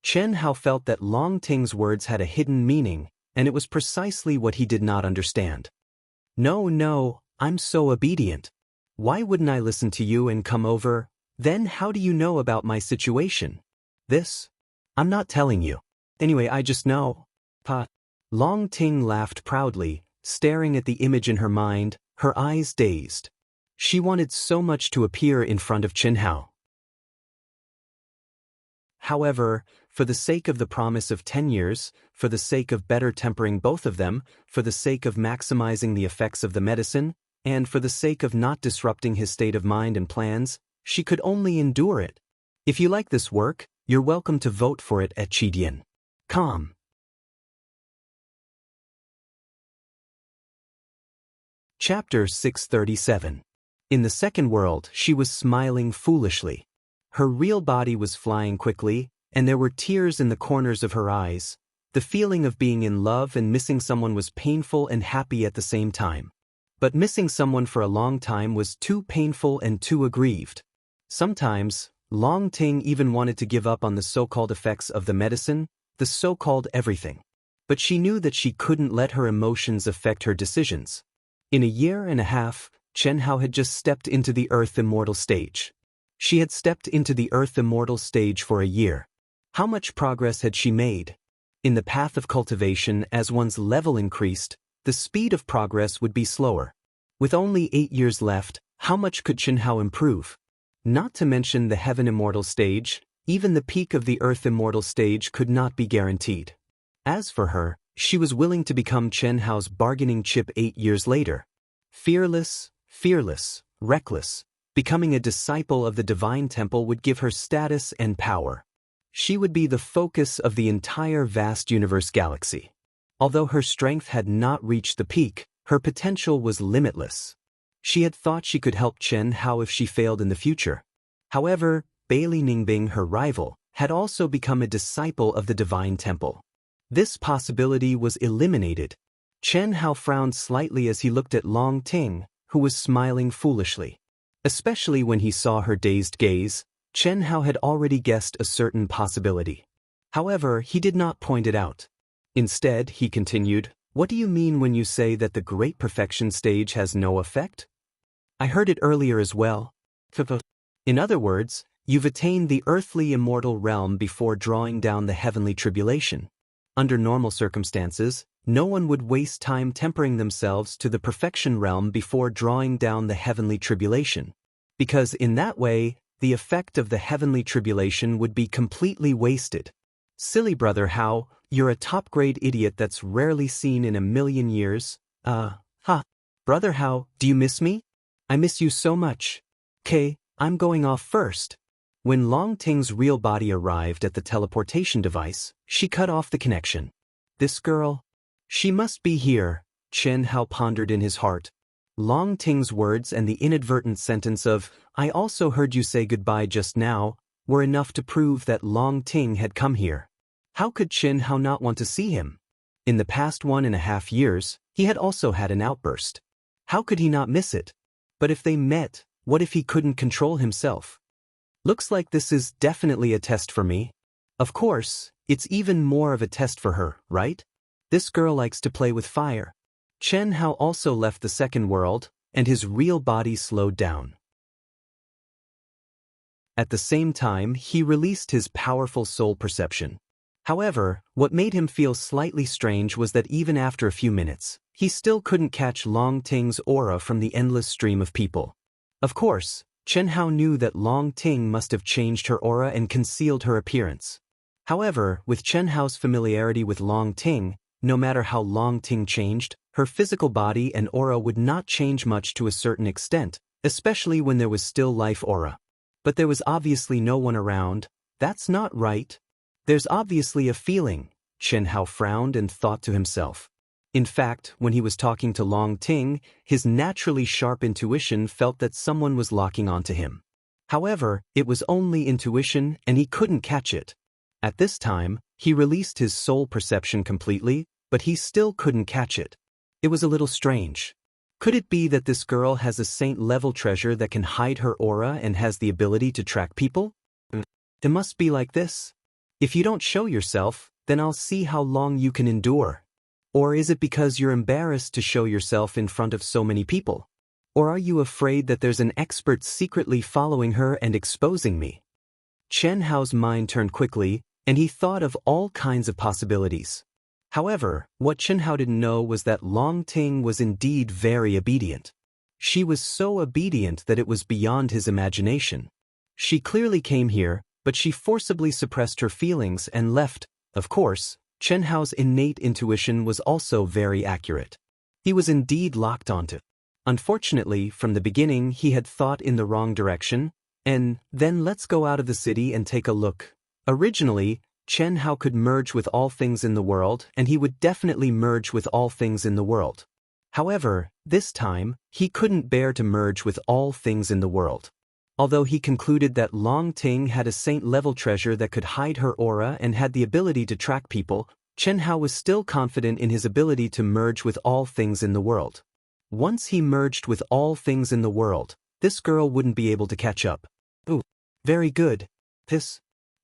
Speaker 1: Chen Hao felt that Long Ting's words had a hidden meaning, and it was precisely what he did not understand. No, I'm so obedient. Why wouldn't I listen to you and come over? Then how do you know about my situation? This? I'm not telling you. Anyway, I just know. Long Ting laughed proudly, staring at the image in her mind, her eyes dazed. She wanted so much to appear in front of Chen Hao. However, for the sake of the promise of 10 years, for the sake of better tempering both of them, for the sake of maximizing the effects of the medicine, and for the sake of not disrupting his state of mind and plans, she could only endure it. If you like this work, you're welcome to vote for it at Chidian.com. Chapter 637. In the second world, she was smiling foolishly. Her real body was flying quickly, and there were tears in the corners of her eyes. The feeling of being in love and missing someone was painful and happy at the same time. But missing someone for a long time was too painful and too aggrieved. Sometimes, Long Ting even wanted to give up on the so-called effects of the medicine, the so-called everything. But she knew that she couldn't let her emotions affect her decisions. In a year and a half, Chen Hao had just stepped into the Earth Immortal stage. She had stepped into the Earth Immortal stage for a year. How much progress had she made? In the path of cultivation, as one's level increased, the speed of progress would be slower. With only 8 years left, how much could Chen Hao improve? Not to mention the Heaven Immortal stage, even the peak of the Earth Immortal stage could not be guaranteed. As for her, she was willing to become Chen Hao's bargaining chip 8 years later. Fearless, reckless, becoming a disciple of the Divine Temple would give her status and power. She would be the focus of the entire vast universe galaxy. Although her strength had not reached the peak, her potential was limitless. She had thought she could help Chen Hao if she failed in the future. However, Bailey Ningbing, her rival, had also become a disciple of the Divine Temple. This possibility was eliminated. Chen Hao frowned slightly as he looked at Long Ting, who was smiling foolishly. Especially when he saw her dazed gaze, Chen Hao had already guessed a certain possibility. However, he did not point it out. Instead, he continued, "What do you mean when you say that the Great Perfection stage has no effect? I heard it earlier as well. In other words, you've attained the earthly immortal realm before drawing down the heavenly tribulation. Under normal circumstances, no one would waste time tempering themselves to the perfection realm before drawing down the heavenly tribulation. Because in that way, the effect of the heavenly tribulation would be completely wasted. Silly brother Hao, you're a top-grade idiot that's rarely seen in a million years. Brother Hao, do you miss me? I miss you so much. Okay, I'm going off first." When Long Ting's real body arrived at the teleportation device, she cut off the connection. This girl? She must be here, Chen Hao pondered in his heart. Long Ting's words and the inadvertent sentence of, "I also heard you say goodbye just now," were enough to prove that Long Ting had come here. How could Chen Hao not want to see him? In the past 1.5 years, he had also had an outburst. How could he not miss it? But if they met, what if he couldn't control himself? Looks like this is definitely a test for me. Of course, it's even more of a test for her, right? This girl likes to play with fire. Chen Hao also left the second world, and his real body slowed down. At the same time, he released his powerful soul perception. However, what made him feel slightly strange was that even after a few minutes, he still couldn't catch Long Ting's aura from the endless stream of people. Of course, Chen Hao knew that Long Ting must have changed her aura and concealed her appearance. However, with Chen Hao's familiarity with Long Ting, no matter how Long Ting changed, her physical body and aura would not change much to a certain extent, especially when there was still life aura. But there was obviously no one around. That's not right. There's obviously a feeling, Chen Hao frowned and thought to himself. In fact, when he was talking to Long Ting, his naturally sharp intuition felt that someone was locking onto him. However, it was only intuition and he couldn't catch it. At this time, he released his soul perception completely, but he still couldn't catch it. It was a little strange. Could it be that this girl has a saint-level treasure that can hide her aura and has the ability to track people? It must be like this. If you don't show yourself, then I'll see how long you can endure. Or is it because you're embarrassed to show yourself in front of so many people? Or are you afraid that there's an expert secretly following her and exposing me? Chen Hao's mind turned quickly, and he thought of all kinds of possibilities. However, what Chen Hao didn't know was that Long Ting was indeed very obedient. She was so obedient that it was beyond his imagination. She clearly came here, but she forcibly suppressed her feelings and left. Of course, Chen Hao's innate intuition was also very accurate. He was indeed locked onto. Unfortunately, from the beginning he had thought in the wrong direction, and then let's go out of the city and take a look. Originally, Chen Hao could merge with all things in the world, and he would definitely merge with all things in the world. However, this time, he couldn't bear to merge with all things in the world. Although he concluded that Long Ting had a saint-level treasure that could hide her aura and had the ability to track people, Chen Hao was still confident in his ability to merge with all things in the world. Once he merged with all things in the world, this girl wouldn't be able to catch up. Ooh, very good.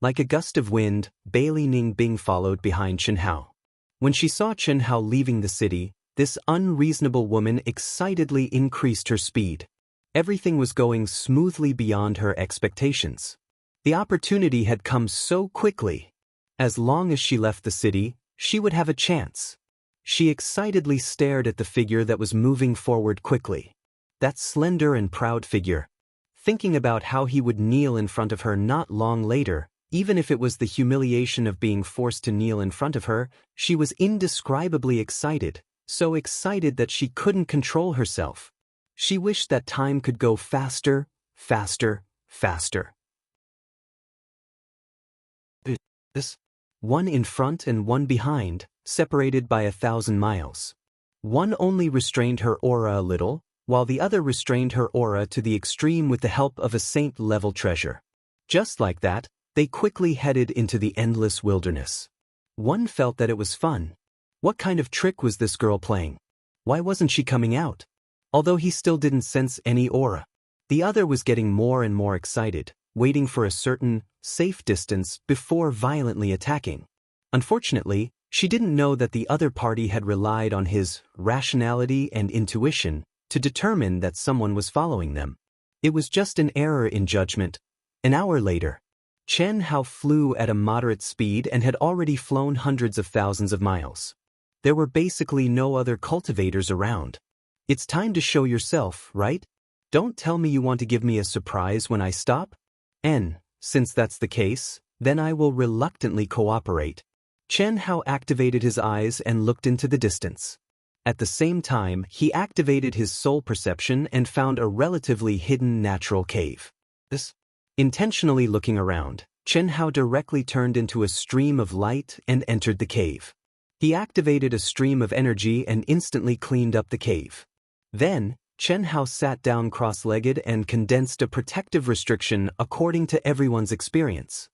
Speaker 1: Like a gust of wind, Bailey Ningbing followed behind Chen Hao. When she saw Chen Hao leaving the city, this unreasonable woman excitedly increased her speed. Everything was going smoothly beyond her expectations. The opportunity had come so quickly. As long as she left the city, she would have a chance. She excitedly stared at the figure that was moving forward quickly. That slender and proud figure. thinking about how he would kneel in front of her not long later. Even if it was the humiliation of being forced to kneel in front of her, she was indescribably excited, so excited that she couldn't control herself. She wished that time could go faster, faster, faster. This, one in front and one behind, separated by 1,000 miles. One only restrained her aura a little, while the other restrained her aura to the extreme with the help of a saint-level treasure. Just like that, they quickly headed into the endless wilderness. One felt that it was fun. What kind of trick was this girl playing? Why wasn't she coming out? Although he still didn't sense any aura. The other was getting more and more excited, waiting for a certain, safe distance before violently attacking. Unfortunately, she didn't know that the other party had relied on his rationality and intuition to determine that someone was following them. It was just an error in judgment. An hour later, Chen Hao flew at a moderate speed and had already flown hundreds of thousands of miles. There were basically no other cultivators around. It's time to show yourself, right? Don't tell me you want to give me a surprise when I stop? Since that's the case, then I will reluctantly cooperate. Chen Hao activated his eyes and looked into the distance. At the same time, he activated his soul perception and found a relatively hidden natural cave. Intentionally looking around, Chen Hao directly turned into a stream of light and entered the cave. He activated a stream of energy and instantly cleaned up the cave. Then, Chen Hao sat down cross-legged and condensed a protective restriction according to everyone's experience.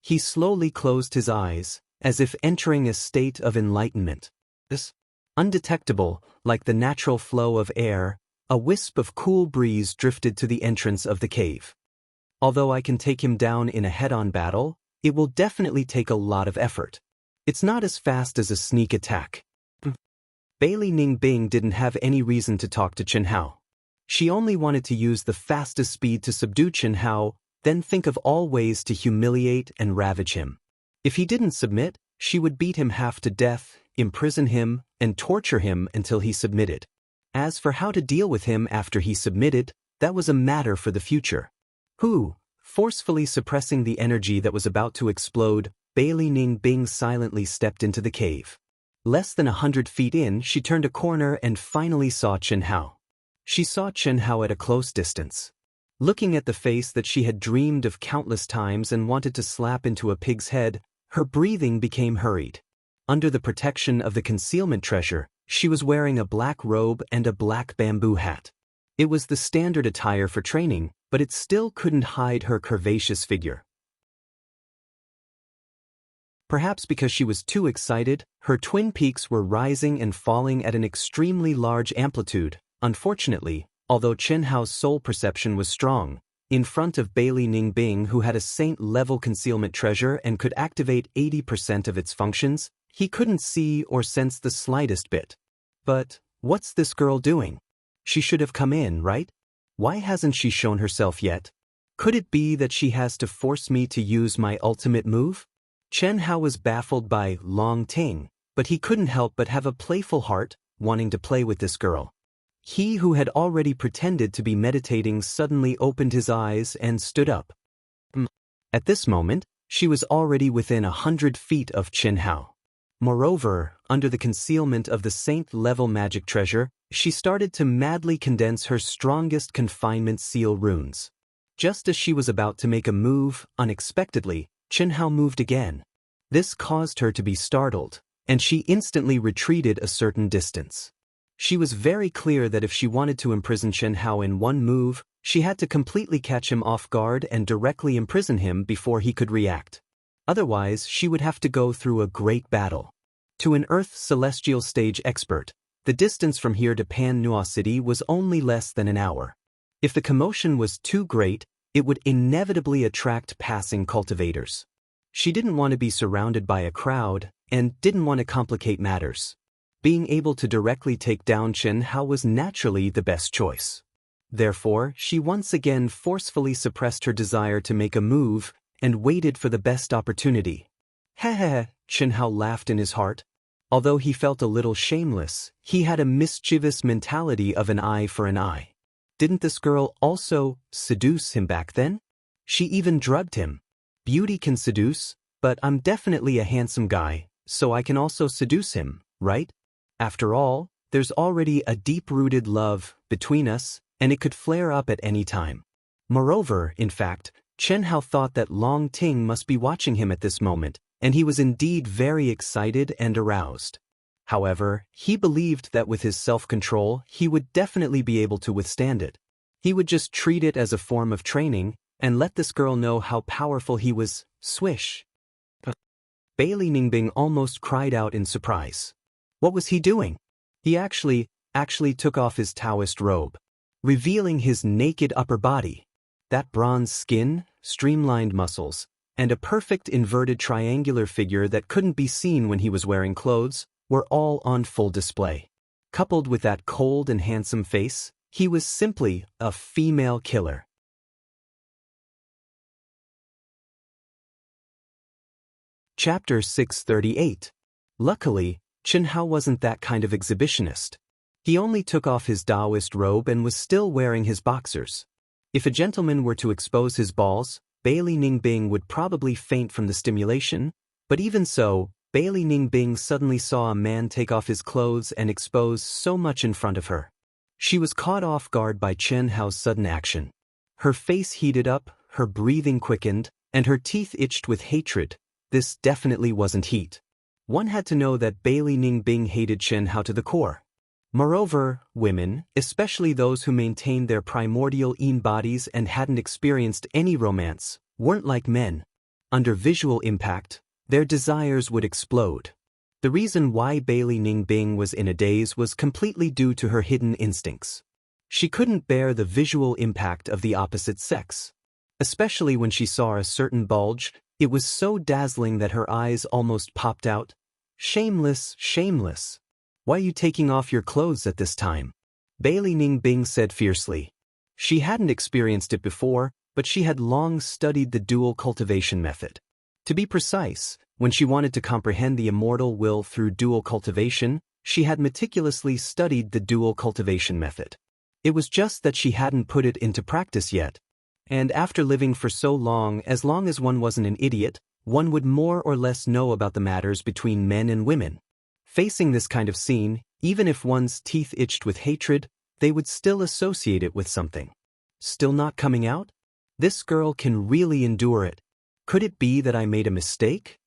Speaker 1: He slowly closed his eyes, as if entering a state of enlightenment. Undetectable, like the natural flow of air, a wisp of cool breeze drifted to the entrance of the cave. Although I can take him down in a head-on battle, it will definitely take a lot of effort. It's not as fast as a sneak attack. Bailey Ningbing didn't have any reason to talk to Chen Hao. She only wanted to use the fastest speed to subdue Chen Hao, then think of all ways to humiliate and ravage him. If he didn't submit, she would beat him half to death, imprison him, and torture him until he submitted. As for how to deal with him after he submitted, that was a matter for the future. Forcefully suppressing the energy that was about to explode, Bailey Ningbing silently stepped into the cave. Less than 100 feet in, she turned a corner and finally saw Chen Hao. She saw Chen Hao at a close distance. Looking at the face that she had dreamed of countless times and wanted to slap into a pig's head, her breathing became hurried. Under the protection of the concealment treasure, she was wearing a black robe and a black bamboo hat. It was the standard attire for training, but it still couldn't hide her curvaceous figure. Perhaps because she was too excited, her twin peaks were rising and falling at an extremely large amplitude. Unfortunately, although Chen Hao's soul perception was strong, in front of Bailey Ningbing, who had a saint-level concealment treasure and could activate 80% of its functions, he couldn't see or sense the slightest bit. But what's this girl doing? She should have come in, right? Why hasn't she shown herself yet? Could it be that she has to force me to use my ultimate move? Chen Hao was baffled by Long Ting, but he couldn't help but have a playful heart, wanting to play with this girl. He who had already pretended to be meditating suddenly opened his eyes and stood up. At this moment, she was already within 100 feet of Chen Hao. Moreover, under the concealment of the saint-level magic treasure, she started to madly condense her strongest confinement seal runes. Just as she was about to make a move, unexpectedly, Chen Hao moved again. This caused her to be startled, and she instantly retreated a certain distance. She was very clear that if she wanted to imprison Chen Hao in one move, she had to completely catch him off guard and directly imprison him before he could react. Otherwise, she would have to go through a great battle. To an Earth celestial stage expert, the distance from here to Pan Nua City was only less than an hour. If the commotion was too great, it would inevitably attract passing cultivators. She didn't want to be surrounded by a crowd, and didn't want to complicate matters. Being able to directly take down Chen Hao was naturally the best choice. Therefore, she once again forcefully suppressed her desire to make a move, and waited for the best opportunity. Heh, Chen Hao laughed in his heart. Although he felt a little shameless, he had a mischievous mentality of an eye for an eye. Didn't this girl also seduce him back then? She even drugged him. Beauty can seduce, but I'm definitely a handsome guy, so I can also seduce him, right? After all, there's already a deep-rooted love between us, and it could flare up at any time. Moreover, in fact, Chen Hao thought that Long Ting must be watching him at this moment, and he was indeed very excited and aroused. However, he believed that with his self-control, he would definitely be able to withstand it. He would just treat it as a form of training, and let this girl know how powerful he was. Swish. Bailey Ningbing almost cried out in surprise. What was he doing? He actually took off his Taoist robe, revealing his naked upper body. That bronze skin, streamlined muscles, and a perfect inverted triangular figure that couldn't be seen when he was wearing clothes were all on full display. Coupled with that cold and handsome face, he was simply a female killer. Chapter 638. Luckily, Chen Hao wasn't that kind of exhibitionist. He only took off his Taoist robe and was still wearing his boxers. If a gentleman were to expose his balls, Bailey Ningbing would probably faint from the stimulation, but even so, Bailey Ningbing suddenly saw a man take off his clothes and expose so much in front of her. She was caught off guard by Chen Hao's sudden action. Her face heated up, her breathing quickened, and her teeth itched with hatred. This definitely wasn't heat. One had to know that Bailey Ningbing hated Chen Hao to the core. Moreover, women, especially those who maintained their primordial Yin bodies and hadn't experienced any romance, weren't like men. Under visual impact, their desires would explode. The reason why Bailey Ningbing was in a daze was completely due to her hidden instincts. She couldn't bear the visual impact of the opposite sex. Especially when she saw a certain bulge, it was so dazzling that her eyes almost popped out. Shameless, shameless. Why are you taking off your clothes at this time? Bailey Ningbing said fiercely. She hadn't experienced it before, but she had long studied the dual cultivation method. To be precise, when she wanted to comprehend the immortal will through dual cultivation, she had meticulously studied the dual cultivation method. It was just that she hadn't put it into practice yet. And after living for so long as one wasn't an idiot, one would more or less know about the matters between men and women. Facing this kind of scene, even if one's teeth itched with hatred, they would still associate it with something. Still not coming out? This girl can really endure it. Could it be that I made a mistake?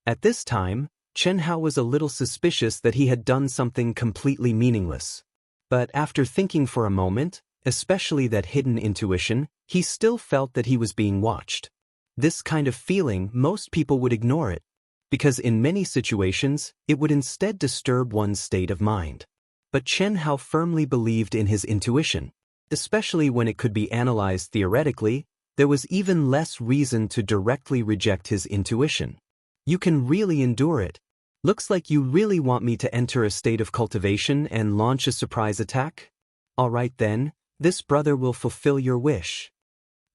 Speaker 1: At this time, Chen Hao was a little suspicious that he had done something completely meaningless. But after thinking for a moment, especially that hidden intuition, he still felt that he was being watched. This kind of feeling, most people would ignore it, because in many situations, it would instead disturb one's state of mind. But Chen Hao firmly believed in his intuition. Especially when it could be analyzed theoretically, there was even less reason to directly reject his intuition. You can really endure it. Looks like you really want me to enter a state of cultivation and launch a surprise attack? All right then, this brother will fulfill your wish.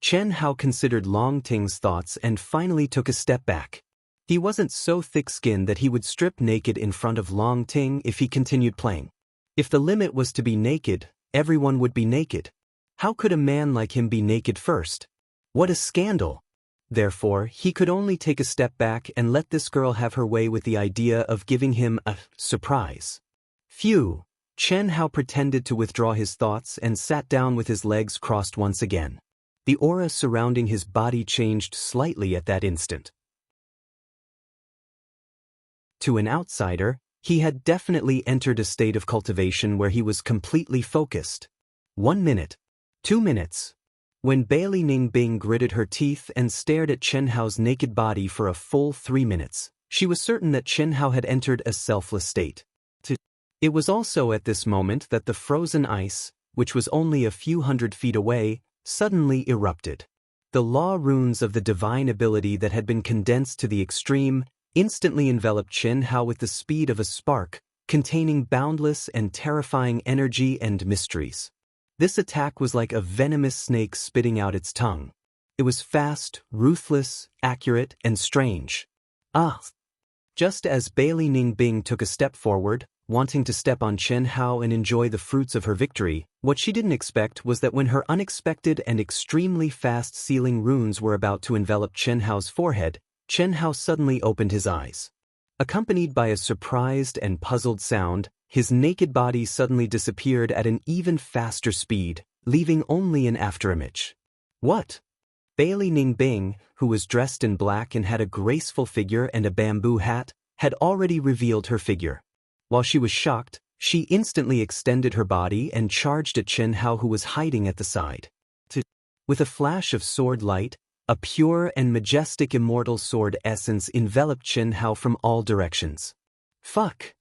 Speaker 1: Chen Hao considered Long Ting's thoughts and finally took a step back. He wasn't so thick-skinned that he would strip naked in front of Long Ting if he continued playing. If the limit was to be naked, everyone would be naked. How could a man like him be naked first? What a scandal! Therefore, he could only take a step back and let this girl have her way with the idea of giving him a surprise. Phew! Chen Hao pretended to withdraw his thoughts and sat down with his legs crossed once again. The aura surrounding his body changed slightly at that instant. To an outsider, he had definitely entered a state of cultivation where he was completely focused. 1 minute. 2 minutes. When Bailey Ningbing gritted her teeth and stared at Chen Hao's naked body for a full 3 minutes, she was certain that Chen Hao had entered a selfless state. It was also at this moment that the frozen ice, which was only a few hundred feet away, suddenly erupted. The law runes of the divine ability that had been condensed to the extreme instantly enveloped Chen Hao with the speed of a spark, containing boundless and terrifying energy and mysteries. This attack was like a venomous snake spitting out its tongue. It was fast, ruthless, accurate, and strange. Ah! Just as Bailey Ningbing took a step forward, wanting to step on Chen Hao and enjoy the fruits of her victory. What she didn't expect was that when her unexpected and extremely fast sealing runes were about to envelop Chen Hao's forehead, Chen Hao suddenly opened his eyes. Accompanied by a surprised and puzzled sound, his naked body suddenly disappeared at an even faster speed, leaving only an afterimage. What? Bailey Ningbing, who was dressed in black and had a graceful figure and a bamboo hat, had already revealed her figure. While she was shocked, she instantly extended her body and charged at Chen Hao, who was hiding at the side. With a flash of sword light, a pure and majestic immortal sword essence enveloped Chen Hao from all directions. Fuck!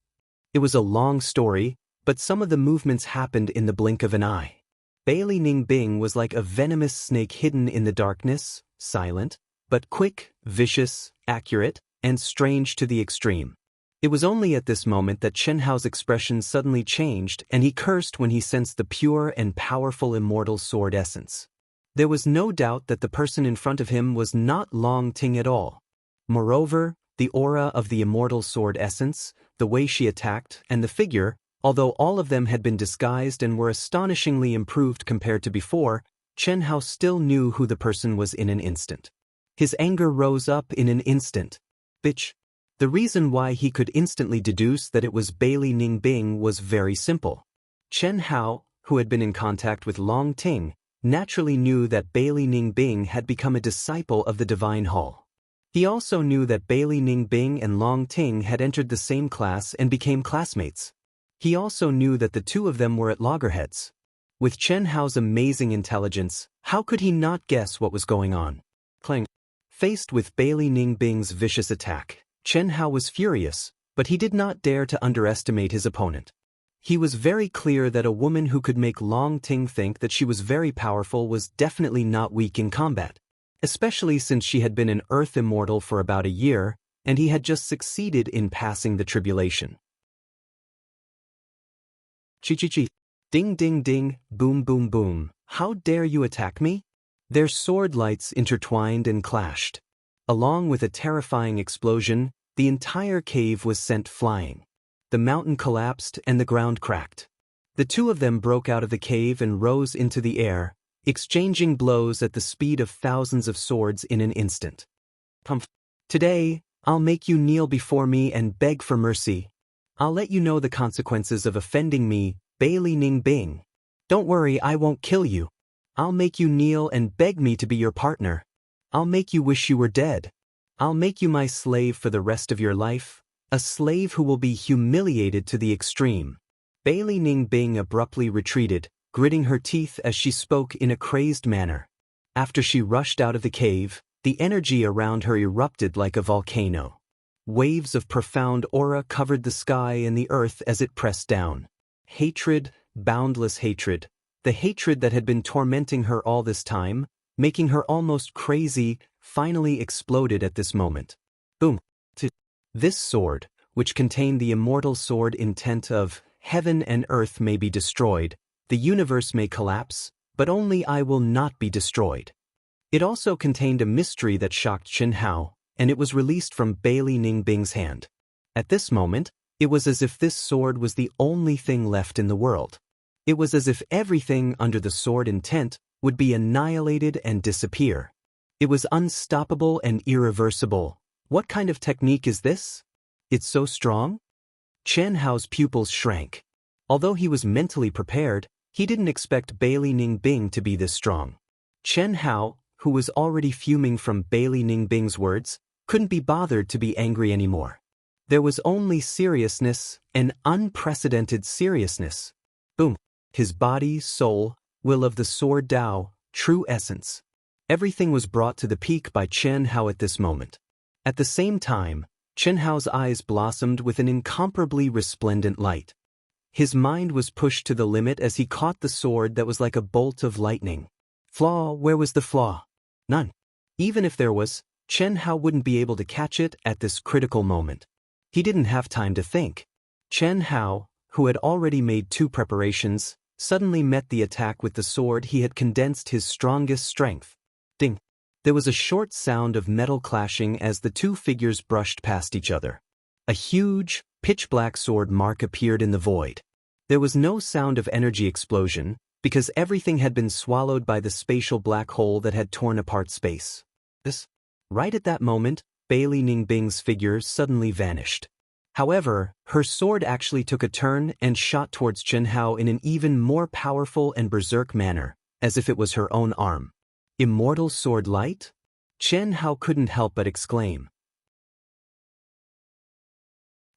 Speaker 1: It was a long story, but some of the movements happened in the blink of an eye. Bailey Ningbing was like a venomous snake hidden in the darkness, silent, but quick, vicious, accurate, and strange to the extreme. It was only at this moment that Chen Hao's expression suddenly changed and he cursed when he sensed the pure and powerful immortal sword essence. There was no doubt that the person in front of him was not Long Ting at all. Moreover, the aura of the immortal sword essence, the way she attacked, and the figure, although all of them had been disguised and were astonishingly improved compared to before, Chen Hao still knew who the person was in an instant. His anger rose up in an instant. Bitch. The reason why he could instantly deduce that it was Bailey Ningbing was very simple. Chen Hao, who had been in contact with Long Ting, naturally knew that Bailey Ningbing had become a disciple of the Divine Hall. He also knew that Bailey Ningbing and Long Ting had entered the same class and became classmates. He also knew that the two of them were at loggerheads. With Chen Hao's amazing intelligence, how could he not guess what was going on? Clang. Faced with Bailey Ningbing's vicious attack, Chen Hao was furious, but he did not dare to underestimate his opponent. He was very clear that a woman who could make Long Ting think that she was very powerful was definitely not weak in combat, especially since she had been an Earth Immortal for about a year, and he had just succeeded in passing the tribulation. Chi-chi-chi. Ding ding ding, boom boom boom. How dare you attack me? Their sword lights intertwined and clashed. Along with a terrifying explosion, the entire cave was sent flying. The mountain collapsed and the ground cracked. The two of them broke out of the cave and rose into the air, exchanging blows at the speed of thousands of swords in an instant. Today, I'll make you kneel before me and beg for mercy. I'll let you know the consequences of offending me, Bailey Ningbing. Don't worry, I won't kill you. I'll make you kneel and beg me to be your partner. I'll make you wish you were dead. I'll make you my slave for the rest of your life, a slave who will be humiliated to the extreme. Bailey Ningbing abruptly retreated, gritting her teeth as she spoke in a crazed manner. After she rushed out of the cave, the energy around her erupted like a volcano. Waves of profound aura covered the sky and the earth as it pressed down. Hatred, boundless hatred, the hatred that had been tormenting her all this time, making her almost crazy, finally exploded at this moment. Boom. This sword, which contained the immortal sword intent of, heaven and earth may be destroyed, the universe may collapse, but only I will not be destroyed. It also contained a mystery that shocked Chen Hao, and it was released from Bailey Ningbing's hand. At this moment, it was as if this sword was the only thing left in the world. It was as if everything under the sword intent would be annihilated and disappear. It was unstoppable and irreversible. What kind of technique is this? It's so strong? Chen Hao's pupils shrank. Although he was mentally prepared, he didn't expect Bailey Ningbing to be this strong. Chen Hao, who was already fuming from Bailey Ningbing's words, couldn't be bothered to be angry anymore. There was only seriousness, an unprecedented seriousness. Boom. His body, soul, will of the sword Tao, true essence. Everything was brought to the peak by Chen Hao at this moment. At the same time, Chen Hao's eyes blossomed with an incomparably resplendent light. His mind was pushed to the limit as he caught the sword that was like a bolt of lightning. Flaw, where was the flaw? None. Even if there was, Chen Hao wouldn't be able to catch it at this critical moment. He didn't have time to think. Chen Hao, who had already made 2 preparations, suddenly met the attack with the sword he had condensed his strongest strength. Ding. There was a short sound of metal clashing as the 2 figures brushed past each other. A huge, pitch-black sword mark appeared in the void. There was no sound of energy explosion, because everything had been swallowed by the spatial black hole that had torn apart space. Right at that moment, Bailey Ningbing's figure suddenly vanished. However, her sword actually took a turn and shot towards Chen Hao in an even more powerful and berserk manner, as if it was her own arm. Immortal sword light? Chen Hao couldn't help but exclaim.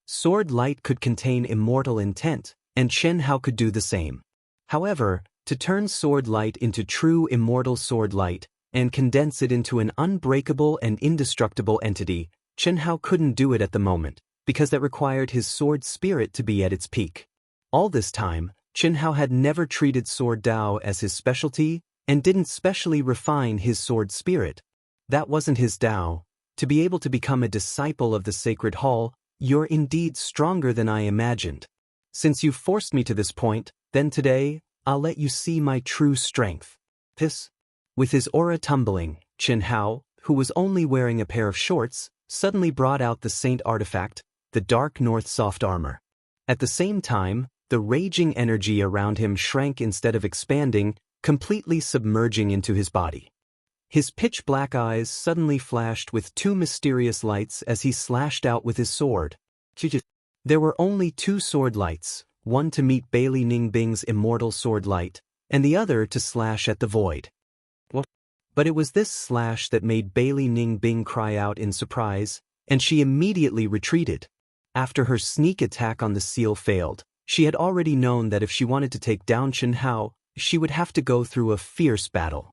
Speaker 1: Sword light could contain immortal intent, and Chen Hao could do the same. However, to turn sword light into true immortal sword light, and condense it into an unbreakable and indestructible entity, Chen Hao couldn't do it at the moment, because that required his sword spirit to be at its peak. All this time, Chen Hao had never treated sword Dao as his specialty, and didn't specially refine his sword spirit. That wasn't his Dao. To be able to become a disciple of the Sacred Hall, you're indeed stronger than I imagined. Since you've forced me to this point, then today, I'll let you see my true strength. With his aura tumbling, Chen Hao, who was only wearing a pair of shorts, suddenly brought out the Saint artifact, the Dark North soft armor. At the same time, the raging energy around him shrank instead of expanding, completely submerging into his body. His pitch-black eyes suddenly flashed with two mysterious lights as he slashed out with his sword. There were only two sword lights, one to meet Bailey Ningbing's immortal sword light, and the other to slash at the void. But it was this slash that made Bailey Ningbing cry out in surprise, and she immediately retreated. After her sneak attack on the seal failed, she had already known that if she wanted to take down Chen Hao, she would have to go through a fierce battle.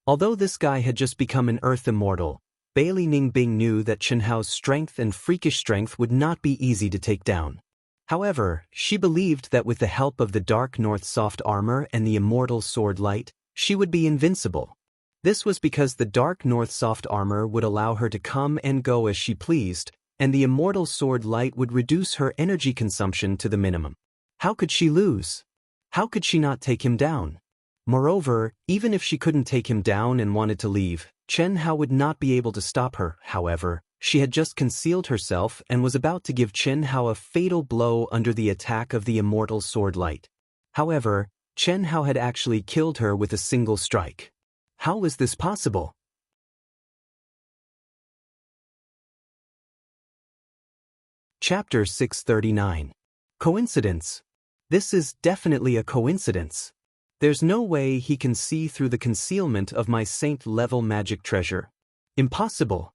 Speaker 1: Although this guy had just become an Earth Immortal, Bailey Ningbing knew that Chen Hao's strength and freakish strength would not be easy to take down. However, she believed that with the help of the Dark North soft armor and the immortal sword light, she would be invincible. This was because the Dark North soft armor would allow her to come and go as she pleased, and the immortal sword light would reduce her energy consumption to the minimum. How could she lose? How could she not take him down? Moreover, even if she couldn't take him down and wanted to leave, Chen Hao would not be able to stop her. However, she had just concealed herself and was about to give Chen Hao a fatal blow under the attack of the immortal sword light. However, Chen Hao had actually killed her with a single strike. How was this possible? Chapter 639. Coincidence. This is definitely a coincidence. There's no way he can see through the concealment of my saint-level magic treasure. Impossible.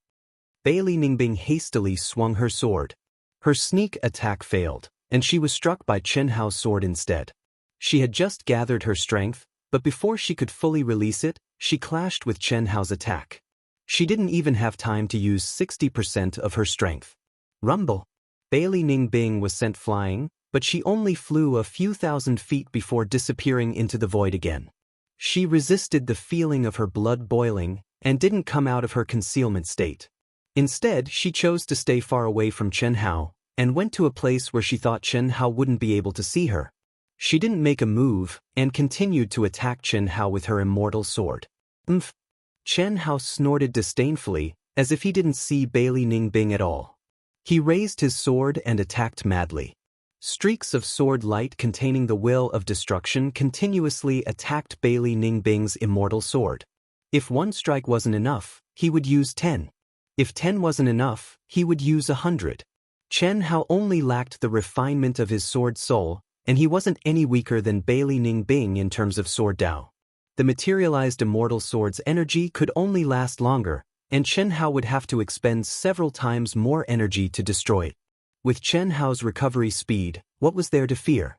Speaker 1: Bailey Ningbing hastily swung her sword. Her sneak attack failed, and she was struck by Chen Hao's sword instead. She had just gathered her strength, but before she could fully release it, she clashed with Chen Hao's attack. She didn't even have time to use 60% of her strength. Rumble. Bailey Ningbing was sent flying, but she only flew a few thousand feet before disappearing into the void again. She resisted the feeling of her blood boiling and didn't come out of her concealment state. Instead, she chose to stay far away from Chen Hao and went to a place where she thought Chen Hao wouldn't be able to see her. She didn't make a move and continued to attack Chen Hao with her immortal sword. Chen Hao snorted disdainfully, as if he didn't see Bailey Ningbing at all. He raised his sword and attacked madly. Streaks of sword light containing the will of destruction continuously attacked Bailey Ningbing's immortal sword. If one strike wasn't enough, he would use 10. If 10 wasn't enough, he would use 100. Chen Hao only lacked the refinement of his sword soul, and he wasn't any weaker than Bailey Ningbing in terms of sword Dao. The materialized immortal sword's energy could only last longer, and Chen Hao would have to expend several times more energy to destroy it. With Chen Hao's recovery speed, what was there to fear?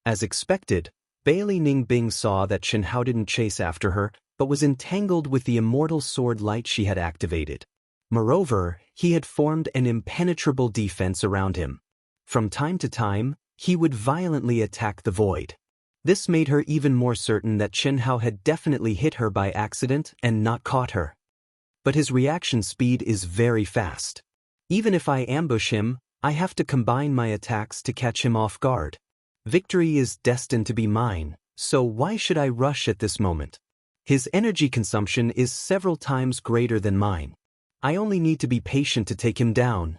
Speaker 1: As expected, Bailey Ningbing saw that Chen Hao didn't chase after her, but was entangled with the immortal sword light she had activated. Moreover, he had formed an impenetrable defense around him. From time to time, he would violently attack the void. This made her even more certain that Chen Hao had definitely hit her by accident and not caught her. But his reaction speed is very fast. Even if I ambush him, I have to combine my attacks to catch him off guard. Victory is destined to be mine, so why should I rush at this moment? His energy consumption is several times greater than mine. I only need to be patient to take him down.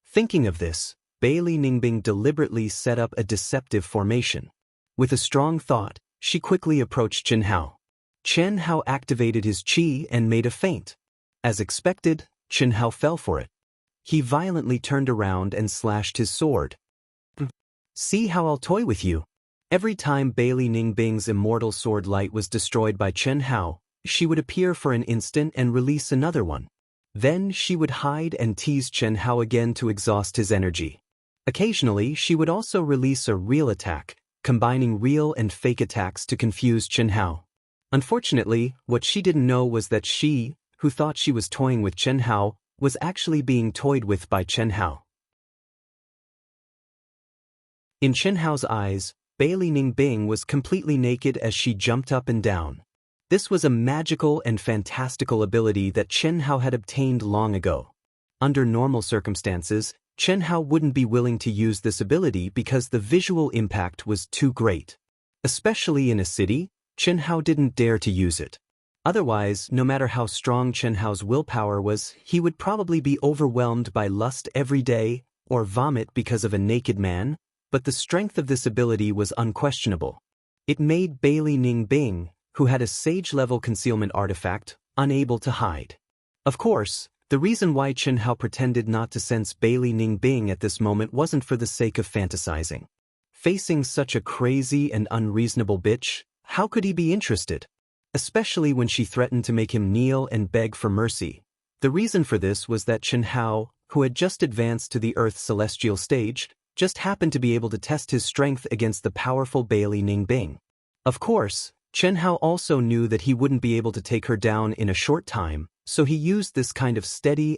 Speaker 1: Thinking of this, Bailey Ningbing deliberately set up a deceptive formation. With a strong thought, she quickly approached Chen Hao. Chen Hao activated his qi and made a feint. As expected, Chen Hao fell for it. He violently turned around and slashed his sword. See how I'll toy with you. Every time Bailey Ningbing's immortal sword light was destroyed by Chen Hao, she would appear for an instant and release another one. Then she would hide and tease Chen Hao again to exhaust his energy. Occasionally, she would also release a real attack, combining real and fake attacks to confuse Chen Hao. Unfortunately, what she didn't know was that she, who thought she was toying with Chen Hao, was actually being toyed with by Chen Hao. In Chen Hao's eyes, Bailey Ningbing was completely naked as she jumped up and down. This was a magical and fantastical ability that Chen Hao had obtained long ago. Under normal circumstances, Chen Hao wouldn't be willing to use this ability because the visual impact was too great. Especially in a city, Chen Hao didn't dare to use it. Otherwise, no matter how strong Chen Hao's willpower was, he would probably be overwhelmed by lust every day, or vomit because of a naked man, but the strength of this ability was unquestionable. It made Bailey Ningbing, who had a sage-level concealment artifact, unable to hide. Of course, the reason why Chen Hao pretended not to sense Bailey Ningbing at this moment wasn't for the sake of fantasizing. Facing such a crazy and unreasonable bitch, how could he be interested? Especially when she threatened to make him kneel and beg for mercy. The reason for this was that Chen Hao, who had just advanced to the Earth's celestial stage, just happened to be able to test his strength against the powerful Bailey Ningbing. Of course, Chen Hao also knew that he wouldn't be able to take her down in a short time, so he used this kind of steady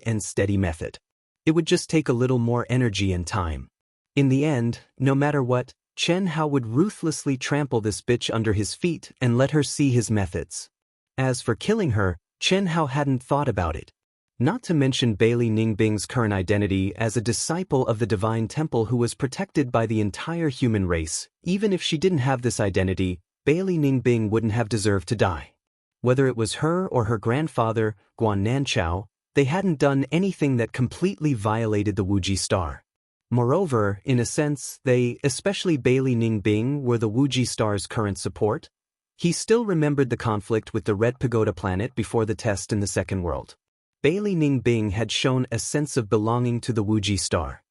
Speaker 1: method. It would just take a little more energy and time. In the end, no matter what, Chen Hao would ruthlessly trample this bitch under his feet and let her see his methods. As for killing her, Chen Hao hadn't thought about it. Not to mention Bailey Ningbing's current identity as a disciple of the Divine Temple who was protected by the entire human race. Even if she didn't have this identity, Bailey Ningbing wouldn't have deserved to die. Whether it was her or her grandfather, Guan Nanchao, they hadn't done anything that completely violated the Wuji star. Moreover, in a sense, they, especially Bailey Ningbing, were the Wuji star's current support. He still remembered the conflict with the Red Pagoda planet before the test in the Second World. Bailey Ningbing had shown a sense of belonging to the Wuji star.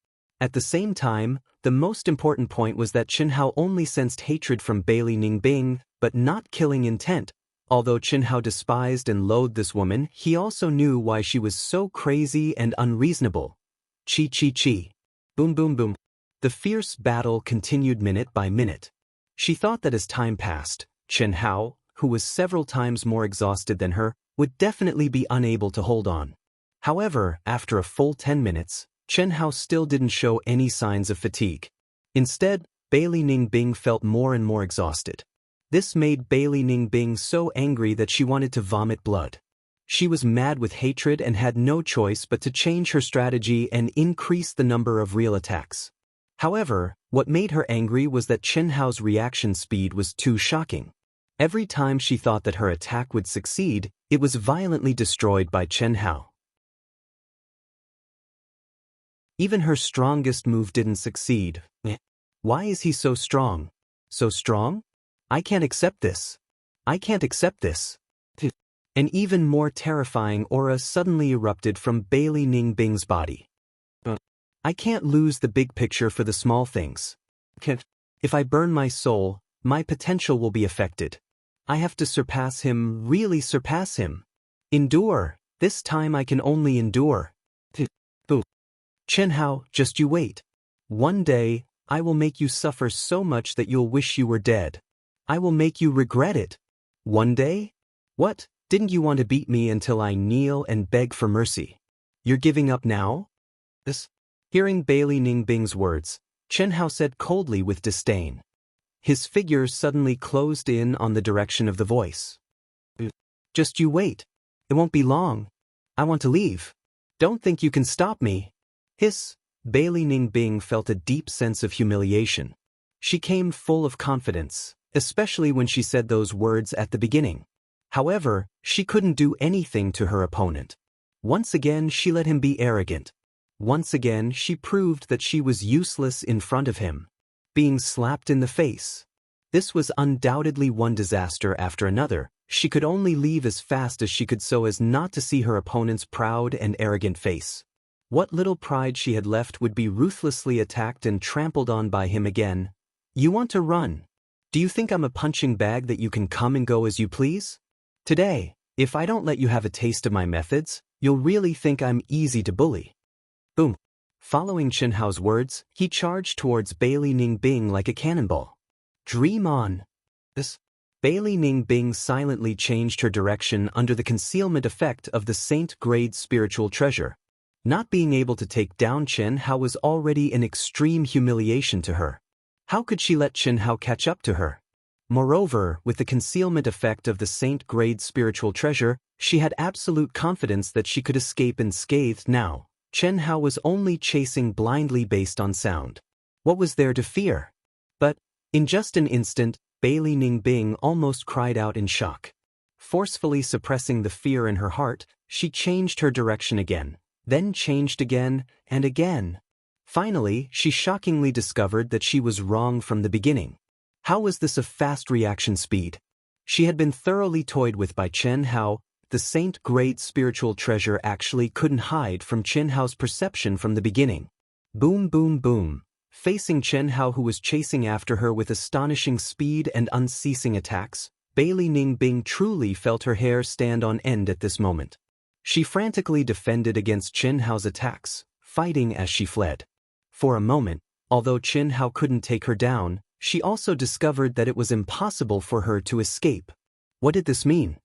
Speaker 1: At the same time, the most important point was that Chen Hao only sensed hatred from Bailey Ningbing, but not killing intent. Although Chen Hao despised and loathed this woman, he also knew why she was so crazy and unreasonable. Chi chi chi. Boom boom boom. The fierce battle continued minute by minute. She thought that as time passed, Chen Hao, who was several times more exhausted than her, would definitely be unable to hold on. However, after a full 10 minutes, Chen Hao still didn't show any signs of fatigue. Instead, Bailey Ningbing felt more and more exhausted. This made Bailey Ningbing so angry that she wanted to vomit blood. She was mad with hatred and had no choice but to change her strategy and increase the number of real attacks. However, what made her angry was that Chen Hao's reaction speed was too shocking. Every time she thought that her attack would succeed, it was violently destroyed by Chen Hao. Even her strongest move didn't succeed. Why is he so strong? So strong? I can't accept this. I can't accept this. An even more terrifying aura suddenly erupted from Bailey Ningbing's body. I can't lose the big picture for the small things. If I burn my soul, my potential will be affected. I have to surpass him, really surpass him. Endure. This time I can only endure. Chen Hao, just you wait. One day, I will make you suffer so much that you'll wish you were dead. I will make you regret it. One day? What, didn't you want to beat me until I kneel and beg for mercy? You're giving up now? Hearing Bailey Ningbing's words, Chen Hao said coldly with disdain. His figure suddenly closed in on the direction of the voice. Just you wait. It won't be long. I want to leave. Don't think you can stop me. Hiss. Bailey Ningbing felt a deep sense of humiliation. She came full of confidence, especially when she said those words at the beginning. However, she couldn't do anything to her opponent. Once again, she let him be arrogant. Once again she proved that she was useless in front of him. Being slapped in the face. This was undoubtedly one disaster after another. She could only leave as fast as she could so as not to see her opponent's proud and arrogant face. What little pride she had left would be ruthlessly attacked and trampled on by him again. You want to run? Do you think I'm a punching bag that you can come and go as you please? Today, if I don't let you have a taste of my methods, you'll really think I'm easy to bully. Boom. Following Chen Hao's words, he charged towards Bailey Ningbing like a cannonball. Dream on. Bailey Ningbing silently changed her direction under the concealment effect of the Saint-grade spiritual treasure. Not being able to take down Chen Hao was already an extreme humiliation to her. How could she let Chen Hao catch up to her? Moreover, with the concealment effect of the Saint-grade spiritual treasure, she had absolute confidence that she could escape unscathed now. Chen Hao was only chasing blindly based on sound. What was there to fear? But, in just an instant, Bailey Ningbing almost cried out in shock. Forcefully suppressing the fear in her heart, she changed her direction again, then changed again and again. Finally, she shockingly discovered that she was wrong from the beginning. How was this a fast reaction speed? She had been thoroughly toyed with by Chen Hao. The Saint-grade spiritual treasure actually couldn't hide from Chen Hao's perception from the beginning. Boom, boom, boom. Facing Chen Hao, who was chasing after her with astonishing speed and unceasing attacks, Bailey Ningbing truly felt her hair stand on end at this moment. She frantically defended against Chen Hao's attacks, fighting as she fled. For a moment, although Chen Hao couldn't take her down, she also discovered that it was impossible for her to escape. What did this mean?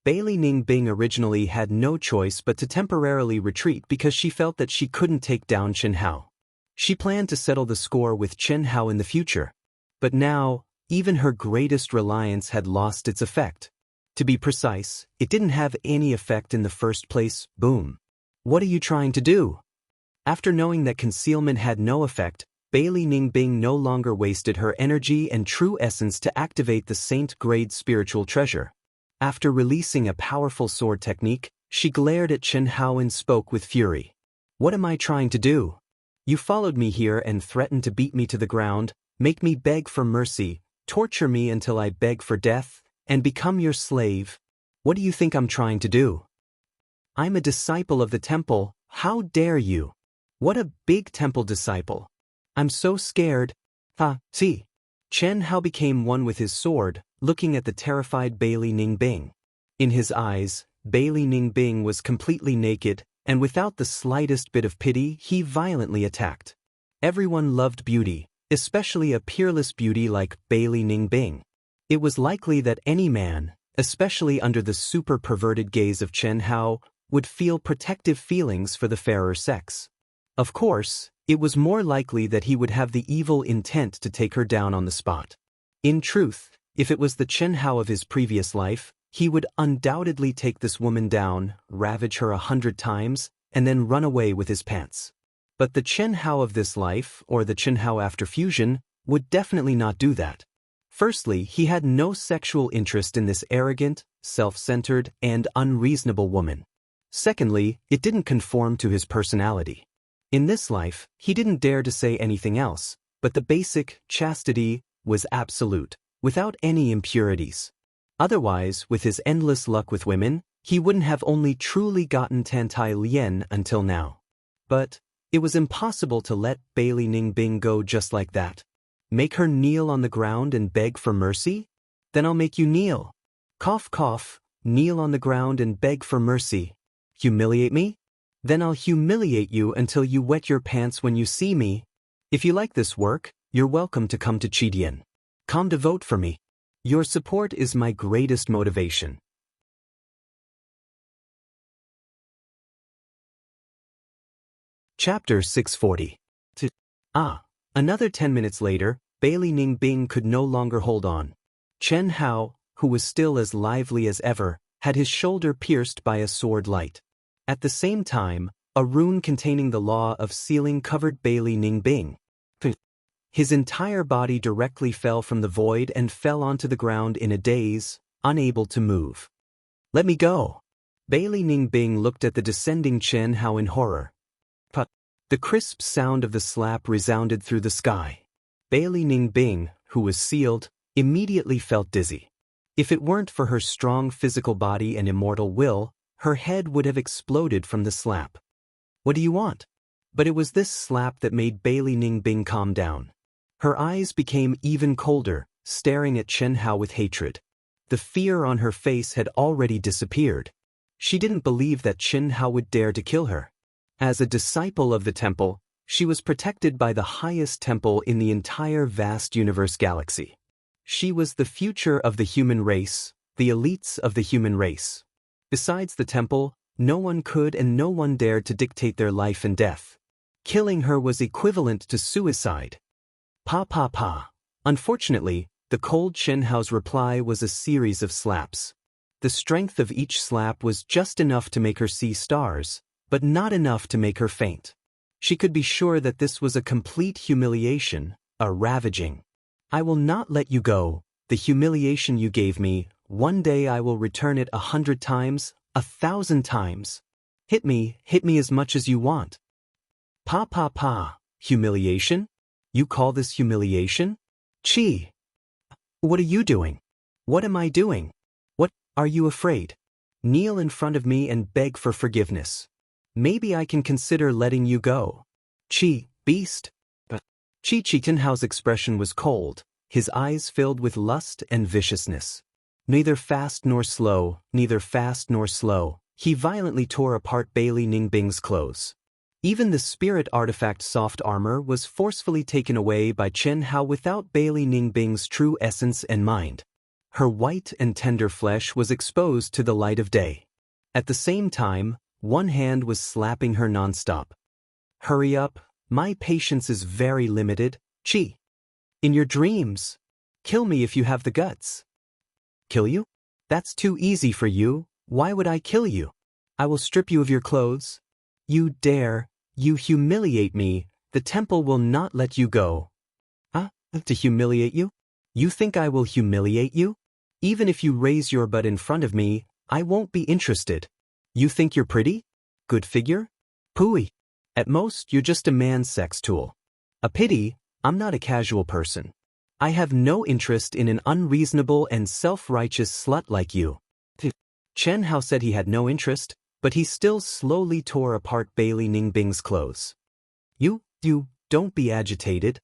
Speaker 1: Bailey Ningbing originally had no choice but to temporarily retreat because she felt that she couldn't take down Chen Hao. She planned to settle the score with Chen Hao in the future. But now, even her greatest reliance had lost its effect. To be precise, it didn't have any effect in the first place. Boom. What are you trying to do? After knowing that concealment had no effect, Bailey Ningbing no longer wasted her energy and true essence to activate the Saint-grade spiritual treasure. After releasing a powerful sword technique, she glared at Chen Hao and spoke with fury. What am I trying to do? You followed me here and threatened to beat me to the ground, make me beg for mercy, torture me until I beg for death, and become your slave. What do you think I'm trying to do? I'm a disciple of the temple. How dare you? What a big temple disciple. I'm so scared. See. Chen Hao became one with his sword, looking at the terrified Bailey Ningbing. In his eyes, Bailey Ningbing was completely naked, and without the slightest bit of pity, he violently attacked. Everyone loved beauty, especially a peerless beauty like Bailey Ningbing. It was likely that any man, especially under the super-perverted gaze of Chen Hao, would feel protective feelings for the fairer sex. Of course, it was more likely that he would have the evil intent to take her down on the spot. In truth, if it was the Chen Hao of his previous life, he would undoubtedly take this woman down, ravage her 100 times, and then run away with his pants. But the Chen Hao of this life, or the Chen Hao after fusion, would definitely not do that. Firstly, he had no sexual interest in this arrogant, self-centered, and unreasonable woman. Secondly, it didn't conform to his personality. In this life, he didn't dare to say anything else, but the basic chastity was absolute, without any impurities. Otherwise, with his endless luck with women, he wouldn't have only truly gotten Tantai Lien until now. But it was impossible to let Bailey Ningbing go just like that. Make her kneel on the ground and beg for mercy? Then I'll make you kneel. Cough cough, kneel on the ground and beg for mercy. Humiliate me? Then I'll humiliate you until you wet your pants when you see me. If you like this work, you're welcome to come to Chidian. Come to vote for me. Your support is my greatest motivation. Chapter 640. Another 10 minutes later, Bailey Ningbing could no longer hold on. Chen Hao, who was still as lively as ever, had his shoulder pierced by a sword light. At the same time, a rune containing the law of sealing covered Bailey Ningbing. His entire body directly fell from the void and fell onto the ground in a daze, unable to move. Let me go. Bailey Ningbing looked at the descending Chen Hao in horror. But the crisp sound of the slap resounded through the sky. Bailey Ningbing, who was sealed, immediately felt dizzy. If it weren't for her strong physical body and immortal will, her head would have exploded from the slap. What do you want? But it was this slap that made Bailey Ningbing calm down. Her eyes became even colder, staring at Chen Hao with hatred. The fear on her face had already disappeared. She didn't believe that Chen Hao would dare to kill her. As a disciple of the temple, she was protected by the highest temple in the entire vast universe galaxy. She was the future of the human race, the elites of the human race. Besides the temple, no one could and no one dared to dictate their life and death. Killing her was equivalent to suicide. Pa pa pa. Unfortunately, the cold Chen Hao's reply was a series of slaps. The strength of each slap was just enough to make her see stars, but not enough to make her faint. She could be sure that this was a complete humiliation, a ravaging. I will not let you go. The humiliation you gave me, one day I will return it 100 times, 1,000 times. Hit me as much as you want. Pa pa pa. Humiliation? You call this humiliation? Chi. What are you doing? What am I doing? What, are you afraid? Kneel in front of me and beg for forgiveness. Maybe I can consider letting you go. Chi, beast. Chen Hao's expression was cold, his eyes filled with lust and viciousness. Neither fast nor slow, he violently tore apart Bailey Ningbing's clothes. Even the spirit artifact soft armor was forcefully taken away by Chen Hao without Bailey Ningbing's true essence and mind. Her white and tender flesh was exposed to the light of day. At the same time, one hand was slapping her nonstop. Hurry up, my patience is very limited, Chi. In your dreams. Kill me if you have the guts. Kill you? That's too easy for you. Why would I kill you? I will strip you of your clothes. You dare, you humiliate me, the temple will not let you go. To humiliate you? You think I will humiliate you? Even if you raise your butt in front of me, I won't be interested. You think you're pretty? Good figure? Pooey. At most, you're just a man's sex tool. A pity, I'm not a casual person. I have no interest in an unreasonable and self-righteous slut like you. Chen Hao said he had no interest, but he still slowly tore apart Bailey Ningbing's clothes. You, don't be agitated.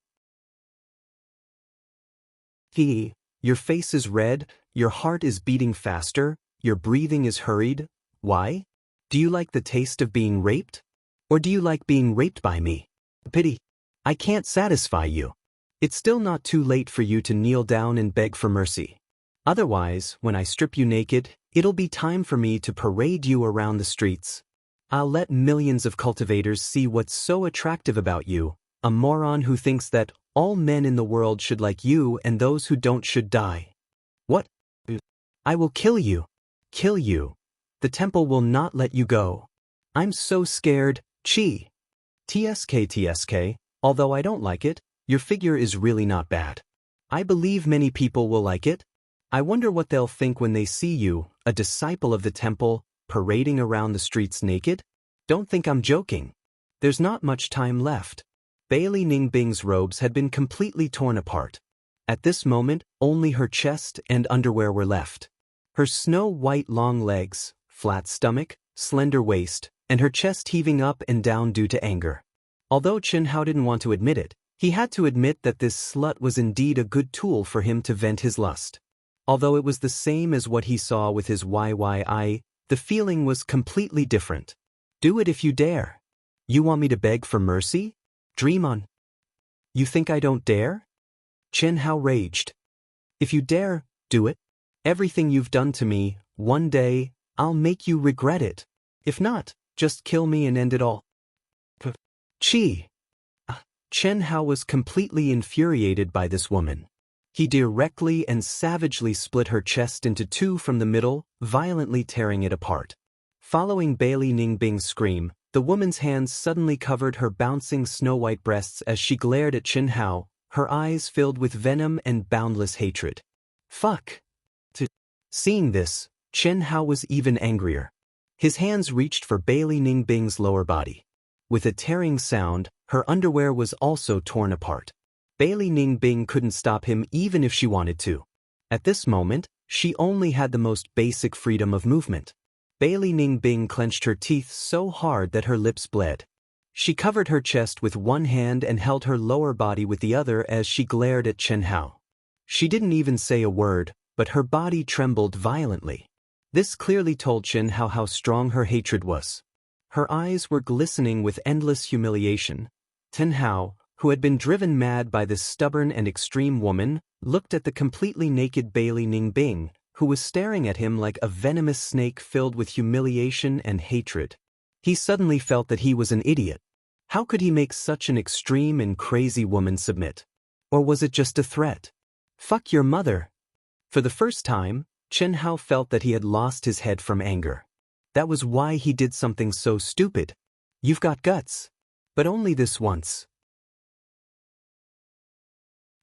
Speaker 1: Your face is red, your heart is beating faster, your breathing is hurried. Why? Do you like the taste of being raped? Or do you like being raped by me? Pity. I can't satisfy you. It's still not too late for you to kneel down and beg for mercy. Otherwise, when I strip you naked, it'll be time for me to parade you around the streets. I'll let millions of cultivators see what's so attractive about you, a moron who thinks that all men in the world should like you and those who don't should die. What? I will kill you. Kill you. The temple will not let you go. I'm so scared, Chi. TSK, although I don't like it, your figure is really not bad. I believe many people will like it. I wonder what they'll think when they see you, a disciple of the temple, parading around the streets naked? Don't think I'm joking. There's not much time left. Bailey Ningbing's robes had been completely torn apart. At this moment, only her chest and underwear were left. Her snow-white long legs, flat stomach, slender waist, and her chest heaving up and down due to anger. Although Chen Hao didn't want to admit it, he had to admit that this slut was indeed a good tool for him to vent his lust. Although it was the same as what he saw with his eye, the feeling was completely different. Do it if you dare. You want me to beg for mercy? Dream on. You think I don't dare? Chen Hao raged. If you dare, do it. Everything you've done to me, one day, I'll make you regret it. If not, just kill me and end it all. Chi. Chen Hao was completely infuriated by this woman. He directly and savagely split her chest into two from the middle, violently tearing it apart. Following Bailey Ningbing's scream, the woman's hands suddenly covered her bouncing snow-white breasts as she glared at Chen Hao, her eyes filled with venom and boundless hatred. Fuck. Seeing this, Chen Hao was even angrier. His hands reached for Bailey Ningbing's lower body. With a tearing sound, her underwear was also torn apart. Bailey Ningbing couldn't stop him even if she wanted to. At this moment, she only had the most basic freedom of movement. Bailey Ningbing clenched her teeth so hard that her lips bled. She covered her chest with one hand and held her lower body with the other as she glared at Chen Hao. She didn't even say a word, but her body trembled violently. This clearly told Chen Hao how strong her hatred was. Her eyes were glistening with endless humiliation. Chen Hao, who had been driven mad by this stubborn and extreme woman, looked at the completely naked Bailey Ningbing, who was staring at him like a venomous snake filled with humiliation and hatred. He suddenly felt that he was an idiot. How could he make such an extreme and crazy woman submit? Or was it just a threat? Fuck your mother. For the first time, Chen Hao felt that he had lost his head from anger. That was why he did something so stupid. You've got guts. But only this once.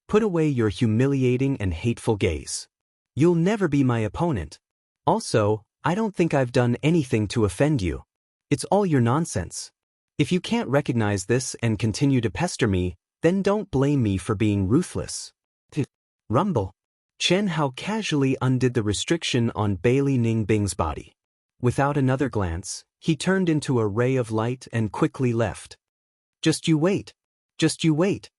Speaker 1: Put away your humiliating and hateful gaze. You'll never be my opponent. Also, I don't think I've done anything to offend you. It's all your nonsense. If you can't recognize this and continue to pester me, then don't blame me for being ruthless. Rumble. Chen Hao casually undid the restriction on Bailey Ningbing's body. Without another glance, he turned into a ray of light and quickly left. Just you wait. Just you wait.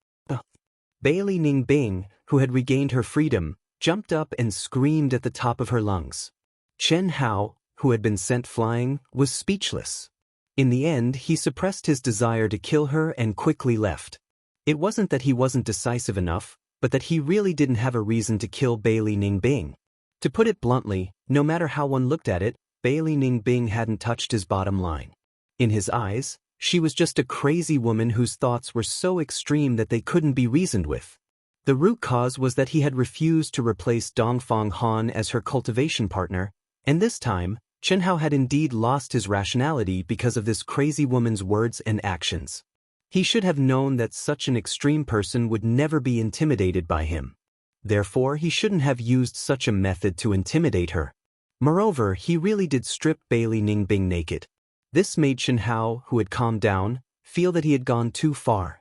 Speaker 1: Bailey Ningbing, who had regained her freedom, jumped up and screamed at the top of her lungs. Chen Hao, who had been sent flying, was speechless. In the end, he suppressed his desire to kill her and quickly left. It wasn't that he wasn't decisive enough, but that he really didn't have a reason to kill Bailey Ningbing. To put it bluntly, no matter how one looked at it, Bailey Ningbing hadn't touched his bottom line. In his eyes, she was just a crazy woman whose thoughts were so extreme that they couldn't be reasoned with. The root cause was that he had refused to replace Dongfang Han as her cultivation partner, and this time, Chen Hao had indeed lost his rationality because of this crazy woman's words and actions. He should have known that such an extreme person would never be intimidated by him. Therefore, he shouldn't have used such a method to intimidate her. Moreover, he really did strip Bailey Ningbing naked. This made Chen Hao, who had calmed down, feel that he had gone too far.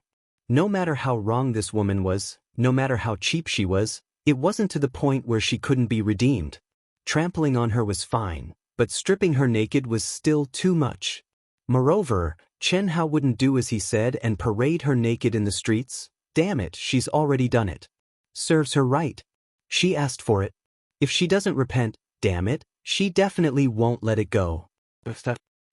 Speaker 1: No matter how wrong this woman was, no matter how cheap she was, it wasn't to the point where she couldn't be redeemed. Trampling on her was fine, but stripping her naked was still too much. Moreover, Chen Hao wouldn't do as he said and parade her naked in the streets. Damn it, she's already done it. Serves her right. She asked for it. If she doesn't repent, damn it, she definitely won't let it go.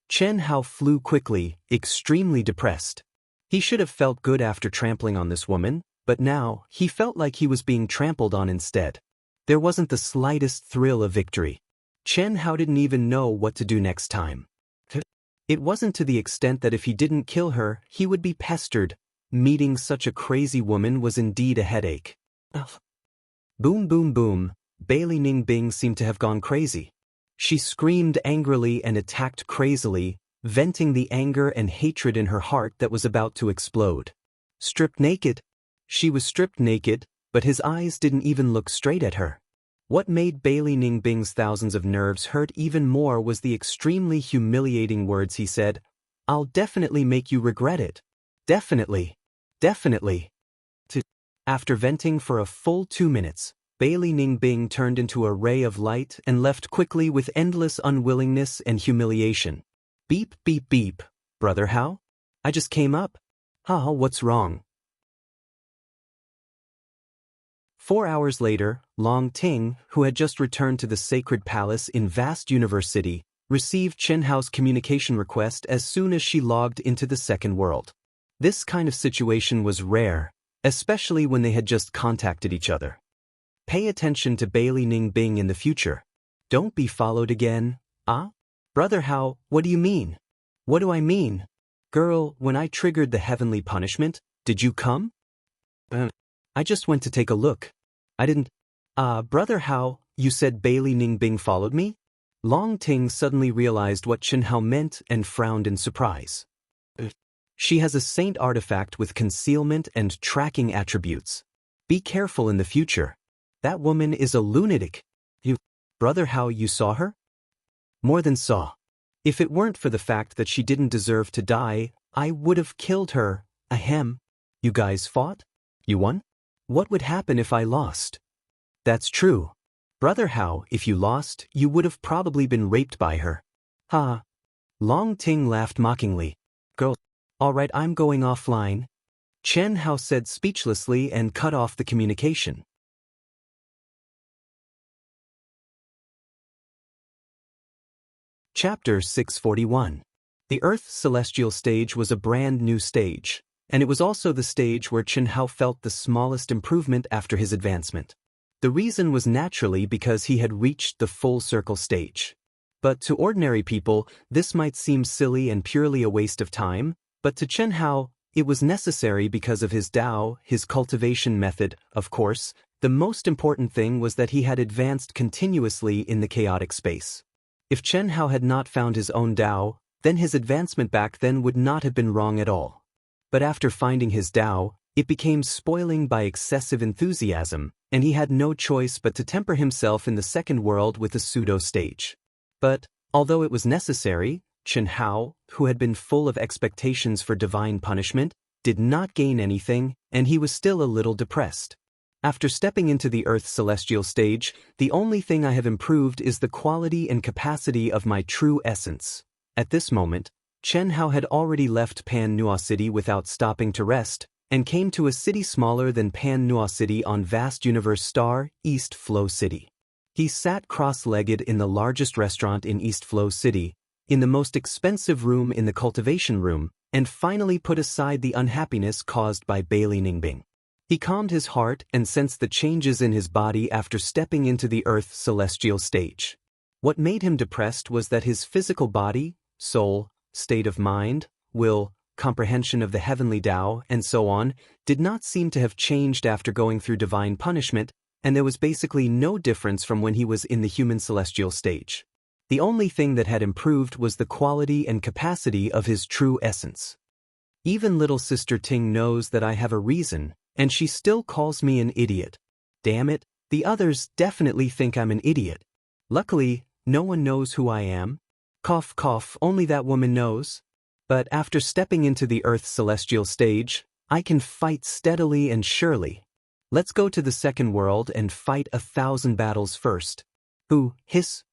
Speaker 1: Chen Hao flew quickly, extremely depressed. He should have felt good after trampling on this woman, but now, he felt like he was being trampled on instead. There wasn't the slightest thrill of victory. Chen Hao didn't even know what to do next time. It wasn't to the extent that if he didn't kill her, he would be pestered. Meeting such a crazy woman was indeed a headache. Boom boom boom, Bailey Ningbing seemed to have gone crazy. She screamed angrily and attacked crazily, venting the anger and hatred in her heart that was about to explode. Stripped naked. She was stripped naked, but his eyes didn't even look straight at her. What made Bailey Ningbing's thousands of nerves hurt even more was the extremely humiliating words he said. I'll definitely make you regret it. Definitely. Definitely. After venting for a full 2 minutes, Bailey Ningbing turned into a ray of light and left quickly with endless unwillingness and humiliation. Beep beep beep, brother Hao? I just came up. What's wrong? 4 hours later, Long Ting, who had just returned to the sacred palace in vast Universe City, received Chen Hao's communication request as soon as she logged into the second world. This kind of situation was rare, especially when they had just contacted each other. Pay attention to Bailey Ningbing in the future. Don't be followed again. Brother Hao, what do you mean? What do I mean? Girl, when I triggered the heavenly punishment, did you come? I just went to take a look. I didn't. Brother Hao, you said Bailey Ningbing followed me? Long Ting suddenly realized what Chen Hao meant and frowned in surprise. She has a saint artifact with concealment and tracking attributes. Be careful in the future. That woman is a lunatic. Brother Hao, you saw her? More than saw. If it weren't for the fact that she didn't deserve to die, I would have killed her. Ahem. You guys fought? You won? What would happen if I lost? That's true. Brother Hao, if you lost, you would have probably been raped by her. Ha. Long Ting laughed mockingly. Girl. Alright, I'm going offline. Chen Hao said speechlessly and cut off the communication. Chapter 641. The Earth's celestial stage was a brand new stage, and it was also the stage where Chen Hao felt the smallest improvement after his advancement. The reason was naturally because he had reached the full circle stage. But to ordinary people, this might seem silly and purely a waste of time, but to Chen Hao, it was necessary because of his Tao, his cultivation method, of course. The most important thing was that he had advanced continuously in the chaotic space. If Chen Hao had not found his own Tao, then his advancement back then would not have been wrong at all. But after finding his Tao, it became spoiling by excessive enthusiasm, and he had no choice but to temper himself in the second world with a pseudo-stage. But, although it was necessary, Chen Hao, who had been full of expectations for divine punishment, did not gain anything, and he was still a little depressed. After stepping into the Earth's celestial stage, the only thing I have improved is the quality and capacity of my true essence. At this moment, Chen Hao had already left Pan Nua City without stopping to rest, and came to a city smaller than Pan Nua City on vast universe star, East Flow City. He sat cross-legged in the largest restaurant in East Flow City, in the most expensive room in the cultivation room, and finally put aside the unhappiness caused by Bailey Ningbing. He calmed his heart and sensed the changes in his body after stepping into the Earth's celestial stage. What made him depressed was that his physical body, soul, state of mind, will, comprehension of the heavenly Tao, and so on, did not seem to have changed after going through divine punishment, and there was basically no difference from when he was in the human celestial stage. The only thing that had improved was the quality and capacity of his true essence. Even little sister Ting knows that I have a reason, and she still calls me an idiot. Damn it, the others definitely think I'm an idiot. Luckily, no one knows who I am. Cough cough, only that woman knows. But after stepping into the Earth's celestial stage, I can fight steadily and surely. Let's go to the second world and fight 1,000 battles first. Who, hiss?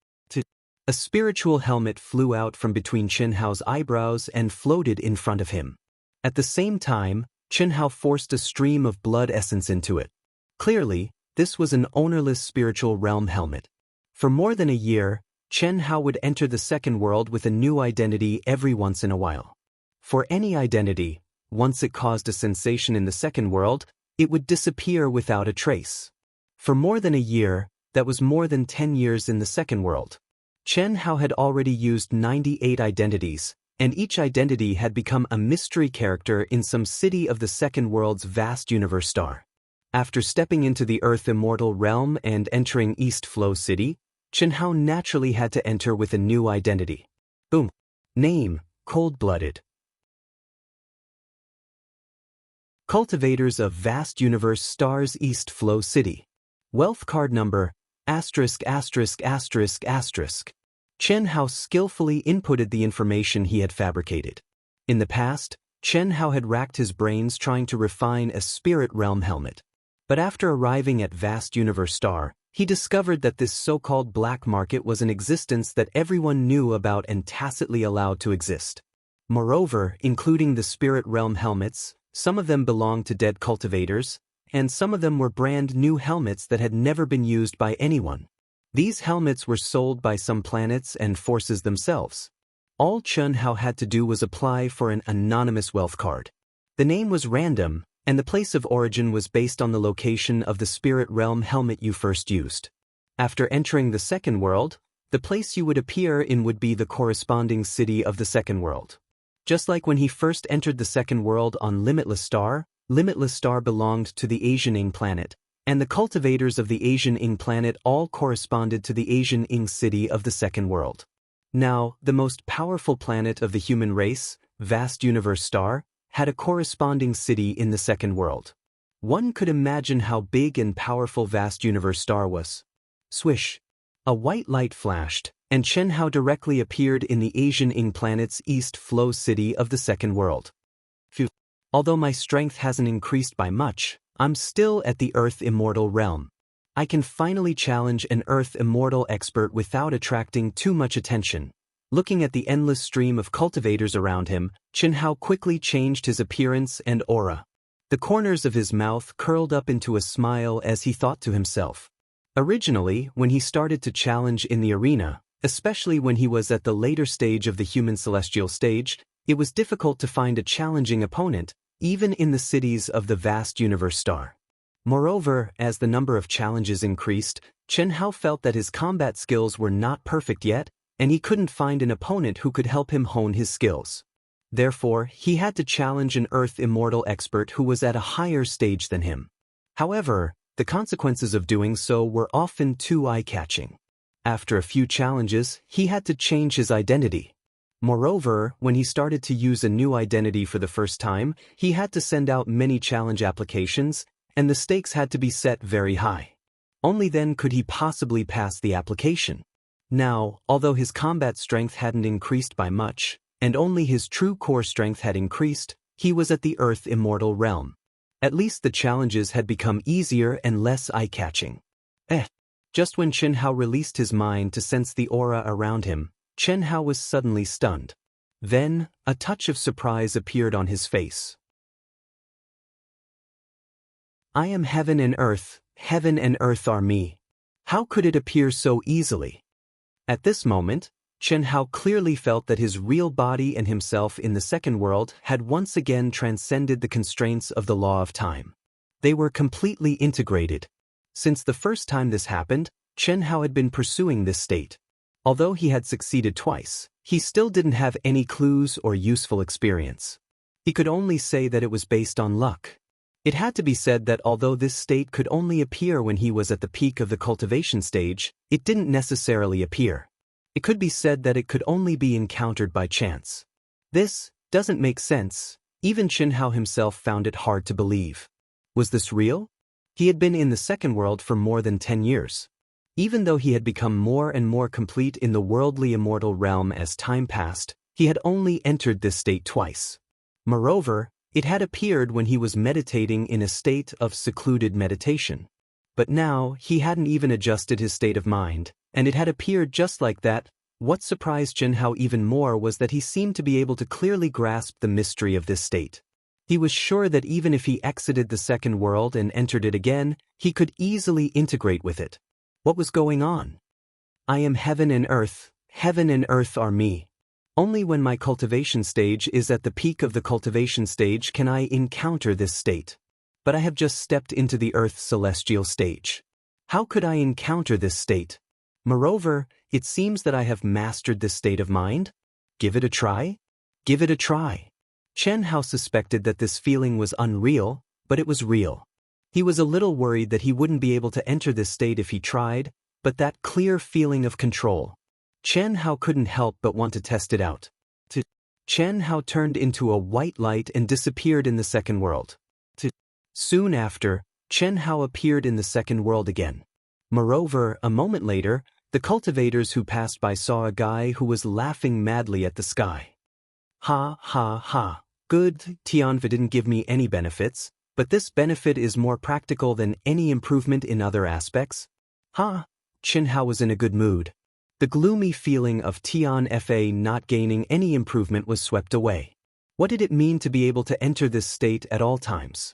Speaker 1: A spiritual helmet flew out from between Chen Hao's eyebrows and floated in front of him. At the same time, Chen Hao forced a stream of blood essence into it. Clearly, this was an ownerless spiritual realm helmet. For more than a year, Chen Hao would enter the second world with a new identity every once in a while. For any identity, once it caused a sensation in the second world, it would disappear without a trace. For more than a year, that was more than 10 years in the second world. Chen Hao had already used 98 identities, and each identity had become a mystery character in some city of the second world's vast universe star. After stepping into the Earth Immortal realm and entering East Flow City, Chen Hao naturally had to enter with a new identity. Boom. Name, Cold-Blooded. Cultivators of Vast Universe Stars East Flow City. Wealth card number, ********. Chen Hao skillfully inputted the information he had fabricated. In the past, Chen Hao had racked his brains trying to refine a spirit realm helmet. But after arriving at Vast Universe Star, he discovered that this so-called black market was an existence that everyone knew about and tacitly allowed to exist. Moreover, including the spirit realm helmets, some of them belonged to dead cultivators, and some of them were brand new helmets that had never been used by anyone. These helmets were sold by some planets and forces themselves. All Chen Hao had to do was apply for an anonymous wealth card. The name was random, and the place of origin was based on the location of the spirit realm helmet you first used. After entering the second world, the place you would appear in would be the corresponding city of the second world. Just like when he first entered the second world on Limitless Star belonged to the Asian Ing planet, and the cultivators of the Asian Ing planet all corresponded to the Asian Ing city of the second world. Now, the most powerful planet of the human race, Vast Universe Star, had a corresponding city in the second world. One could imagine how big and powerful Vast Universe Star was. Swish! A white light flashed, and Chen Hao directly appeared in the Asian Ing planet's East Flow city of the second world. Phew. Although my strength hasn't increased by much, I'm still at the Earth Immortal realm. I can finally challenge an Earth Immortal expert without attracting too much attention. Looking at the endless stream of cultivators around him, Chen Hao quickly changed his appearance and aura. The corners of his mouth curled up into a smile as he thought to himself. Originally, when he started to challenge in the arena, especially when he was at the later stage of the human celestial stage, it was difficult to find a challenging opponent, even in the cities of the vast universe star. Moreover, as the number of challenges increased, Chen Hao felt that his combat skills were not perfect yet, and he couldn't find an opponent who could help him hone his skills. Therefore, he had to challenge an Earth Immortal expert who was at a higher stage than him. However, the consequences of doing so were often too eye-catching. After a few challenges, he had to change his identity. Moreover, when he started to use a new identity for the first time, he had to send out many challenge applications, and the stakes had to be set very high. Only then could he possibly pass the application. Now, although his combat strength hadn't increased by much, and only his true core strength had increased, he was at the Earth Immortal realm. At least the challenges had become easier and less eye-catching. Just when Chen Hao released his mind to sense the aura around him, Chen Hao was suddenly stunned. Then, a touch of surprise appeared on his face. I am heaven and earth are me. How could it appear so easily? At this moment, Chen Hao clearly felt that his real body and himself in the second world had once again transcended the constraints of the law of time. They were completely integrated. Since the first time this happened, Chen Hao had been pursuing this state. Although he had succeeded twice, he still didn't have any clues or useful experience. He could only say that it was based on luck. It had to be said that although this state could only appear when he was at the peak of the cultivation stage, it didn't necessarily appear. It could be said that it could only be encountered by chance. This doesn't make sense. Even Chen Hao himself found it hard to believe. Was this real? He had been in the second world for more than 10 years. Even though he had become more and more complete in the worldly immortal realm as time passed, he had only entered this state twice. Moreover, it had appeared when he was meditating in a state of secluded meditation. But now, he hadn't even adjusted his state of mind, and it had appeared just like that. What surprised Chen Hao even more was that he seemed to be able to clearly grasp the mystery of this state. He was sure that even if he exited the second world and entered it again, he could easily integrate with it. What was going on? I am heaven and earth are me. Only when my cultivation stage is at the peak of the cultivation stage can I encounter this state. But I have just stepped into the Earth's celestial stage. How could I encounter this state? Moreover, it seems that I have mastered this state of mind. Give it a try? Give it a try. Chen Hao suspected that this feeling was unreal, but it was real. He was a little worried that he wouldn't be able to enter this state if he tried, but that clear feeling of control. Chen Hao couldn't help but want to test it out. Chen Hao turned into a white light and disappeared in the second world. Soon after, Chen Hao appeared in the second world again. Moreover, a moment later, the cultivators who passed by saw a guy who was laughing madly at the sky. Ha ha ha. Good, Tianfa didn't give me any benefits, but this benefit is more practical than any improvement in other aspects. Ha! Chen Hao was in a good mood. The gloomy feeling of Tianfa not gaining any improvement was swept away. What did it mean to be able to enter this state at all times?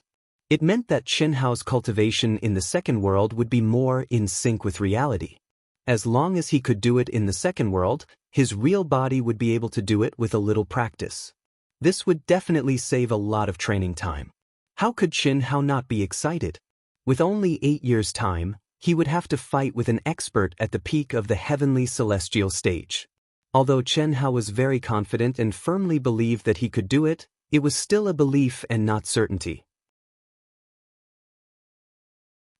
Speaker 1: It meant that Chen Hao's cultivation in the second world would be more in sync with reality. As long as he could do it in the second world, his real body would be able to do it with a little practice. This would definitely save a lot of training time. How could Chen Hao not be excited? With only 8 years' time, he would have to fight with an expert at the peak of the heavenly celestial stage. Although Chen Hao was very confident and firmly believed that he could do it, it was still a belief and not certainty.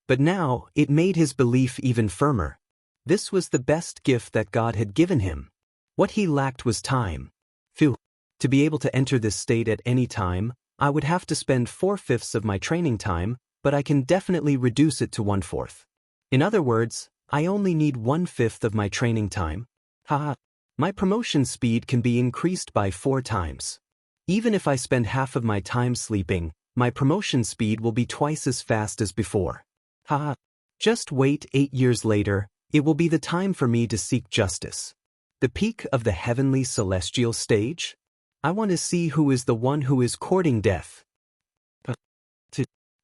Speaker 1: But now, it made his belief even firmer. This was the best gift that God had given him. What he lacked was time. Phew. To be able to enter this state at any time, I would have to spend 4/5 of my training time, but I can definitely reduce it to 1/4. In other words, I only need 1/5 of my training time. Haha. My promotion speed can be increased by 4 times. Even if I spend half of my time sleeping, my promotion speed will be twice as fast as before. Haha. Just wait 8 years later, it will be the time for me to seek justice. The peak of the heavenly celestial stage? I want to see who is the one who is courting death.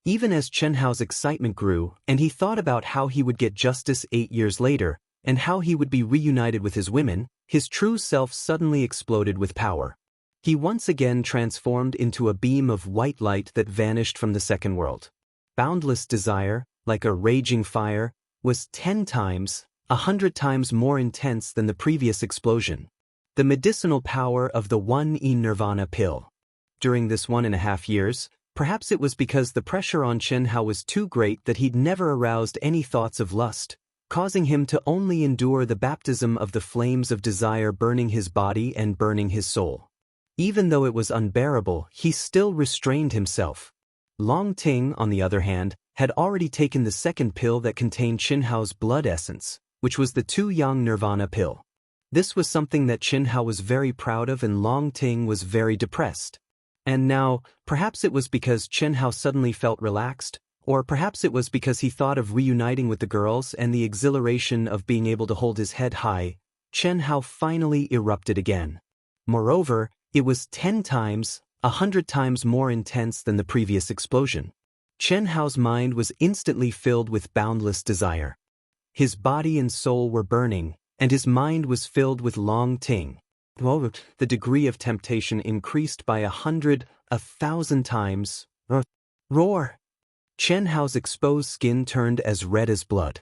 Speaker 1: Even as Chen Hao's excitement grew, and he thought about how he would get justice 8 years later, and how he would be reunited with his women, his true self suddenly exploded with power. He once again transformed into a beam of white light that vanished from the second world. Boundless desire, like a raging fire, was 10 times, 100 times more intense than the previous explosion. The medicinal power of the 1E Nirvana pill. During this 1.5 years, perhaps it was because the pressure on Chen Hao was too great that he'd never aroused any thoughts of lust, causing him to only endure the baptism of the flames of desire burning his body and burning his soul. Even though it was unbearable, he still restrained himself. Long Ting, on the other hand, had already taken the second pill that contained Chen Hao's blood essence, which was the 2-Yang Nirvana pill. This was something that Chen Hao was very proud of, and Long Ting was very depressed. And now, perhaps it was because Chen Hao suddenly felt relaxed, or perhaps it was because he thought of reuniting with the girls and the exhilaration of being able to hold his head high, Chen Hao finally erupted again. Moreover, it was 10 times, 100 times more intense than the previous explosion. Chen Hao's mind was instantly filled with boundless desire. His body and soul were burning, and his mind was filled with Long Ting. The degree of temptation increased by 100, 1,000 times. Roar! Chen Hao's exposed skin turned as red as blood.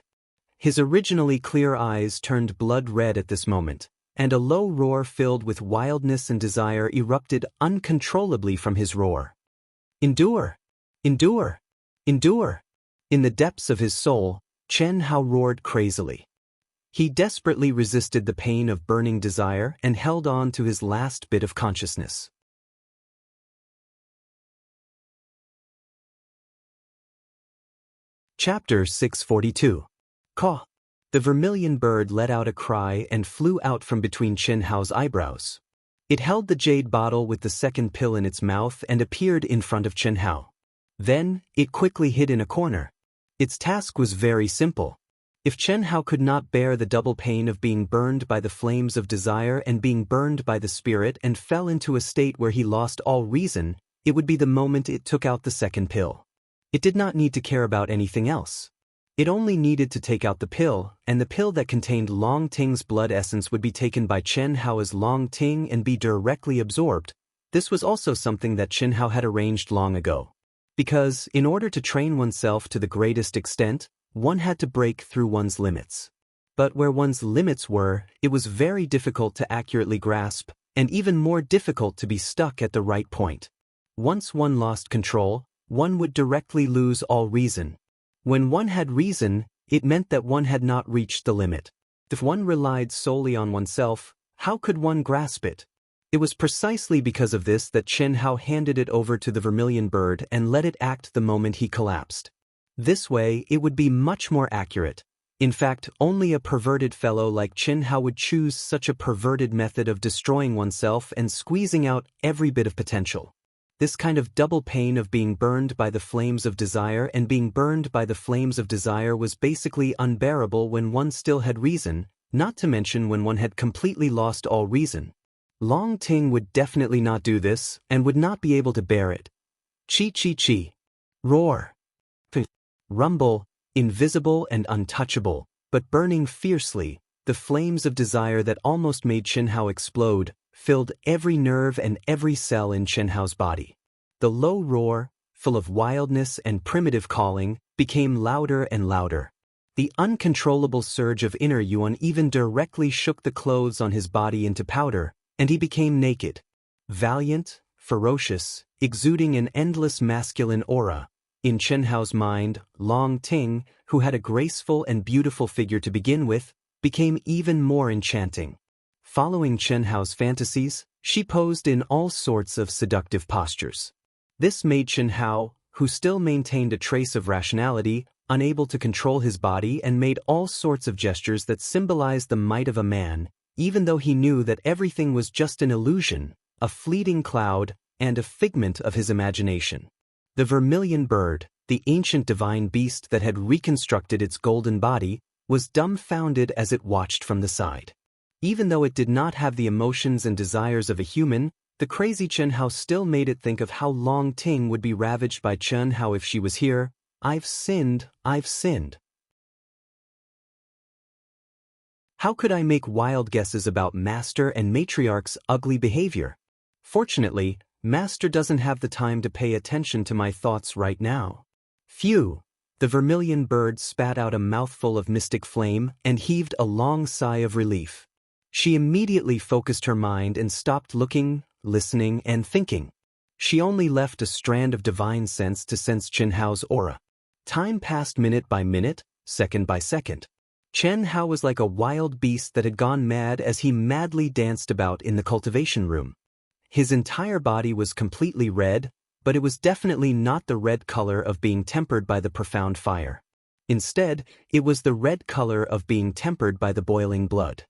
Speaker 1: His originally clear eyes turned blood red at this moment, and a low roar filled with wildness and desire erupted uncontrollably from his roar. Endure! Endure! Endure! In the depths of his soul, Chen Hao roared crazily. He desperately resisted the pain of burning desire and held on to his last bit of consciousness. Chapter 642. Caw! The vermilion bird let out a cry and flew out from between Chen Hao's eyebrows. It held the jade bottle with the second pill in its mouth and appeared in front of Chen Hao. Then, it quickly hid in a corner. Its task was very simple. If Chen Hao could not bear the double pain of being burned by the flames of desire and being burned by the spirit and fell into a state where he lost all reason, it would be the moment it took out the second pill. It did not need to care about anything else. It only needed to take out the pill, and the pill that contained Long Ting's blood essence would be taken by Chen Hao as Long Ting and be directly absorbed. This was also something that Chen Hao had arranged long ago. Because, in order to train oneself to the greatest extent, one had to break through one's limits. But where one's limits were, it was very difficult to accurately grasp, and even more difficult to be stuck at the right point. Once one lost control, one would directly lose all reason. When one had reason, it meant that one had not reached the limit. If one relied solely on oneself, how could one grasp it? It was precisely because of this that Chen Hao handed it over to the vermilion bird and let it act the moment he collapsed. This way, it would be much more accurate. In fact, only a perverted fellow like Chen Hao would choose such a perverted method of destroying oneself and squeezing out every bit of potential. This kind of double pain of being burned by the flames of desire and being burned by the flames of desire was basically unbearable when one still had reason, not to mention when one had completely lost all reason. Long Ting would definitely not do this and would not be able to bear it. Chi. Roar. Rumble, invisible and untouchable, but burning fiercely, the flames of desire that almost made Chen Hao explode filled every nerve and every cell in Chen Hao's body. The low roar, full of wildness and primitive calling, became louder and louder. The uncontrollable surge of inner yuan even directly shook the clothes on his body into powder, and he became naked. Valiant, ferocious, exuding an endless masculine aura. In Chen Hao's mind, Long Ting, who had a graceful and beautiful figure to begin with, became even more enchanting. Following Chen Hao's fantasies, she posed in all sorts of seductive postures. This made Chen Hao, who still maintained a trace of rationality, unable to control his body and made all sorts of gestures that symbolized the might of a man, even though he knew that everything was just an illusion, a fleeting cloud, and a figment of his imagination. The vermilion bird, the ancient divine beast that had reconstructed its golden body, was dumbfounded as it watched from the side. Even though it did not have the emotions and desires of a human, the crazy Chen Hao still made it think of how Long Ting would be ravaged by Chen Hao if she was here. I've sinned, I've sinned. How could I make wild guesses about Master and Matriarch's ugly behavior? Fortunately, Master doesn't have the time to pay attention to my thoughts right now. Phew! The vermilion bird spat out a mouthful of mystic flame and heaved a long sigh of relief. She immediately focused her mind and stopped looking, listening, and thinking. She only left a strand of divine sense to sense Chen Hao's aura. Time passed minute by minute, second by second. Chen Hao was like a wild beast that had gone mad as he madly danced about in the cultivation room. His entire body was completely red, but it was definitely not the red color of being tempered by the profound fire. Instead, it was the red color of being tempered by the boiling blood.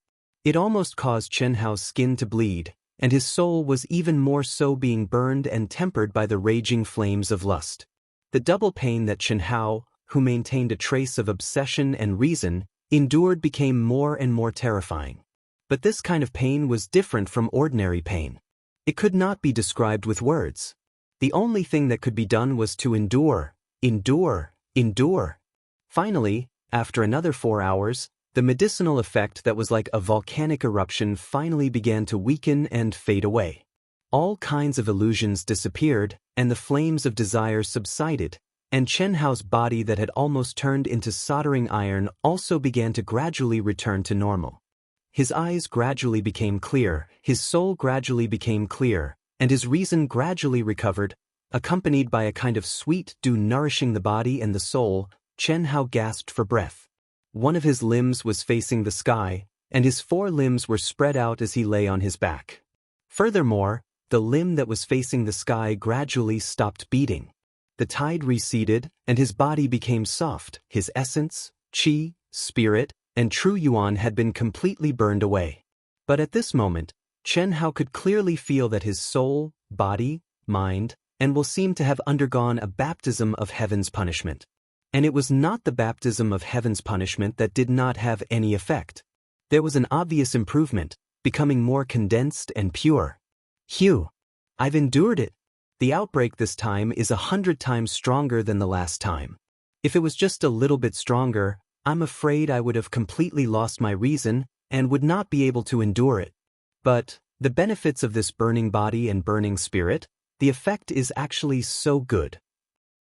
Speaker 1: It almost caused Chen Hao's skin to bleed, and his soul was even more so being burned and tempered by the raging flames of lust. The double pain that Chen Hao, who maintained a trace of obsession and reason, endured became more and more terrifying. But this kind of pain was different from ordinary pain. It could not be described with words. The only thing that could be done was to endure, endure, endure. Finally, after another 4 hours, the medicinal effect that was like a volcanic eruption finally began to weaken and fade away. All kinds of illusions disappeared, and the flames of desire subsided, and Chen Hao's body that had almost turned into soldering iron also began to gradually return to normal. His eyes gradually became clear, his soul gradually became clear, and his reason gradually recovered, accompanied by a kind of sweet dew nourishing the body and the soul. Chen Hao gasped for breath. One of his limbs was facing the sky, and his 4 limbs were spread out as he lay on his back. Furthermore, the limb that was facing the sky gradually stopped beating. The tide receded, and his body became soft. His essence, qi, spirit, and true yuan had been completely burned away. But at this moment, Chen Hao could clearly feel that his soul, body, mind, and will seem to have undergone a baptism of heaven's punishment. And it was not the baptism of heaven's punishment that did not have any effect. There was an obvious improvement, becoming more condensed and pure. Phew! I've endured it. The outbreak this time is 100 times stronger than the last time. If it was just a little bit stronger, I'm afraid I would have completely lost my reason and would not be able to endure it. But the benefits of this burning body and burning spirit, the effect is actually so good.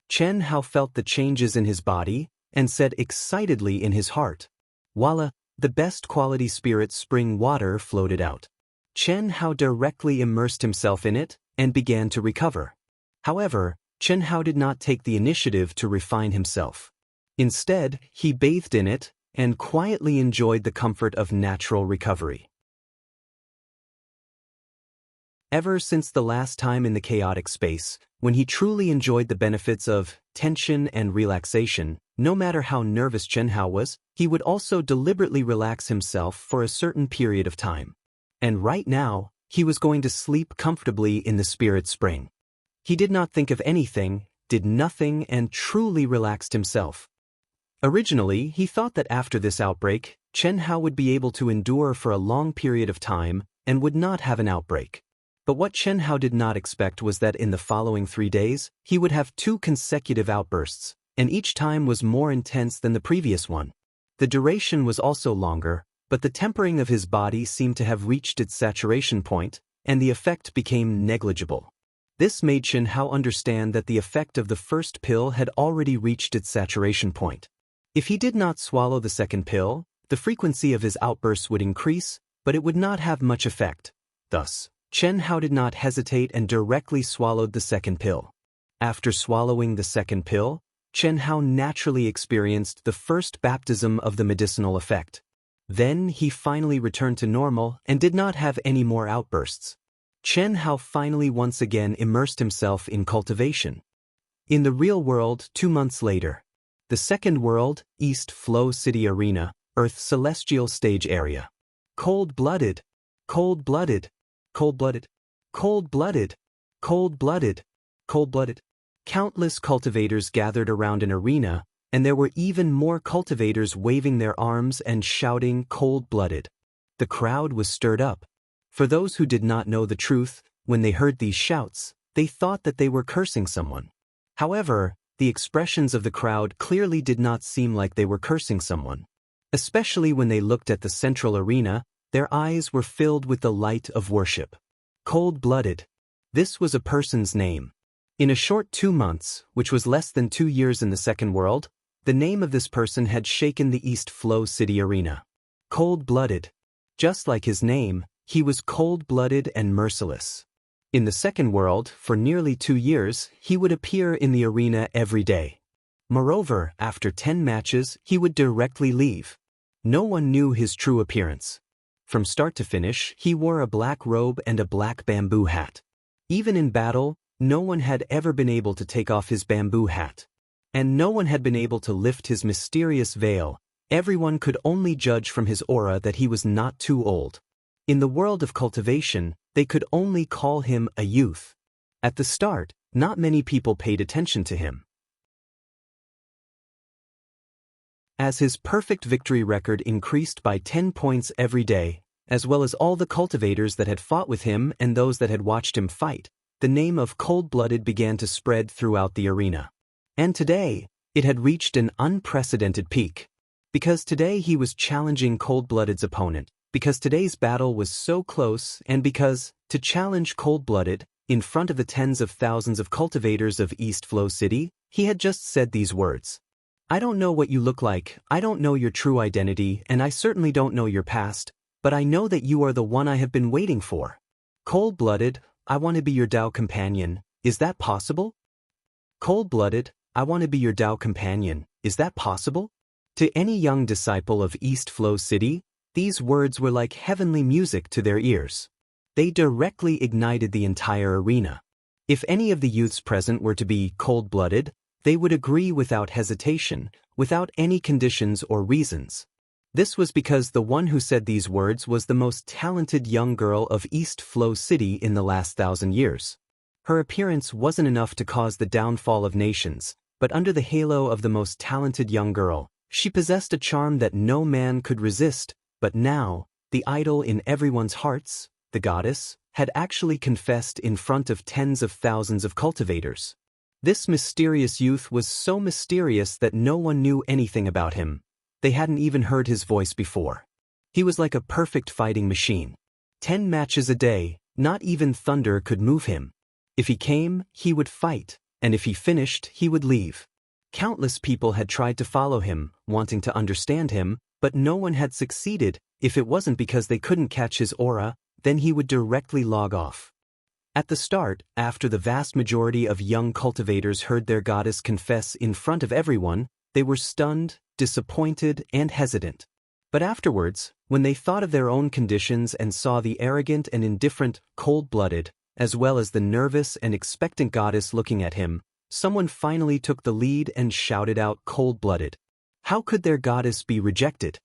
Speaker 1: Chen Hao felt the changes in his body and said excitedly in his heart, "Voila, the best quality spirit spring water floated out." Chen Hao directly immersed himself in it and began to recover. However, Chen Hao did not take the initiative to refine himself. Instead, he bathed in it and quietly enjoyed the comfort of natural recovery. Ever since the last time in the chaotic space, when he truly enjoyed the benefits of tension and relaxation, no matter how nervous Chen Hao was, he would also deliberately relax himself for a certain period of time. And right now, he was going to sleep comfortably in the spirit spring. He did not think of anything, did nothing, and truly relaxed himself. Originally, he thought that after this outbreak, Chen Hao would be able to endure for a long period of time and would not have an outbreak. But what Chen Hao did not expect was that in the following 3 days, he would have 2 consecutive outbursts, and each time was more intense than the previous one. The duration was also longer, but the tempering of his body seemed to have reached its saturation point, and the effect became negligible. This made Chen Hao understand that the effect of the first pill had already reached its saturation point. If he did not swallow the second pill, the frequency of his outbursts would increase, but it would not have much effect. Thus, Chen Hao did not hesitate and directly swallowed the second pill. After swallowing the second pill, Chen Hao naturally experienced the first baptism of the medicinal effect. Then he finally returned to normal and did not have any more outbursts. Chen Hao finally once again immersed himself in cultivation. In the real world 2 months later. The second world, East Flow City Arena, Earth Celestial Stage Area. Cold-blooded, cold-blooded, cold-blooded, cold-blooded, cold-blooded, cold-blooded. Countless cultivators gathered around an arena, and there were even more cultivators waving their arms and shouting cold-blooded. The crowd was stirred up. For those who did not know the truth, when they heard these shouts, they thought that they were cursing someone. However, the expressions of the crowd clearly did not seem like they were cursing someone. Especially when they looked at the central arena, their eyes were filled with the light of worship. Cold-blooded. This was a person's name. In a short 2 months, which was less than 2 years in the second world, the name of this person had shaken the East Flow City arena. Cold-blooded. Just like his name, he was cold-blooded and merciless. In the second world, for nearly 2 years, he would appear in the arena every day. Moreover, after 10 matches, he would directly leave. No one knew his true appearance. From start to finish, he wore a black robe and a black bamboo hat. Even in battle, no one had ever been able to take off his bamboo hat. And no one had been able to lift his mysterious veil. Everyone could only judge from his aura that he was not too old. In the world of cultivation, they could only call him a youth. At the start, not many people paid attention to him. As his perfect victory record increased by 10 points every day, as well as all the cultivators that had fought with him and those that had watched him fight, the name of Cold-Blooded began to spread throughout the arena. And today, it had reached an unprecedented peak. Because today he was challenging Cold-Blooded's opponent, because today's battle was so close, and because, to challenge Cold-Blooded, in front of the tens of thousands of cultivators of East Flow City, he had just said these words. I don't know what you look like, I don't know your true identity, and I certainly don't know your past, but I know that you are the one I have been waiting for. Cold-Blooded, I want to be your Tao companion, is that possible? Cold-Blooded, I want to be your Tao companion, is that possible? To any young disciple of East Flow City, these words were like heavenly music to their ears. They directly ignited the entire arena. If any of the youths present were to be cold-blooded, they would agree without hesitation, without any conditions or reasons. This was because the one who said these words was the most talented young girl of East Flow City in the last 1,000 years. Her appearance wasn't enough to cause the downfall of nations, but under the halo of the most talented young girl, she possessed a charm that no man could resist. But now, the idol in everyone's hearts, the goddess, had actually confessed in front of tens of thousands of cultivators. This mysterious youth was so mysterious that no one knew anything about him. They hadn't even heard his voice before. He was like a perfect fighting machine. 10 matches a day, not even thunder could move him. If he came, he would fight, and if he finished, he would leave. Countless people had tried to follow him, wanting to understand him, but no one had succeeded. If it wasn't because they couldn't catch his aura, then he would directly log off. At the start, after the vast majority of young cultivators heard their goddess confess in front of everyone, they were stunned, disappointed, and hesitant. But afterwards, when they thought of their own conditions and saw the arrogant and indifferent, cold-blooded, as well as the nervous and expectant goddess looking at him, someone finally took the lead and shouted out cold-blooded. How could their goddess be rejected?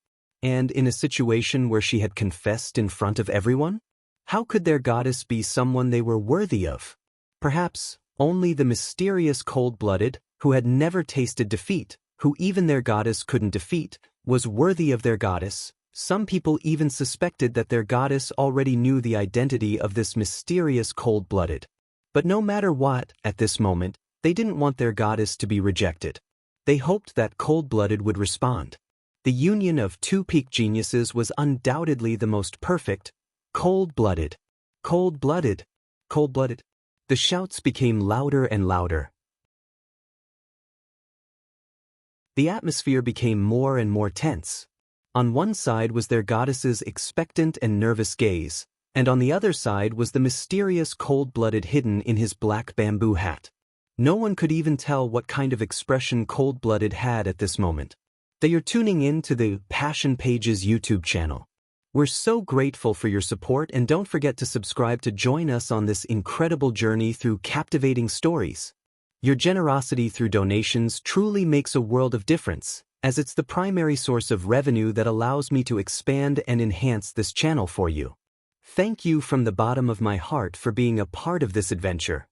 Speaker 1: And in a situation where she had confessed in front of everyone? How could their goddess be someone they were worthy of? Perhaps only the mysterious cold-blooded, who had never tasted defeat, who even their goddess couldn't defeat, was worthy of their goddess. Some people even suspected that their goddess already knew the identity of this mysterious cold-blooded. But no matter what, at this moment, they didn't want their goddess to be rejected. They hoped that cold-blooded would respond. The union of two peak geniuses was undoubtedly the most perfect. Cold-blooded, cold-blooded, cold-blooded. The shouts became louder and louder. The atmosphere became more and more tense. On one side was their goddess's expectant and nervous gaze, and on the other side was the mysterious cold-blooded hidden in his black bamboo hat. No one could even tell what kind of expression cold-blooded had at this moment. They are tuning in to the Passion Pages YouTube channel. We're so grateful for your support, and don't forget to subscribe to join us on this incredible journey through captivating stories. Your generosity through donations truly makes a world of difference, as it's the primary source of revenue that allows me to expand and enhance this channel for you. Thank you from the bottom of my heart for being a part of this adventure.